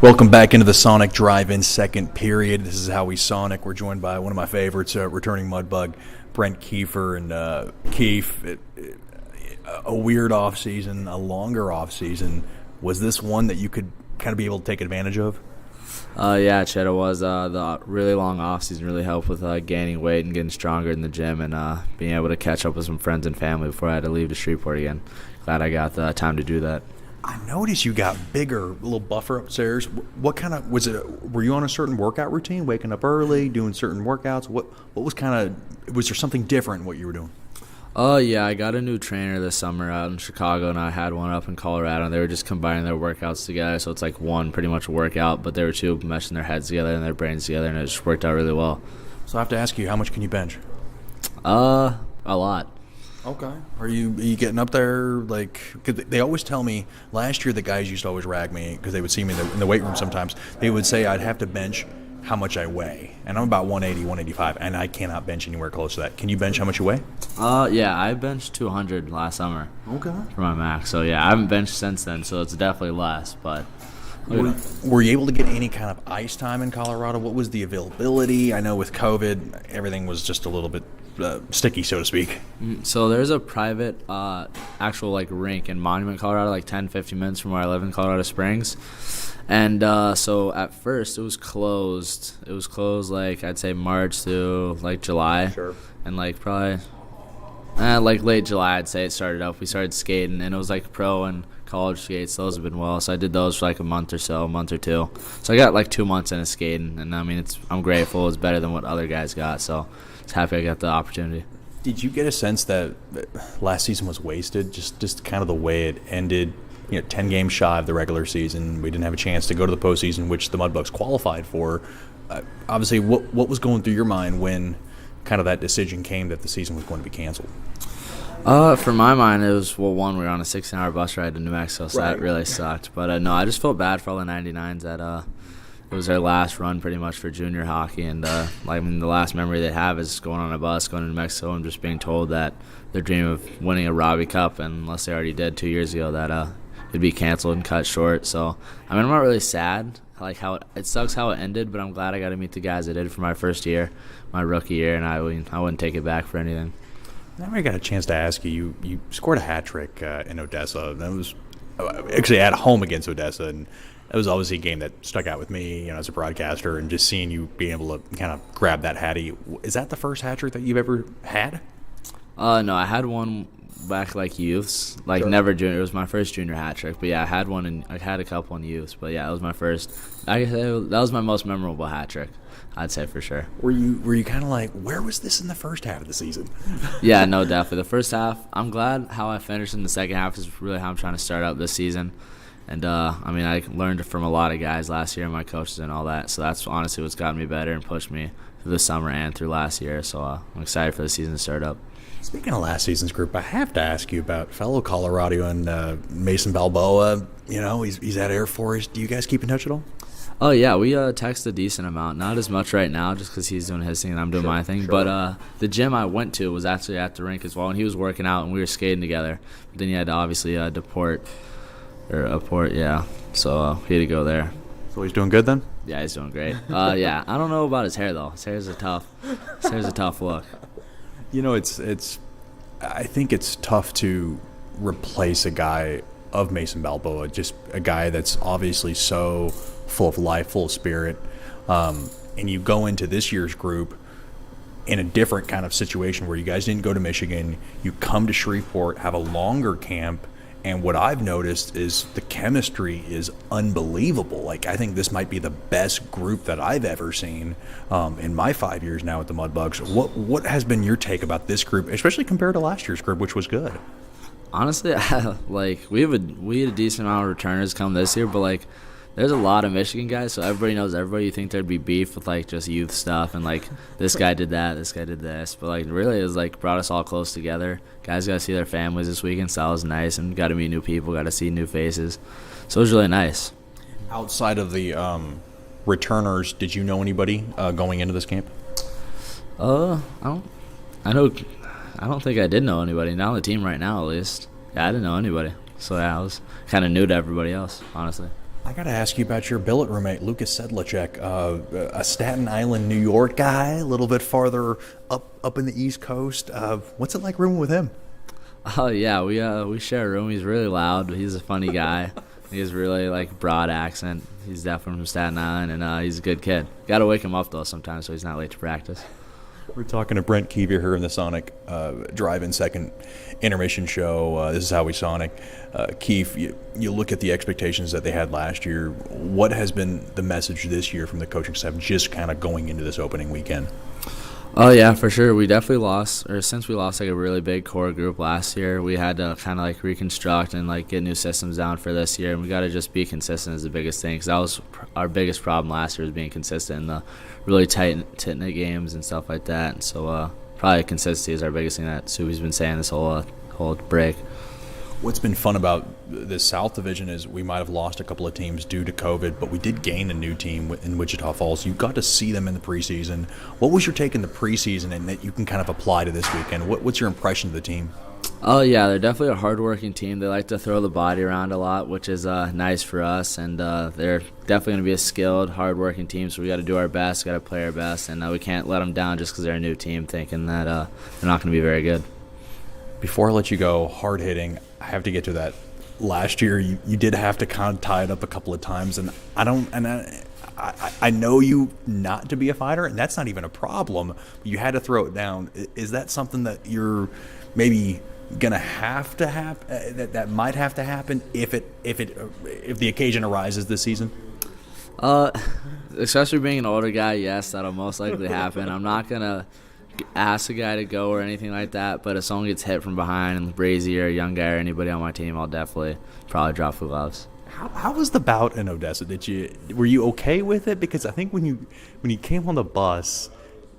Welcome back into the Sonic Drive-In second period. This is How We Sonic. We're joined by one of my favorites, returning Mudbug, Brent Kiefer. And Keith, a weird off-season, a longer off-season. Was this one that you could kind of be able to take advantage of? Yeah, Chet, it was. The really long off-season really helped with gaining weight and getting stronger in the gym and being able to catch up with some friends and family before I had to leave to Shreveport again. Glad I got the time to do that. I noticed you got bigger, a little buffer upstairs. What kind of was it? Were you on a certain workout routine, waking up early, doing certain workouts? What was kind of? Was there something different in what you were doing? Yeah, I got a new trainer this summer out in Chicago, and I had one up in Colorado. And they were just combining their workouts together, so it's like one pretty much workout, but they were two meshing their heads together and their brains together, and it just worked out really well. So I have to ask you, how much can you bench? A lot. Okay. Are you getting up there? Like, cause they always tell me, last year the guys used to always rag me because they would see me in the weight room sometimes. They would say I'd have to bench how much I weigh. And I'm about 180, 185, and I cannot bench anywhere close to that. Can you bench how much you weigh? Yeah, I benched 200 last summer. Okay. For my max. So, yeah, I haven't benched since then, so it's definitely less. But were you able to get any kind of ice time in Colorado? What was the availability? I know with COVID, everything was just a little bit sticky, so to speak. So there's a private actual like rink in Monument, Colorado, like 10, 15 minutes from where I live in Colorado Springs. And so at first it was closed. It was closed like I'd say March to like July. Sure. And like probably like late July I'd say it started up. We started skating and it was like pro and college skates. Those have been well. So I did those for like a month or two. So I got like 2 months into skating, and I mean I'm grateful. It's better than what other guys got. So happy I got the opportunity. Did you get a sense that last season was wasted? Just kind of the way it ended, 10 games shy of the regular season. We didn't have a chance to go to the postseason, which the Mudbugs qualified for. Obviously, what was going through your mind when kind of that decision came that the season was going to be canceled? For my mind, it was, one, we were on a 16-hour bus ride to New Mexico, so that really sucked. But no, I just felt bad for all the 99s that it was their last run pretty much for junior hockey, and the last memory they have is going on a bus, going to New Mexico, and just being told that their dream of winning a Robbie Cup, and unless they already did 2 years ago, that it'd be canceled and cut short. So, I mean, I'm not really sad, like how it sucks how it ended, but I'm glad I got to meet the guys I did for my first year, my rookie year, and I wouldn't take it back for anything. Now I got a chance to ask you. You scored a hat trick in Odessa. That was actually at home against Odessa, and it was obviously a game that stuck out with me, as a broadcaster, and just seeing you being able to kind of grab that hattie. Is that the first hat trick that you've ever had? No, I had one back like youths, like sure. Never junior. It was my first junior hat trick, but yeah, I had one, and I had a couple in youths, but yeah, it was my first. I guess that was my most memorable hat trick, I'd say for sure. Were you kind of like, where was this in the first half of the season? Yeah, no, definitely. The first half, I'm glad how I finished in the second half is really how I'm trying to start out this season. And, I learned from a lot of guys last year, my coaches and all that. So that's honestly what's gotten me better and pushed me through the summer and through last year. So I'm excited for the season to start up. Speaking of last season's group, I have to ask you about fellow Colorado and Mason Balboa. He's at Air Force. Do you guys keep in touch at all? Oh, yeah, we text a decent amount. Not as much right now just because he's doing his thing and I'm doing my thing. Sure. But the gym I went to was actually at the rink as well, and he was working out and we were skating together. But then he had to obviously deport. Yeah. So he had to go there. So he's doing good then? Yeah, he's doing great. Yeah, I don't know about his hair though. His hair's a tough look. I think it's tough to replace a guy of Mason Balboa, just a guy that's obviously so full of life, full of spirit. And you go into this year's group in a different kind of situation where you guys didn't go to Michigan. You come to Shreveport, have a longer camp. And what I've noticed is the chemistry is unbelievable. Like, I think this might be the best group that I've ever seen in my 5 years now at the Mudbugs. What has been your take about this group, especially compared to last year's group, which was good? Honestly, we had a decent amount of returners come this year, but there's a lot of Michigan guys, so everybody knows everybody. You think there'd be beef with just youth stuff and this guy did that, this guy did this, but really it was brought us all close together. Guys got to see their families this weekend, so that was nice, and got to meet new people, got to see new faces, so it was really nice. Outside of the returners, did you know anybody going into this camp? I don't think I did know anybody. Not on the team right now, at least. Yeah, I didn't know anybody, so yeah, I was kind of new to everybody else, honestly. I got to ask you about your billet roommate, Lucas Sedlacek, a Staten Island, New York guy, a little bit farther up in the East Coast. What's it like rooming with him? Oh yeah, we share a room. He's really loud. He's a funny guy. He has really broad accent. He's definitely from Staten Island, and he's a good kid. Got to wake him up though sometimes so he's not late to practice. We're talking to Brent Keever here in the Sonic Drive-In second intermission show. This is how we Sonic. Keith, you look at the expectations that they had last year. What has been the message this year from the coaching staff, just kind of going into this opening weekend? Oh yeah, for sure. We definitely since we lost a really big core group last year, we had to kind of reconstruct and get new systems down for this year. And we got to just be consistent is the biggest thing, because that was our biggest problem last year, was being consistent in the really tight-knit games and stuff like that. And so probably consistency is our biggest thing that Subi's been saying this whole break. What's been fun about this South Division is we might have lost a couple of teams due to COVID, but we did gain a new team in Wichita Falls. You got to see them in the preseason. What was your take in the preseason and that you can kind of apply to this weekend? What's your impression of the team? Oh, yeah, they're definitely a hard-working team. They like to throw the body around a lot, which is nice for us. And they're definitely going to be a skilled, hard-working team, so we got to do our best, got to play our best. And we can't let them down just because they're a new team thinking that they're not going to be very good. Before I let you go, hard-hitting, I have to get to that. Last year, you did have to kind of tie it up a couple of times, and I know you not to be a fighter, and that's not even a problem. You had to throw it down. Is that something that you're maybe gonna have to happen? That might have to happen if the occasion arises this season. Especially being an older guy, yes, that'll most likely happen. I'm not gonna ask a guy to go or anything like that, but if someone gets hit from behind, and Brazy or a young guy or anybody on my team, I'll definitely probably drop the gloves. How was the bout in Odessa? Were you okay with it? Because I think when you came on the bus,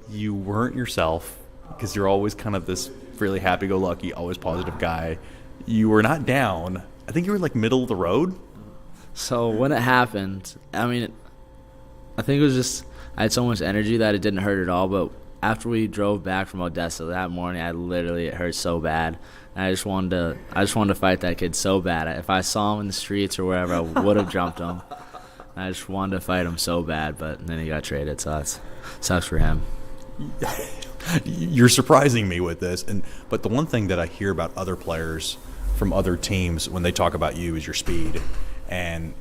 you weren't yourself, because you're always kind of this really happy-go-lucky, always positive guy. You were not down. I think you were middle of the road. So when it happened, I think it was just I had so much energy that it didn't hurt at all, but after we drove back from Odessa that morning, it hurt so bad. And I just wanted to fight that kid so bad. If I saw him in the streets or wherever, I would have jumped him. I just wanted to fight him so bad, but then he got traded, so that sucks for him. You're surprising me with this, but the one thing that I hear about other players from other teams when they talk about you is your speed. And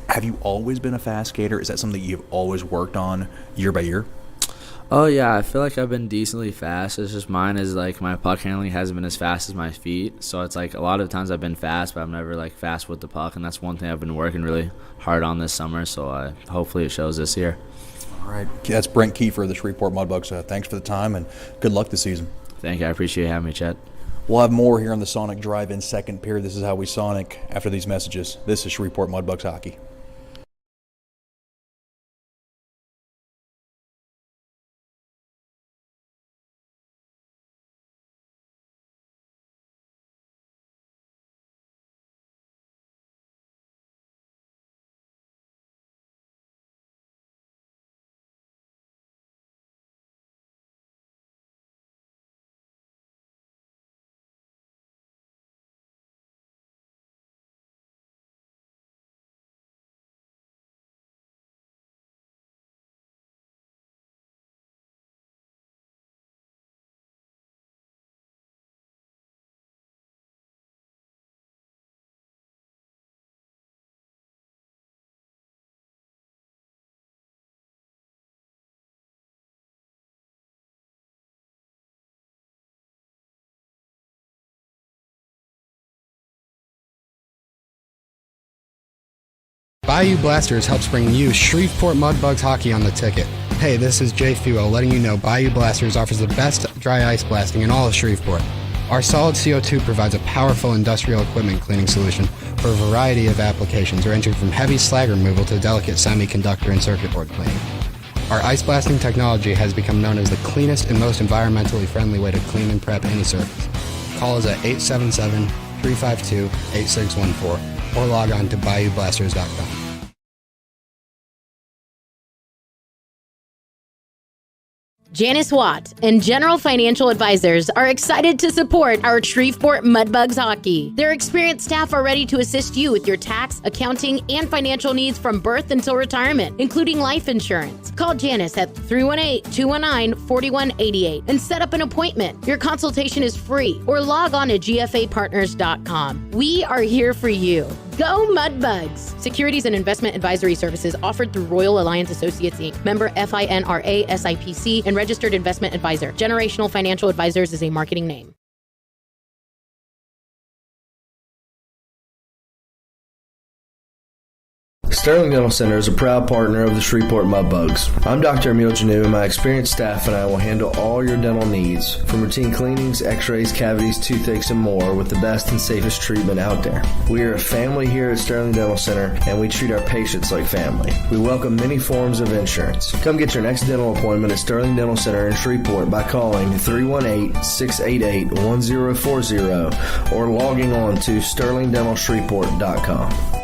have you always been a fast skater? Is that something that you've always worked on year by year? Oh, yeah, I feel like I've been decently fast. It's just mine is, my puck handling hasn't been as fast as my feet. So it's, a lot of times I've been fast, but I'm never, fast with the puck. And that's one thing I've been working really hard on this summer. So hopefully it shows this year. All right. That's Brent Keefer of the Shreveport Mudbugs. Thanks for the time, and good luck this season. Thank you. I appreciate having me, Chet. We'll have more here on the Sonic Drive-In second period. This is how we Sonic after these messages. This is Shreveport Mudbugs hockey. Bayou Blasters helps bring you Shreveport Mudbugs hockey on the ticket. Hey, this is Jay Fuo letting you know Bayou Blasters offers the best dry ice blasting in all of Shreveport. Our solid CO2 provides a powerful industrial equipment cleaning solution for a variety of applications ranging from heavy slag removal to delicate semiconductor and circuit board cleaning. Our ice blasting technology has become known as the cleanest and most environmentally friendly way to clean and prep any surface. Call us at 877-352-8614 or log on to BayouBlasters.com. Janice Watt and General Financial Advisors are excited to support our Shreveport Mudbugs hockey. Their experienced staff are ready to assist you with your tax, accounting, and financial needs from birth until retirement, including life insurance. Call Janice at 318-219-4188 and set up an appointment. Your consultation is free, or log on to gfapartners.com. We are here for you. Go Mudbugs! Securities and investment advisory services offered through Royal Alliance Associates, Inc., member FINRA SIPC, and registered investment advisor. Generational Financial Advisors is a marketing name. Sterling Dental Center is a proud partner of the Shreveport Mudbugs. I'm Dr. Emil Janu, and my experienced staff and I will handle all your dental needs, from routine cleanings, x-rays, cavities, toothaches, and more, with the best and safest treatment out there. We are a family here at Sterling Dental Center, and we treat our patients like family. We welcome many forms of insurance. Come get your next dental appointment at Sterling Dental Center in Shreveport by calling 318-688-1040 or logging on to sterlingdentalshreveport.com.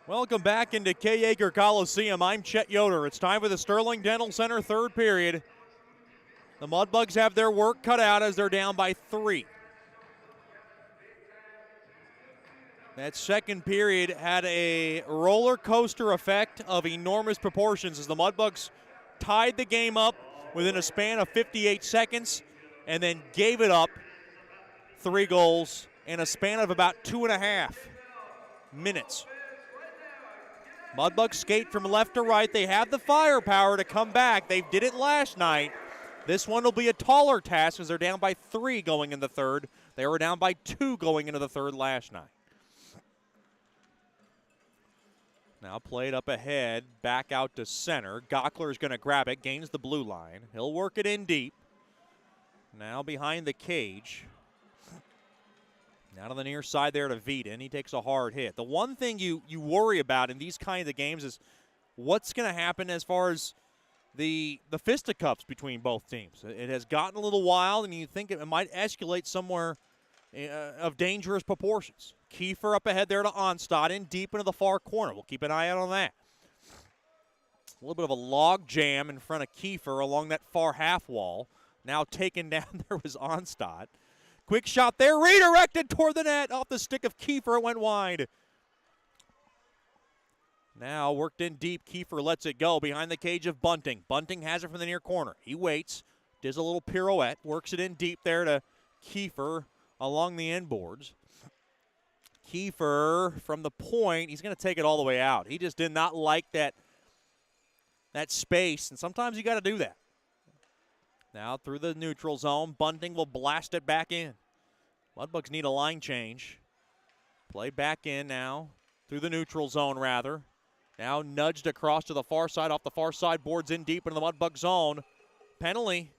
Welcome back into K. Yeager Coliseum. I'm Chet Yoder. It's time for the Sterling Dental Center third period. The Mudbugs have their work cut out as they're down by 3. That second period had a roller coaster effect of enormous proportions as the Mudbugs tied the game up within a span of 58 seconds and then gave it up 3 goals in a span of about 2.5 minutes. Mudbugs skate from left to right. They have the firepower to come back. They did it last night. This one will be a taller task as they're down by 3 going in the third. They were down by 2 going into the third last night. Now played up ahead, back out to center. Gockler is going to grab it, gains the blue line. He'll work it in deep. Now behind the cage. Now to the near side there to Vita, and he takes a hard hit. The one thing you worry about in these kinds of games is what's going to happen as far as the fisticuffs between both teams. It has gotten a little wild, and you think it might escalate somewhere of dangerous proportions. Kiefer up ahead there to Onstad, in deep into the far corner. We'll keep an eye out on that. A little bit of a log jam in front of Kiefer along that far half wall. Now taken down there was Onstad. Quick shot there, redirected toward the net. Off the stick of Kiefer, it went wide. Now worked in deep, Kiefer lets it go behind the cage of Bunting. Bunting has it from the near corner. He waits, does a little pirouette, works it in deep there to Kiefer along the end boards. Kiefer from the point, he's going to take it all the way out. He just did not like that space, and sometimes you got to do that. Now through the neutral zone, Bunting will blast it back in. Mudbugs need a line change. Play back in now, through the neutral zone rather. Now nudged across to the far side, off the far side, boards in deep into the Mudbug zone. Penalty,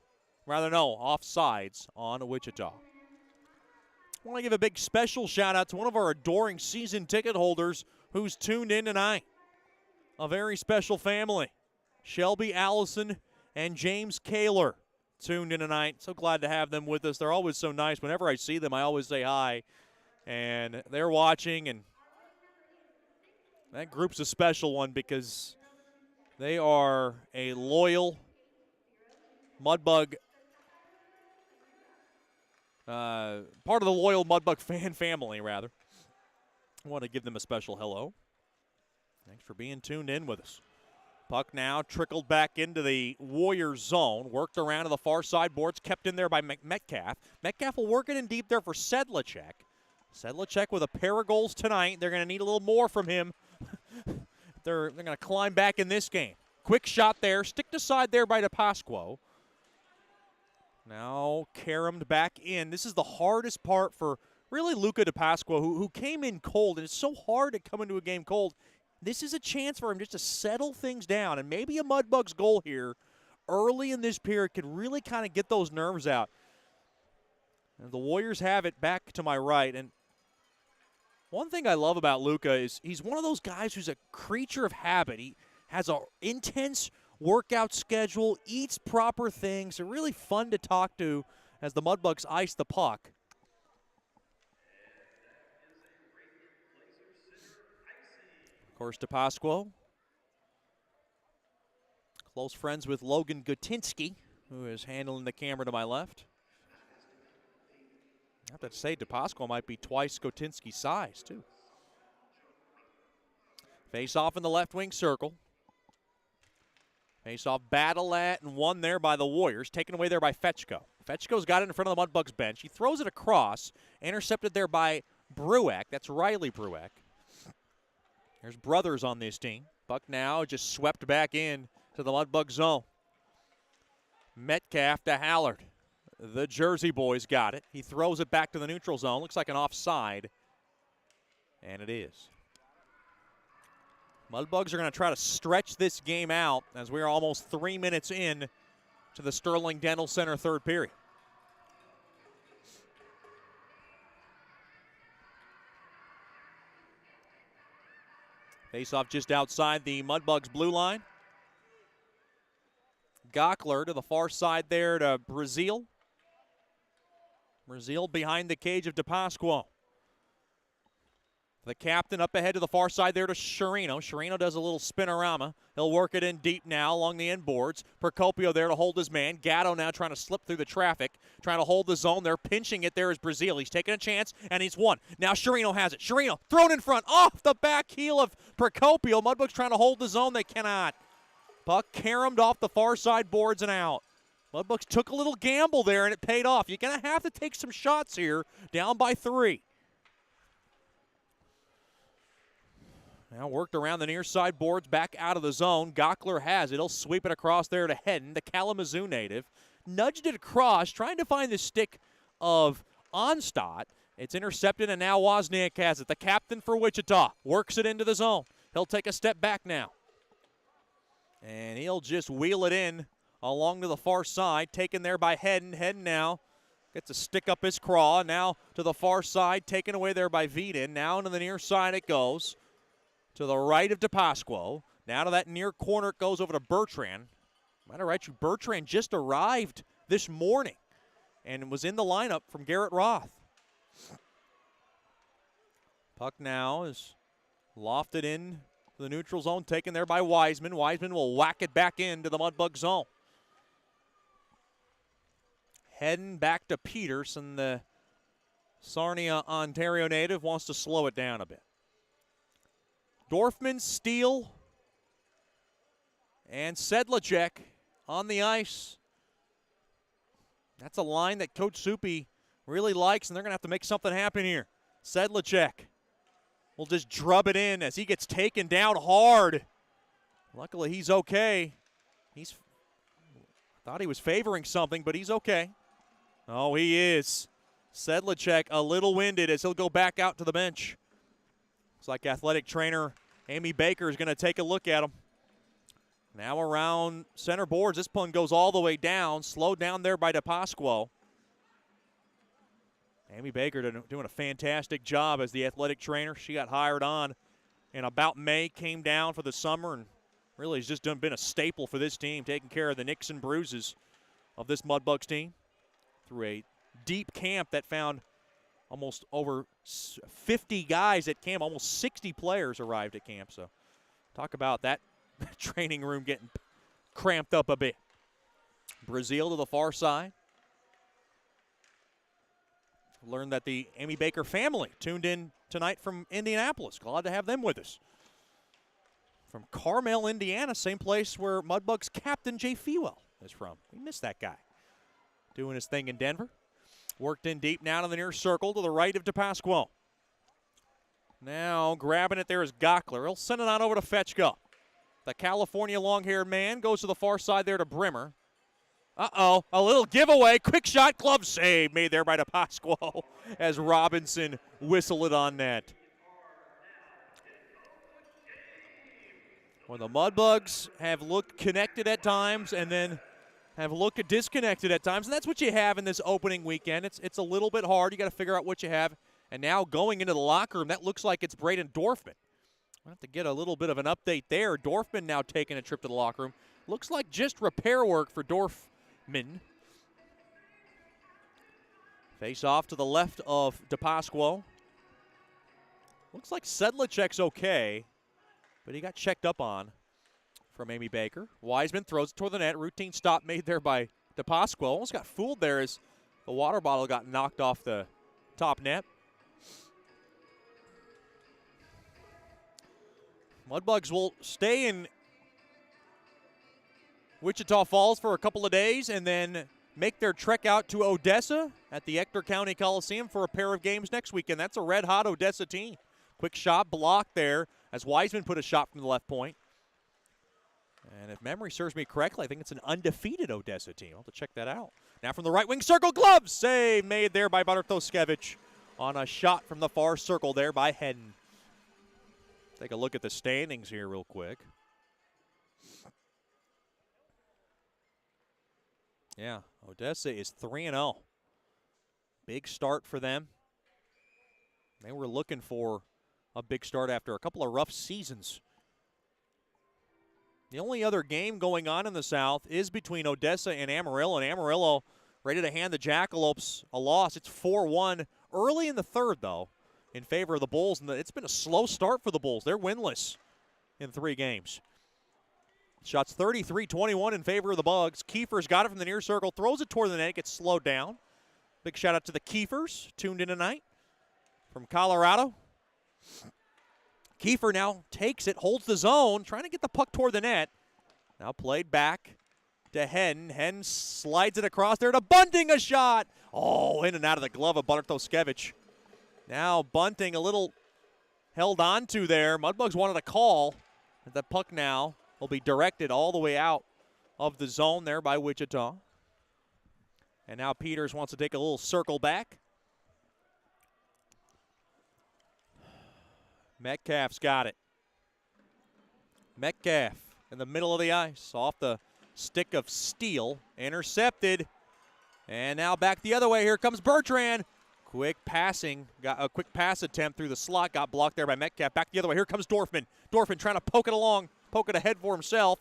offsides on Wichita. I want to give a big special shout out to one of our adoring season ticket holders who's tuned in tonight. A very special family. Shelby Allison and James Kaler tuned in tonight. So glad to have them with us. They're always so nice. Whenever I see them, I always say hi. And they're watching, and that group's a special one because they are a loyal Mudbug, part of the loyal Mudbug fan family, rather. I want to give them a special hello. Thanks for being tuned in with us. Puck now trickled back into the Warriors zone, worked around to the far side boards, kept in there by Metcalf. Metcalf will work it in deep there for Sedlacek. Sedlacek with a pair of goals tonight. They're going to need a little more from him. They're going to climb back in this game. Quick shot there, sticked aside there by DePasquo. Now caromed back in. This is the hardest part for really Luca DePasquo, who came in cold, and it's so hard to come into a game cold. This is a chance for him just to settle things down, and maybe a Mudbugs goal here early in this period could really kind of get those nerves out. And the Warriors have it back to my right, and one thing I love about Luca is he's one of those guys who's a creature of habit. He has an intense workout schedule, eats proper things. They're really fun to talk to as the Mudbugs ice the puck. Of course, DePasquo, close friends with Logan Gutinsky, who is handling the camera to my left. I have to say, DePasquo might be twice Gutinsky's size, too. Face off in the left wing circle. Face off battle at and won there by the Warriors, taken away there by Fetchko. Fetchko's got it in front of the Mudbugs bench. He throws it across, intercepted there by Brueck. That's Riley Brueck. There's brothers on this team. Puck now just swept back in to the Mudbug zone. Metcalf to Hallard. The Jersey boys got it. He throws it back to the neutral zone. Looks like an offside. And it is. Mudbugs are going to try to stretch this game out as we are almost 3 minutes in to the Sterling Dental Center third period. Face-off just outside the Mudbugs blue line. Gockler to the far side there to Brazil. Brazil behind the cage of DePasquo. The captain up ahead to the far side there to Sherino. Sherino does a little spinorama. He'll work it in deep now along the end boards. Procopio there to hold his man. Gatto now trying to slip through the traffic, trying to hold the zone. They're pinching it there is Brazil. He's taking a chance, and he's won. Now Sherino has it. Sherino thrown in front off the back heel of Procopio. Mudbugs trying to hold the zone. They cannot. Puck caromed off the far side boards and out. Mudbugs took a little gamble there, and it paid off. You're going to have to take some shots here, down by 3. Now worked around the near side boards, back out of the zone. Gockler has it. He'll sweep it across there to Hedden, the Kalamazoo native. Nudged it across, trying to find the stick of Onstadt. It's intercepted, and now Wozniak has it. The captain for Wichita works it into the zone. He'll take a step back now. And he'll just wheel it in along to the far side, taken there by Hedden. Hedden now gets a stick up his craw. Now to the far side, taken away there by Veden. Now into the near side it goes. To the right of DePasquo. Now to that near corner it goes over to Bertrand. Might have right, Bertrand just arrived this morning and was in the lineup from Garrett Roth. Puck now is lofted in to the neutral zone, taken there by Wiseman. Wiseman will whack it back into the Mudbug zone. Heading back to Peterson, the Sarnia, Ontario native, wants to slow it down a bit. Dorfman, Steele, and Sedlacek on the ice. That's a line that Coach Soupy really likes, and they're going to have to make something happen here. Sedlacek will just drub it in as he gets taken down hard. Luckily, he's okay. Thought he was favoring something, but he's okay. Oh, he is. Sedlacek a little winded as he'll go back out to the bench. Looks like athletic trainer Amy Baker is going to take a look at him. Now around center boards. This one goes all the way down. Slowed down there by DePasquo. Amy Baker doing a fantastic job as the athletic trainer. She got hired on in about May, came down for the summer, and really has just been a staple for this team, taking care of the nicks and bruises of this Mudbugs team through a deep camp that found almost over 50 guys at camp. Almost 60 players arrived at camp. So talk about that training room getting cramped up a bit. Brazil to the far side. Learned that the Amy Baker family tuned in tonight from Indianapolis. Glad to have them with us. From Carmel, Indiana, same place where Mudbugs captain Jay Fewell is from. We missed that guy. Doing his thing in Denver. Worked in deep now to the near circle to the right of DePasquo. Now grabbing it there is Gockler. He'll send it on over to Fetchko. The California long-haired man goes to the far side there to Brimmer. Uh-oh, a little giveaway. Quick shot, glove save made there by DePasquo as Robinson whistled it on net. Well, the Mudbugs have looked connected at times and then have looked disconnected at times, and that's what you have in this opening weekend. It's a little bit hard. You got to figure out what you have. And now going into the locker room, that looks like it's Braden Dorfman. We'll have to get a little bit of an update there. Dorfman now taking a trip to the locker room. Looks like just repair work for Dorfman. Face off to the left of DePasquo. Looks like Sedlacek's okay, but he got checked up on from Amy Baker. Wiseman throws it toward the net. Routine stop made there by DePasquo. Almost got fooled there as the water bottle got knocked off the top net. Mudbugs will stay in Wichita Falls for a couple of days and then make their trek out to Odessa at the Ector County Coliseum for a pair of games next weekend. That's a red-hot Odessa team. Quick shot blocked there as Wiseman put a shot from the left point. And if memory serves me correctly, I think it's an undefeated Odessa team. I'll have to check that out. Now from the right wing circle, glove save made there by Bartoszewicz on a shot from the far circle there by Hedden. Take a look at the standings here real quick. Yeah, Odessa is 3-0. Big start for them. They were looking for a big start after a couple of rough seasons. The only other game going on in the South is between Odessa and Amarillo, and Amarillo ready to hand the Jackalopes a loss. It's 4-1 early in the third, though, in favor of the Bulls, and it's been a slow start for the Bulls. They're winless in 3 games. Shots 33-21 in favor of the Bugs. Kiefer's got it from the near circle, throws it toward the net, gets slowed down. Big shout out to the Kiefers, tuned in tonight from Colorado. Kiefer now takes it, holds the zone, trying to get the puck toward the net. Now played back to Hen. Hen slides it across there to Bunting, a shot. Oh, in and out of the glove of Bartoskevich. Now Bunting a little held on to there. Mudbugs wanted a call. The puck now will be directed all the way out of the zone there by Wichita. And now Peters wants to take a little circle back. Metcalf's got it. Metcalf in the middle of the ice, off the stick of Steele, intercepted. And now back the other way. Here comes Bertrand. Quick passing, got a quick pass attempt through the slot, got blocked there by Metcalf. Back the other way. Here comes Dorfman. Dorfman trying to poke it along, poke it ahead for himself.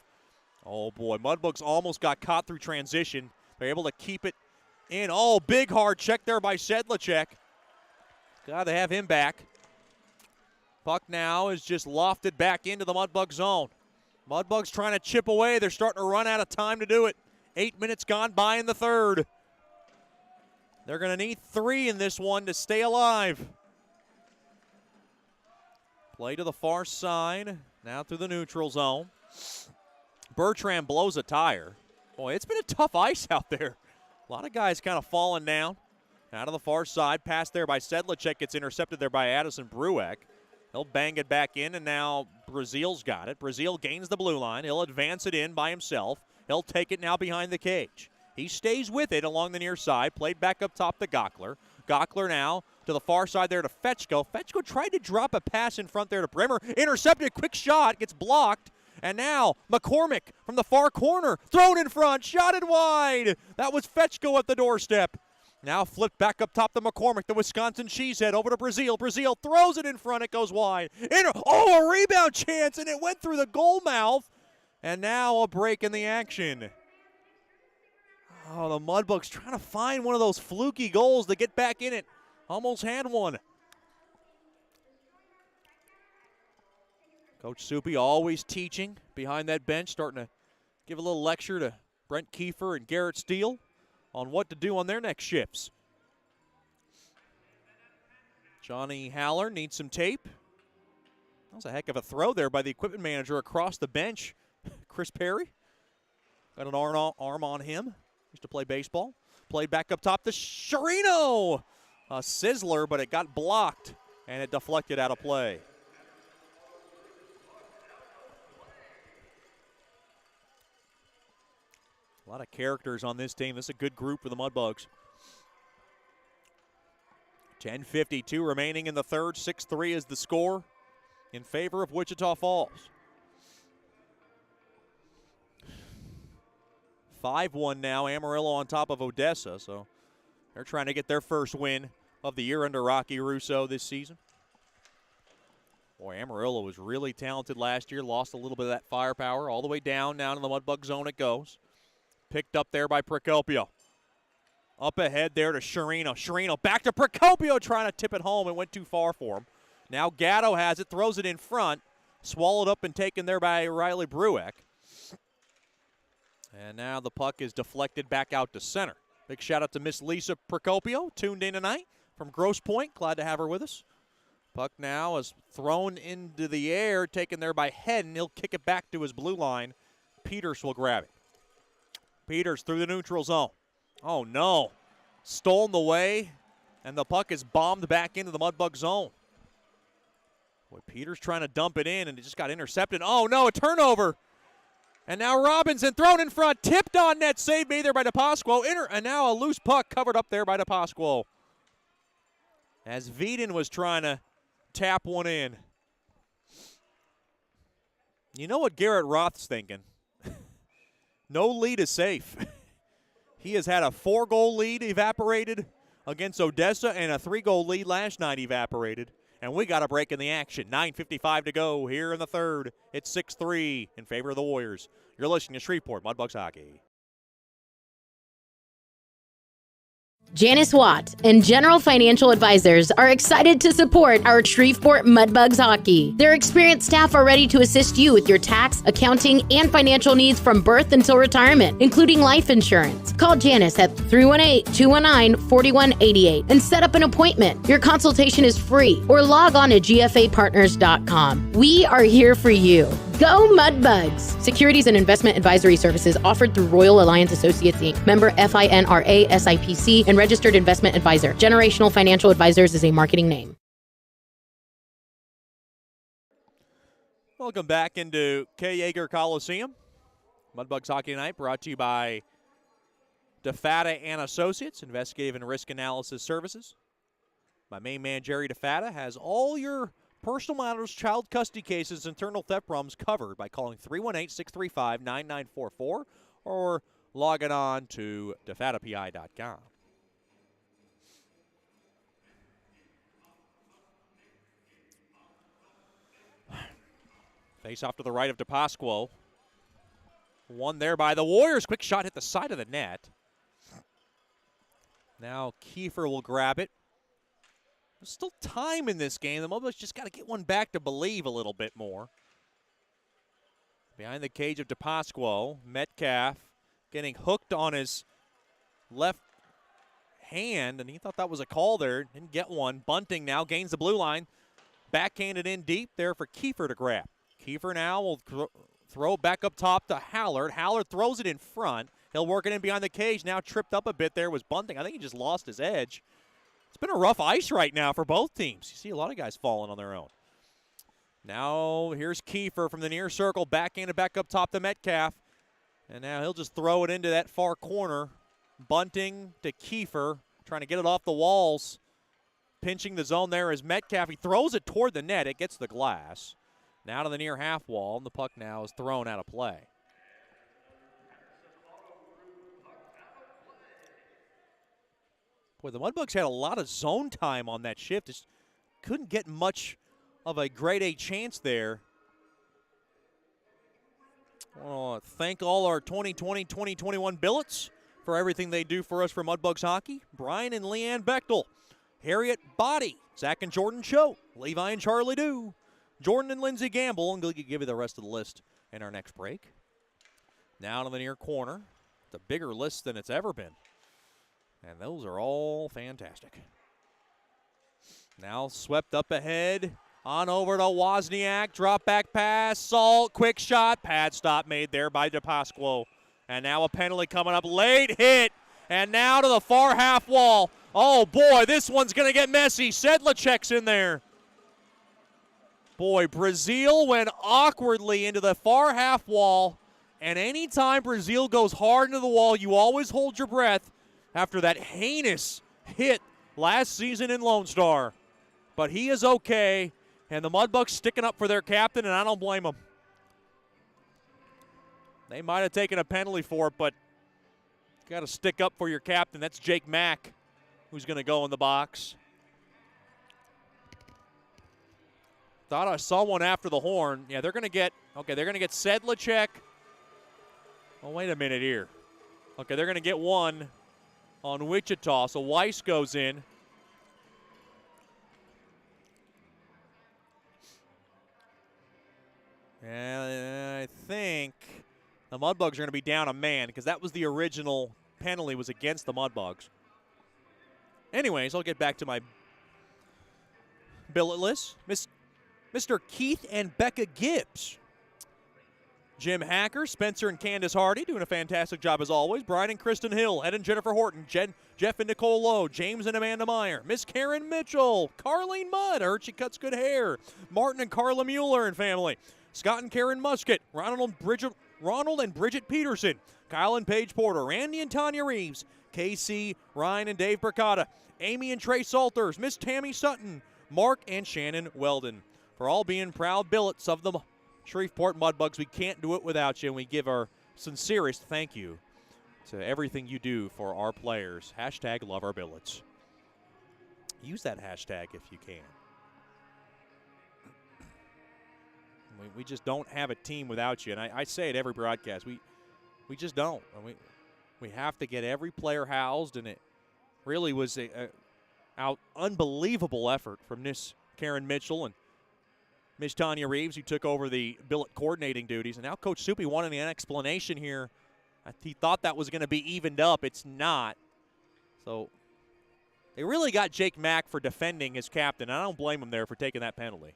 Oh boy, Mudbugs almost got caught through transition. They're able to keep it in. Oh, big hard check there by Sedlacek. Glad they have him back. Puck now is just lofted back into the Mudbug zone. Mudbugs trying to chip away. They're starting to run out of time to do it. 8 minutes gone by in the third. They're going to need 3 in this one to stay alive. Play to the far side. Now through the neutral zone. Bertrand blows a tire. Boy, it's been a tough ice out there. A lot of guys kind of falling down. Out of the far side. Pass there by Sedlacek. Gets intercepted there by Addison Brueck. He'll bang it back in, and now Brazil's got it. Brazil gains the blue line. He'll advance it in by himself. He'll take it now behind the cage. He stays with it along the near side. Played back up top to Gockler. Gockler now to the far side there to Fetchko. Fetchko tried to drop a pass in front there to Brimmer. Intercepted, quick shot, gets blocked. And now McCormick from the far corner. Thrown in front, shotted wide. That was Fetchko at the doorstep. Now flipped back up top to McCormick, the Wisconsin cheesehead, over to Brazil. Brazil throws it in front, it goes wide. A rebound chance, and it went through the goal mouth. And now a break in the action. Oh, the Mudbugs trying to find one of those fluky goals to get back in it. Almost had one. Coach Soupy always teaching behind that bench, starting to give a little lecture to Brent Kiefer and Garrett Steele on what to do on their next shifts. Johnny Haller needs some tape. That was a heck of a throw there by the equipment manager across the bench. Chris Perry got an arm on him. Used to play baseball. Played back up top to Sherino. A sizzler, but it got blocked, and it deflected out of play. A lot of characters on this team. This is a good group for the Mudbugs. 10:52 remaining in the third. 6-3 is the score in favor of Wichita Falls. 5-1 now. Amarillo on top of Odessa, so they're trying to get their first win of the year under Rocky Russo this season. Boy, Amarillo was really talented last year. Lost a little bit of that firepower. All the way down in the Mudbug zone it goes. Picked up there by Procopio. Up ahead there to Sherino. Sherino back to Procopio trying to tip it home. It went too far for him. Now Gatto has it, throws it in front. Swallowed up and taken there by Riley Brueck. And now the puck is deflected back out to center. Big shout out to Miss Lisa Procopio, tuned in tonight from Grosse Pointe. Glad to have her with us. Puck now is thrown into the air, taken there by Hedden. He'll kick it back to his blue line. Peters will grab it. Peters through the neutral zone. Oh, no. Stolen away, and the puck is bombed back into the Mudbug zone. Boy, Peters trying to dump it in, and it just got intercepted. Oh, no, a turnover. And now Robinson thrown in front, tipped on net, saved made there by DePasquo. And now a loose puck covered up there by DePasquo. As Veden was trying to tap one in. You know what Garrett Roth's thinking? No lead is safe. He has had a 4-goal lead evaporated against Odessa and a 3-goal lead last night evaporated. And we got a break in the action. 9:55 to go here in the third. It's 6-3 in favor of the Warriors. You're listening to Shreveport Mudbugs Hockey. Janice Watt and General Financial Advisors are excited to support our Shreveport Mudbugs hockey. Their experienced staff are ready to assist you with your tax, accounting, and financial needs from birth until retirement, including life insurance. Call Janice at 318-219-4188 and set up an appointment. Your consultation is free, or log on to gfapartners.com. We are here for you. Go Mudbugs! Securities and investment advisory services offered through Royal Alliance Associates, Inc., member FINRA SIPC, and registered investment advisor. Generational Financial Advisors is a marketing name. Welcome back into K. Yeager Coliseum. Mudbugs Hockey Night brought to you by DeFata and Associates, Investigative and Risk Analysis Services. My main man, Jerry DeFata, has all your personal matters, child custody cases, internal theft problems covered by calling 318-635-9944 or logging on to defatapi.com. Face off to the right of DePasquo. One there by the Warriors. Quick shot hit the side of the net. Now Kiefer will grab it. There's still time in this game. The Mudbugs just got to get one back to believe a little bit more. Behind the cage of DePasquo, Metcalf getting hooked on his left hand, and he thought that was a call there. Didn't get one. Bunting now gains the blue line. Backhanded in deep there for Kiefer to grab. Kiefer now will throw back up top to Hallard. Hallard throws it in front. He'll work it in behind the cage. Now tripped up a bit there was Bunting. I think he just lost his edge. It's been a rough ice right now for both teams. You see a lot of guys falling on their own. Now here's Kiefer from the near circle. Backhanded back up top to Metcalf. And now he'll just throw it into that far corner. Bunting to Kiefer, trying to get it off the walls. Pinching the zone there is Metcalf. He throws it toward the net. It gets the glass. Now to the near half wall, and the puck now is thrown out of play. Boy, the Mudbugs had a lot of zone time on that shift. Just couldn't get much of a grade A chance there. I want to thank all our 2020-2021 billets for everything they do for us for Mudbugs hockey. Brian and Leanne Bechtel, Harriet Body, Zach and Jordan Cho, Levi and Charlie Dew, Jordan and Lindsey Gamble, and we'll give you the rest of the list in our next break. Now to the near corner. It's a bigger list than it's ever been. And those are all fantastic. Now swept up ahead. On over to Wozniak. Drop back pass. Salt. Quick shot. Pad stop made there by DePasquo. And now a penalty coming up. Late hit. And now to the far half wall. Oh, boy, this one's going to get messy. Sedlacek's in there. Boy, Brazil went awkwardly into the far half wall. And anytime Brazil goes hard into the wall, you always hold your breath after that heinous hit last season in Lone Star. But he is okay, and the Mudbugs sticking up for their captain, and I don't blame them. They might have taken a penalty for it, but you got to stick up for your captain. That's Jake Mack, who's going to go in the box. Thought I saw one after the horn. Yeah, they're going to get Sedlacek. Oh, wait a minute here. Okay, they're going to get one on Wichita, so Weiss goes in. And I think the Mudbugs are going to be down a man because that was the original penalty was against the Mudbugs. Anyways, I'll get back to my billet list. Mr. Keith and Becca Gibbs. Jim Hacker, Spencer and Candace Hardy doing a fantastic job as always. Brian and Kristen Hill, Ed and Jennifer Horton, Jeff and Nicole Lowe, James and Amanda Meyer, Miss Karen Mitchell, Carlene Mudd, I heard she cuts good hair, Martin and Carla Mueller and family, Scott and Karen Musket, Ronald and Bridget Peterson, Kyle and Paige Porter, Randy and Tanya Reeves, Casey, Ryan and Dave Burkata, Amy and Trey Salters, Miss Tammy Sutton, Mark and Shannon Weldon, for all being proud billets of the Shreveport Mudbugs. We can't do it without you, and we give our sincerest thank you to everything you do for our players. Hashtag love our billets. Use that hashtag if you can. We just don't have a team without you. And I say it every broadcast. We just don't. We have to get every player housed, and it really was a unbelievable effort from Miss Karen Mitchell and Miss Tanya Reeves, who took over the billet coordinating duties. And now Coach Soupy wanted an explanation here. He thought that was going to be evened up. It's not. So they really got Jake Mack for defending his captain. I don't blame him there for taking that penalty.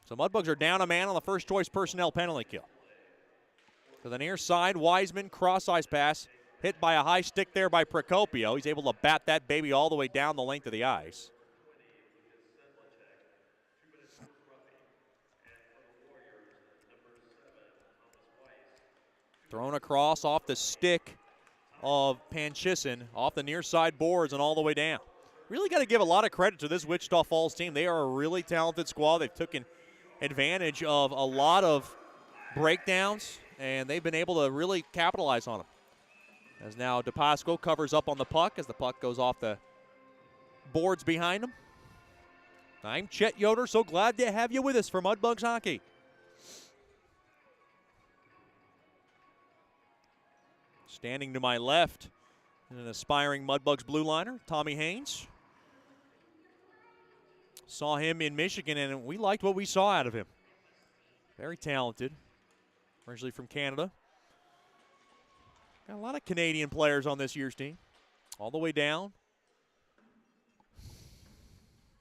So Mudbugs are down a man on the first choice personnel penalty kill. To the near side, Wiseman, cross-ice pass, hit by a high stick there by Procopio. He's able to bat that baby all the way down the length of the ice. Thrown across off the stick of Panchison, off the near side boards and all the way down. Really got to give a lot of credit to this Wichita Falls team. They are a really talented squad. They've taken advantage of a lot of breakdowns, and they've been able to really capitalize on them. As now DePasco covers up on the puck as the puck goes off the boards behind him. I'm Chet Yoder, so glad to have you with us for Mudbugs Hockey. Standing to my left, an aspiring Mudbugs blue liner, Tommy Haynes. Saw him in Michigan, and we liked what we saw out of him. Very talented, originally from Canada. Got a lot of Canadian players on this year's team, all the way down.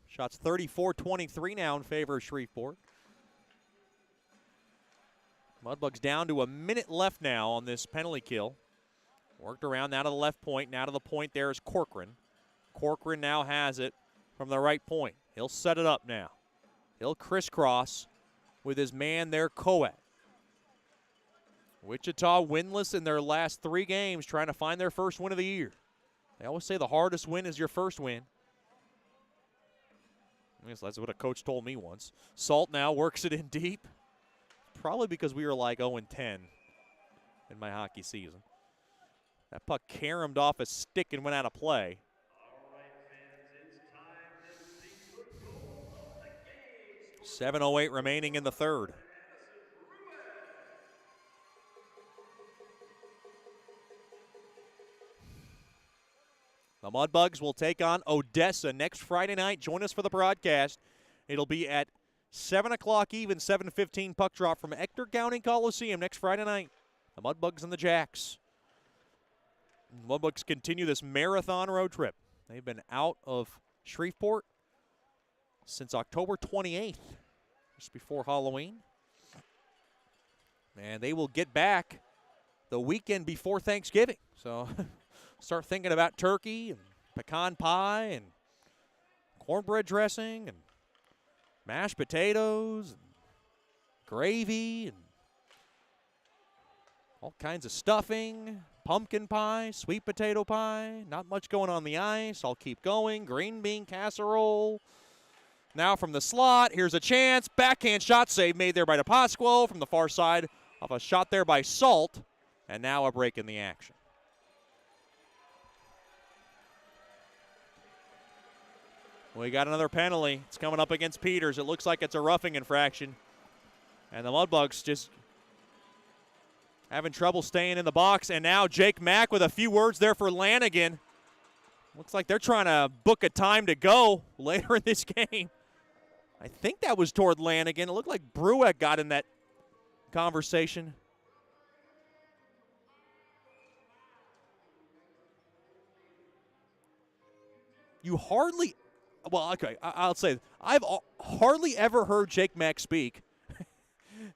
Shots 34-23 now in favor of Shreveport. Mudbugs down to a minute left now on this penalty kill. Worked around now to the left point. Now to the point there is Corcoran. Corcoran now has it from the right point. He'll set it up now. He'll crisscross with his man there, Coet. Wichita winless in their last 3 games, trying to find their first win of the year. They always say the hardest win is your first win. I guess that's what a coach told me once. Salt now works it in deep. Probably because we were like 0-10 in my hockey season. That puck caromed off a stick and went out of play. 7:08 remaining in the third. The Mudbugs will take on Odessa next Friday night. Join us for the broadcast. It'll be at 7 o'clock even, 7:15 puck drop from Ector County Coliseum next Friday night. The Mudbugs and the Jacks. The Mudbugs continue this marathon road trip. They've been out of Shreveport since October 28th, just before Halloween. And they will get back the weekend before Thanksgiving. So start thinking about turkey and pecan pie and cornbread dressing and mashed potatoes and gravy and all kinds of stuffing, pumpkin pie, sweet potato pie. Not much going on the ice. I'll keep going. Green bean casserole. Now from the slot, here's a chance. Backhand shot save made there by DePasquo from the far side of a shot there by Salt. And now a break in the action. We got another penalty. It's coming up against Peters. It looks like it's a roughing infraction. And the Mudbugs just having trouble staying in the box. And now Jake Mack with a few words there for Lanigan. Looks like they're trying to book a time to go later in this game. I think that was toward Lanigan. It looked like Brueck got in that conversation. You hardly, well, okay, I'll say, I've hardly ever heard Jake Mack speak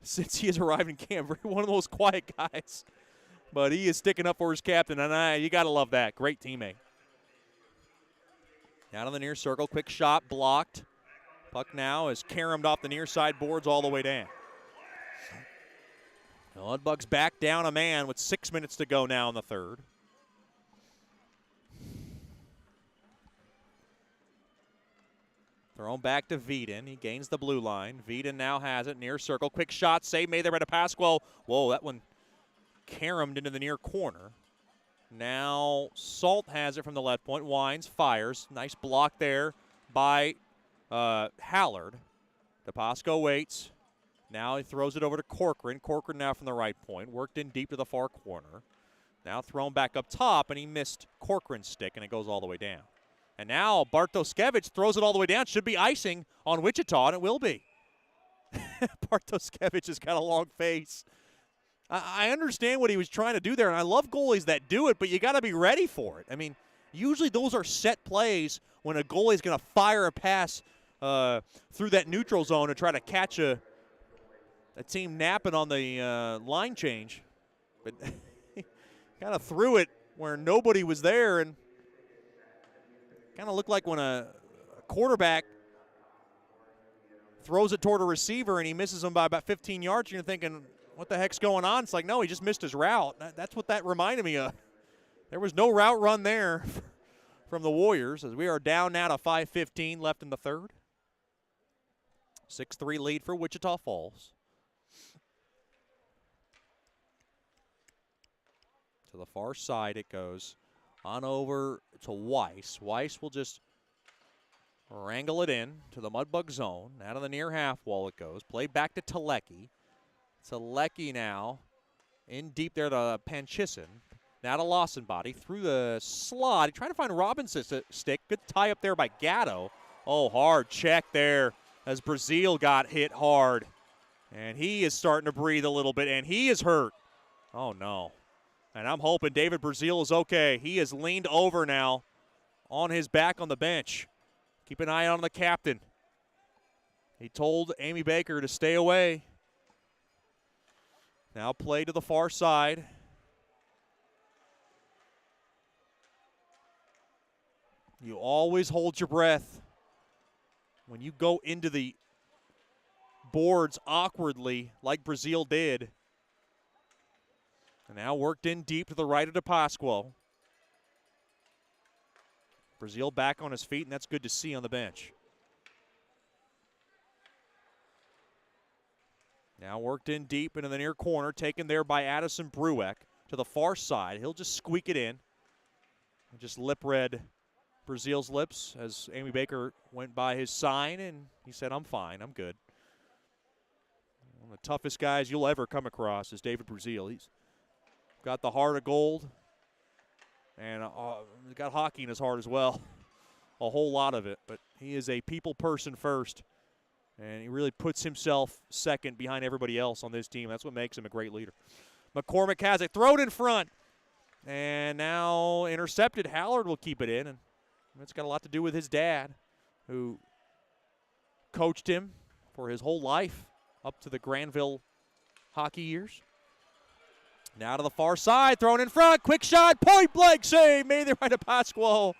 since he has arrived in camp. One of the most quiet guys. But he is sticking up for his captain, and you got to love that. Great teammate. Down in the near circle, quick shot, blocked. Puck now is caromed off the near side boards all the way down. The Mudbugs back down a man with 6 minutes to go now in the third. Thrown back to Veeden. He gains the blue line. Veeden now has it, near circle. Quick shot, save made there by DePasquo. Whoa, that one caromed into the near corner. Now Salt has it from the left point. Wines fires. Nice block there by Hallard. DePasco waits. Now he throws it over to Corcoran. Corcoran now from the right point. Worked in deep to the far corner. Now thrown back up top, and he missed Corcoran's stick, and it goes all the way down. And now Bartoskevich throws it all the way down. Should be icing on Wichita, and it will be. Bartoskevich has got a long face. I understand what he was trying to do there, and I love goalies that do it, but you got to be ready for it. I mean, usually those are set plays when a goalie is going to fire a pass through that neutral zone and try to catch a team napping on the line change. But he kind of threw it where nobody was there, and kind of looked like when a quarterback throws it toward a receiver and he misses him by about 15 yards, you're thinking, what the heck's going on? It's like, no, he just missed his route. That's what that reminded me of. There was no route run there from the Warriors, as we are down now to 5:15 left in the third. 6-3 lead for Wichita Falls. To the far side it goes. On over to Weiss. Weiss will just wrangle it in to the Mudbug zone. Out of the near half wall it goes. Played back to Telecki. Telecki now in deep there to Panchison. Now to Lawsonbody through the slot. He tried to find Robinson's stick. Good tie up there by Gatto. Oh, hard check there as Brazil got hit hard. And he is starting to breathe a little bit, and he is hurt. Oh, no. And I'm hoping David Brazil is okay. He has leaned over now on his back on the bench. Keep an eye on the captain. He told Amy Baker to stay away. Now play to the far side. You always hold your breath when you go into the boards awkwardly like Brazil did. And now worked in deep to the right of DePasquo. Brazil back on his feet, and that's good to see on the bench. Now worked in deep into the near corner, taken there by Addison Brueck to the far side. He'll just squeak it in. Just lip read Brazil's lips as Amy Baker went by his sign, and he said, I'm fine, I'm good. One of the toughest guys you'll ever come across is David Brazil. He's got the heart of gold, and got hockey in his heart as well. A whole lot of it, but he is a people person first. And he really puts himself second behind everybody else on this team. That's what makes him a great leader. McCormick has it. Thrown in front. And now intercepted. Hallard will keep it in. And it's got a lot to do with his dad, who coached him for his whole life up to the Granville hockey years. Now to the far side. Thrown in front. Quick shot. Point blank save. Made there by DePasquo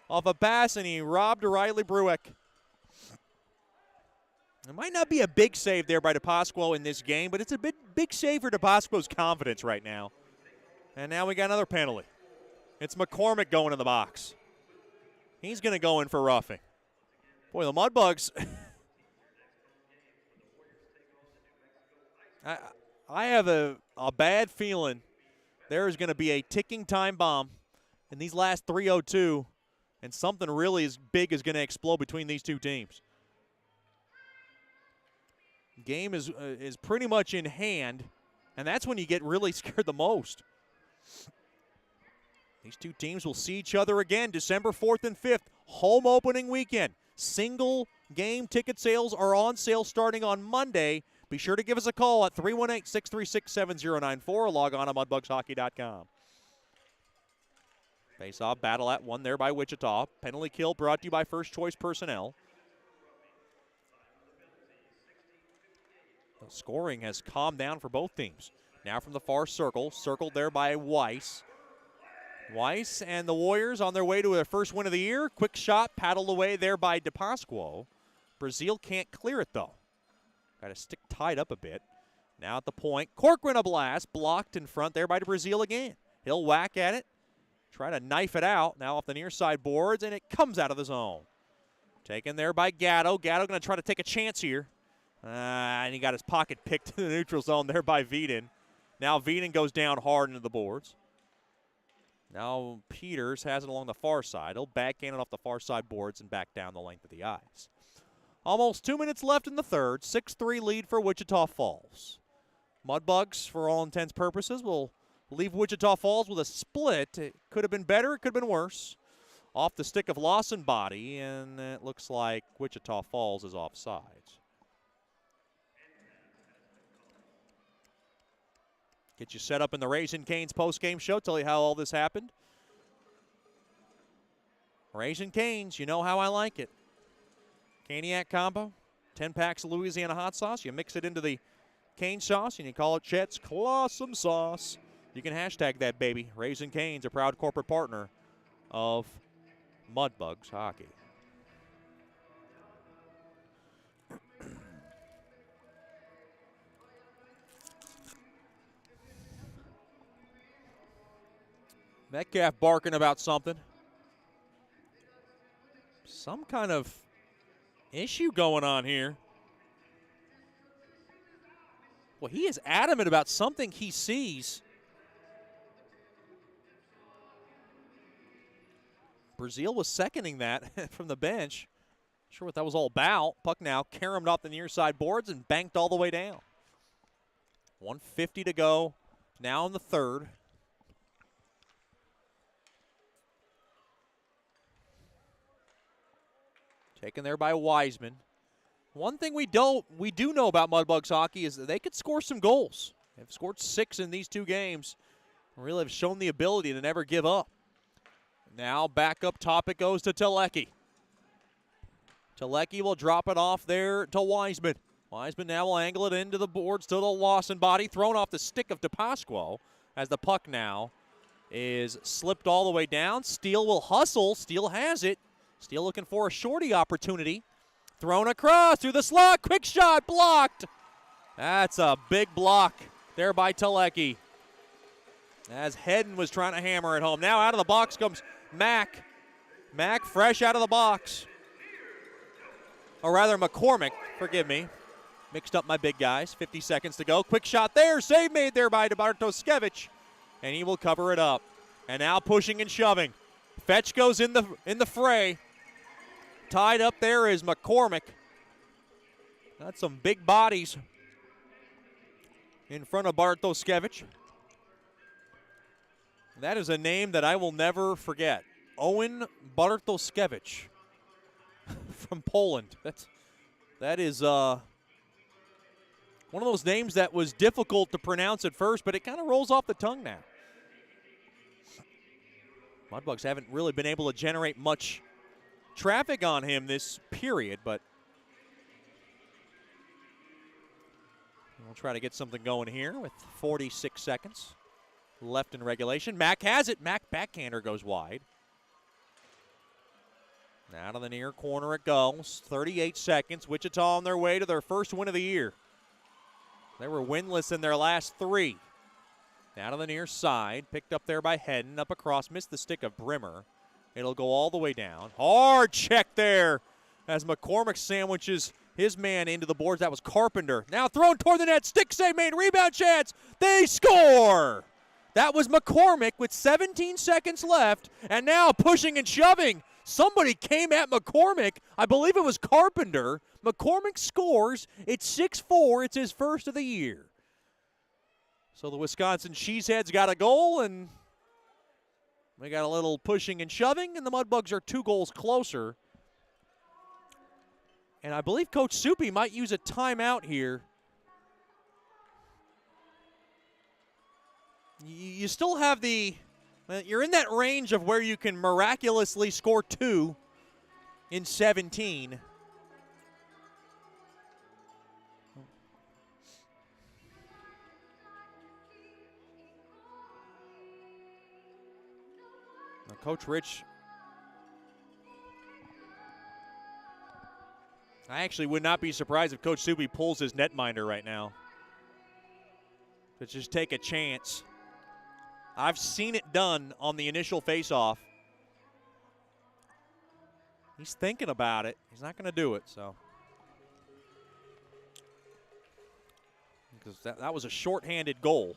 off a pass, and he robbed Riley Brueck. It might not be a big save there by DePasquo in this game, but it's a big save for DePasquo's confidence right now. And now we got another penalty. It's McCormick going in the box. He's going to go in for roughing. Boy, the Mudbugs. I have a bad feeling there is going to be a ticking time bomb in these last 3:02, and something really as big is going to explode between these two teams. Game is pretty much in hand, and that's when you get really scared the most. These two teams will see each other again December 4th and 5th, home opening weekend. Single game ticket sales are on sale starting on Monday. Be sure to give us a call at 318-636-7094 or log on to mudbugshockey.com. Face-off battle at one there by Wichita. Penalty kill brought to you by First Choice Personnel. The scoring has calmed down for both teams. Now from the far circle, circled there by Weiss. Weiss and the Warriors on their way to their first win of the year. Quick shot, paddled away there by DePasquo. Brazil can't clear it, though. Got a stick tied up a bit. Now at the point, Corcoran a blast, blocked in front there by Brazil again. He'll whack at it, try to knife it out. Now off the near side boards, and it comes out of the zone. Taken there by Gatto. Gatto going to try to take a chance here. And he got his pocket picked to the neutral zone there by Veden. Now Veden goes down hard into the boards. Now Peters has it along the far side. He'll backhand it off the far side boards and back down the length of the ice. Almost 2 minutes left in the third. 6-3 lead for Wichita Falls. Mudbugs, for all intents purposes, will leave Wichita Falls with a split. It could have been better. It could have been worse. Off the stick of Lawson Body, and it looks like Wichita Falls is offsides. Get you set up in the Raising Cane's postgame show, tell you how all this happened. Raising Cane's, you know how I like it. Caniac combo, 10 packs of Louisiana hot sauce. You mix it into the cane sauce, and you call it Chet's Clawsome Sauce. You can hashtag that, baby. Raising Cane's, a proud corporate partner of Mudbugs hockey. Metcalf barking about something. Some kind of issue going on here. Well, he is adamant about something he sees. Brazil was seconding that from the bench. Not sure what that was all about. Puck now caromed off the near side boards and banked all the way down. 1:50 to go now in the third. Taken there by Wiseman. One thing we do know about Mudbugs hockey is that they could score some goals. They've scored 6 in these 2 games. Really have shown the ability to never give up. Now back up top it goes to Telecki. Telecki will drop it off there to Wiseman. Wiseman now will angle it into the boards to the Lawson Body. Thrown off the stick of DePasquo as the puck now is slipped all the way down. Steele will hustle. Steele has it. Steele looking for a shorty opportunity. Thrown across through the slot. Quick shot blocked. That's a big block there by Telecki. As Hedden was trying to hammer it home. Now out of the box comes Mack. Mack fresh out of the box. Or rather McCormick, forgive me. Mixed up my big guys. 50 seconds to go. Quick shot there. Save made there by Bartoskevich. And he will cover it up. And now pushing and shoving. Fetch goes in the fray. Tied up there is McCormick. Got some big bodies in front of Bartoskevich. That is a name that I will never forget. Owen Bartoskevich from Poland. That is one of those names that was difficult to pronounce at first, but it kind of rolls off the tongue now. Mudbugs haven't really been able to generate much traffic on him this period, but we'll try to get something going here with 46 seconds left in regulation. Mack has it. Mack backhander goes wide. Now to the near corner it goes. 38 seconds. Wichita on their way to their first win of the year. They were winless in their last 3. Now to the near side. Picked up there by Hedden. Up across. Missed the stick of Brimmer. It'll go all the way down. Hard check there as McCormick sandwiches his man into the boards. That was Carpenter. Now thrown toward the net. Stick save made. Rebound chance. They score. That was McCormick with 17 seconds left. And now pushing and shoving. Somebody came at McCormick. I believe it was Carpenter. McCormick scores. It's 6-4. It's his first of the year. So the Wisconsin Cheeseheads got a goal, and we got a little pushing and shoving, and the Mudbugs are 2 goals closer. And I believe Coach Soupy might use a timeout here. You still have you're in that range of where you can miraculously score 2 in 17. Now, Coach Rich, I actually would not be surprised if Coach Soupy pulls his netminder right now to just take a chance. I've seen it done on the initial faceoff. He's thinking about it. He's not going to do it, so. Because that was a shorthanded goal.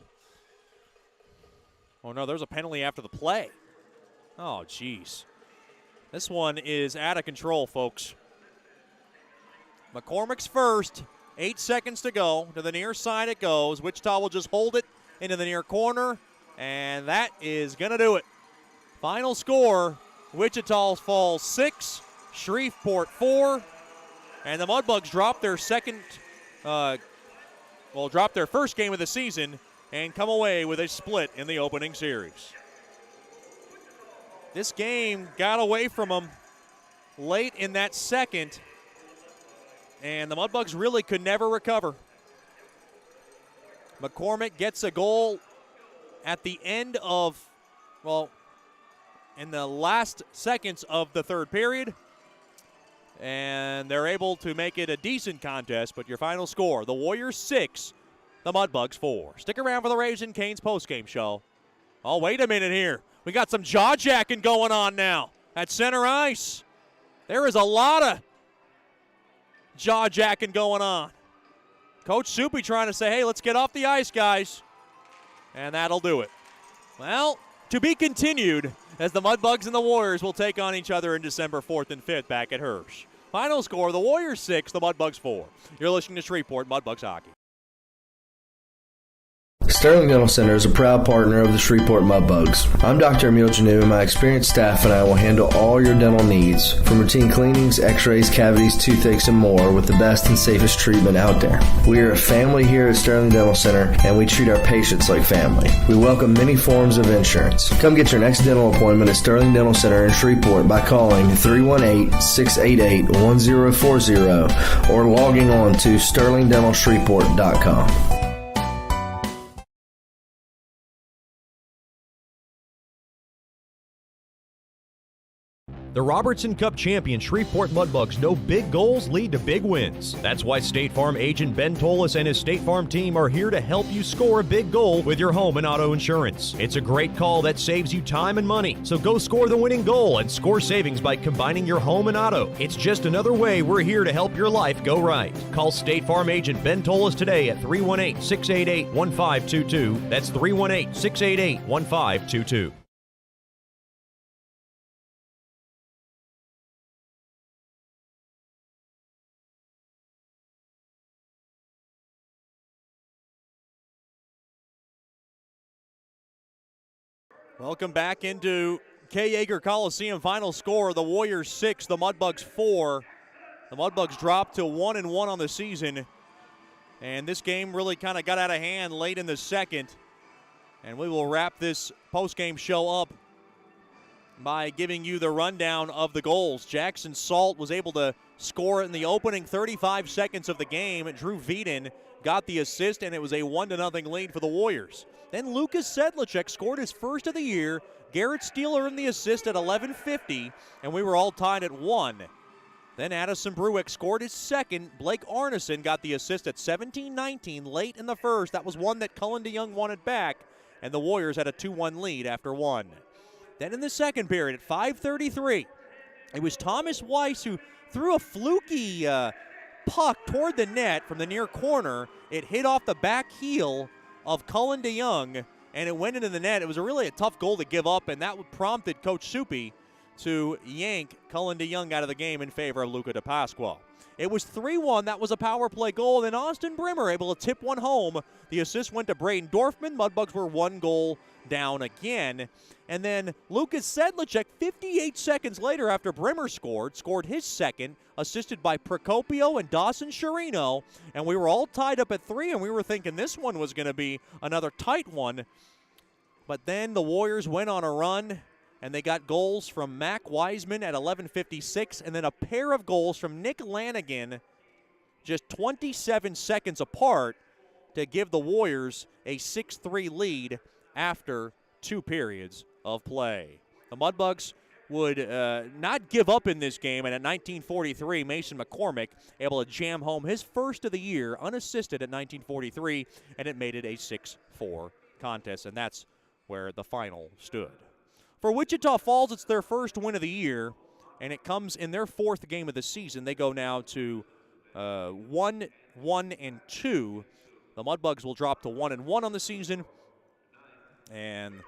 Oh, no, there's a penalty after the play. Oh, jeez. This one is out of control, folks. McCormick's first. 8 seconds to go. To the near side it goes. Wichita will just hold it into the near corner, and that is going to do it. Final score, Wichita Falls 6, Shreveport 4, and the Mudbugs drop their drop their first game of the season and come away with a split in the opening series. This game got away from them late in that second, and the Mudbugs really could never recover. McCormick gets a goal at the end of, in the last seconds of the third period, and they're able to make it a decent contest. But your final score, the Warriors 6, the Mudbugs 4. Stick around for the Raising Cane's postgame show. Oh, wait a minute here. We got some jaw-jacking going on now at center ice. There is a lot of jaw-jacking going on. Coach Soupy trying to say, hey, let's get off the ice, guys. And that'll do it. Well, to be continued as the Mudbugs and the Warriors will take on each other in December 4th and 5th back at Hirsch. Final score, the Warriors 6, the Mudbugs 4. You're listening to Shreveport Mudbugs Hockey. Sterling Dental Center is a proud partner of the Shreveport Mudbugs. I'm Dr. Emil Janu, and my experienced staff and I will handle all your dental needs, from routine cleanings, x-rays, cavities, toothaches, and more, with the best and safest treatment out there. We are a family here at Sterling Dental Center, and we treat our patients like family. We welcome many forms of insurance. Come get your next dental appointment at Sterling Dental Center in Shreveport by calling 318-688-1040 or logging on to sterlingdentalshreveport.com. The Robertson Cup champion Shreveport Mudbugs know big goals lead to big wins. That's why State Farm agent Ben Tolis and his State Farm team are here to help you score a big goal with your home and auto insurance. It's a great call that saves you time and money. So go score the winning goal and score savings by combining your home and auto. It's just another way we're here to help your life go right. Call State Farm agent Ben Tolis today at 318-688-1522. That's 318-688-1522. Welcome back into K. Yeager Coliseum. Final score, the Warriors 6, the Mudbugs 4. The Mudbugs dropped to 1-1 on the season. And this game really kind of got out of hand late in the second. And we will wrap this postgame show up by giving you the rundown of the goals. Jackson Salt was able to score in the opening 35 seconds of the game. Drew Veeden got the assist, and it was a 1-0 lead for the Warriors. Then Lucas Sedlicek scored his first of the year. Garrett Steele earned the assist at 11:50, and we were all tied at 1. Then Addison Bruick scored his second. Blake Arneson got the assist at 17:19 late in the first. That was one that Cullen DeYoung wanted back, and the Warriors had a 2-1 lead after 1. Then in the second period at 5:33, it was Thomas Weiss who threw a fluky puck toward the net from the near corner. It hit off the back heel of Cullen DeYoung, and it went into the net. It was really a tough goal to give up, and that prompted Coach Soupy to yank Cullen DeYoung out of the game in favor of Luca DePasqua. It was 3-1. That was a power play goal. Then Austin Brimmer able to tip one home. The assist went to Braden Dorfman. Mudbugs were 1 goal down again. And then Lucas Sedlicek, 58 seconds later after Brimmer scored his second, assisted by Procopio and Dawson Sherino. And we were all tied up at 3, and we were thinking this one was going to be another tight one. But then the Warriors went on a run, and they got goals from Mac Wiseman at 11:56, and then a pair of goals from Nick Lanigan just 27 seconds apart to give the Warriors a 6-3 lead after 2 periods of play. The Mudbugs would not give up in this game, and at 19:43, Mason McCormick able to jam home his first of the year unassisted at 19:43, and it made it a 6-4 contest, and that's where the final stood. For Wichita Falls, it's their first win of the year, and it comes in their 4th game of the season. They go now to 1-1-2. The Mudbugs will drop to 1-1 on the season, and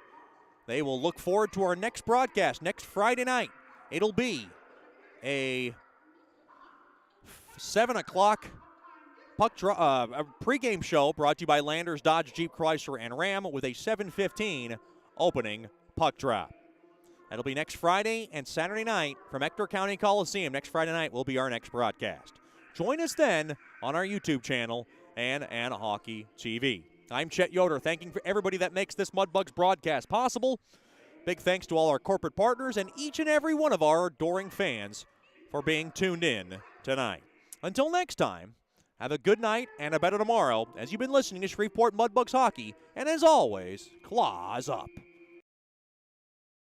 they will look forward to our next broadcast next Friday night. It'll be a 7 o'clock a pregame show brought to you by Landers Dodge Jeep Chrysler and Ram with a 7:15 opening puck drop. That'll be next Friday and Saturday night from Ector County Coliseum. Next Friday night will be our next broadcast. Join us then on our YouTube channel and Hockey TV. I'm Chet Yoder, thanking for everybody that makes this Mudbugs broadcast possible. Big thanks to all our corporate partners and each and every one of our adoring fans for being tuned in tonight. Until next time, have a good night and a better tomorrow as you've been listening to Shreveport Mudbugs Hockey. And as always, claws up.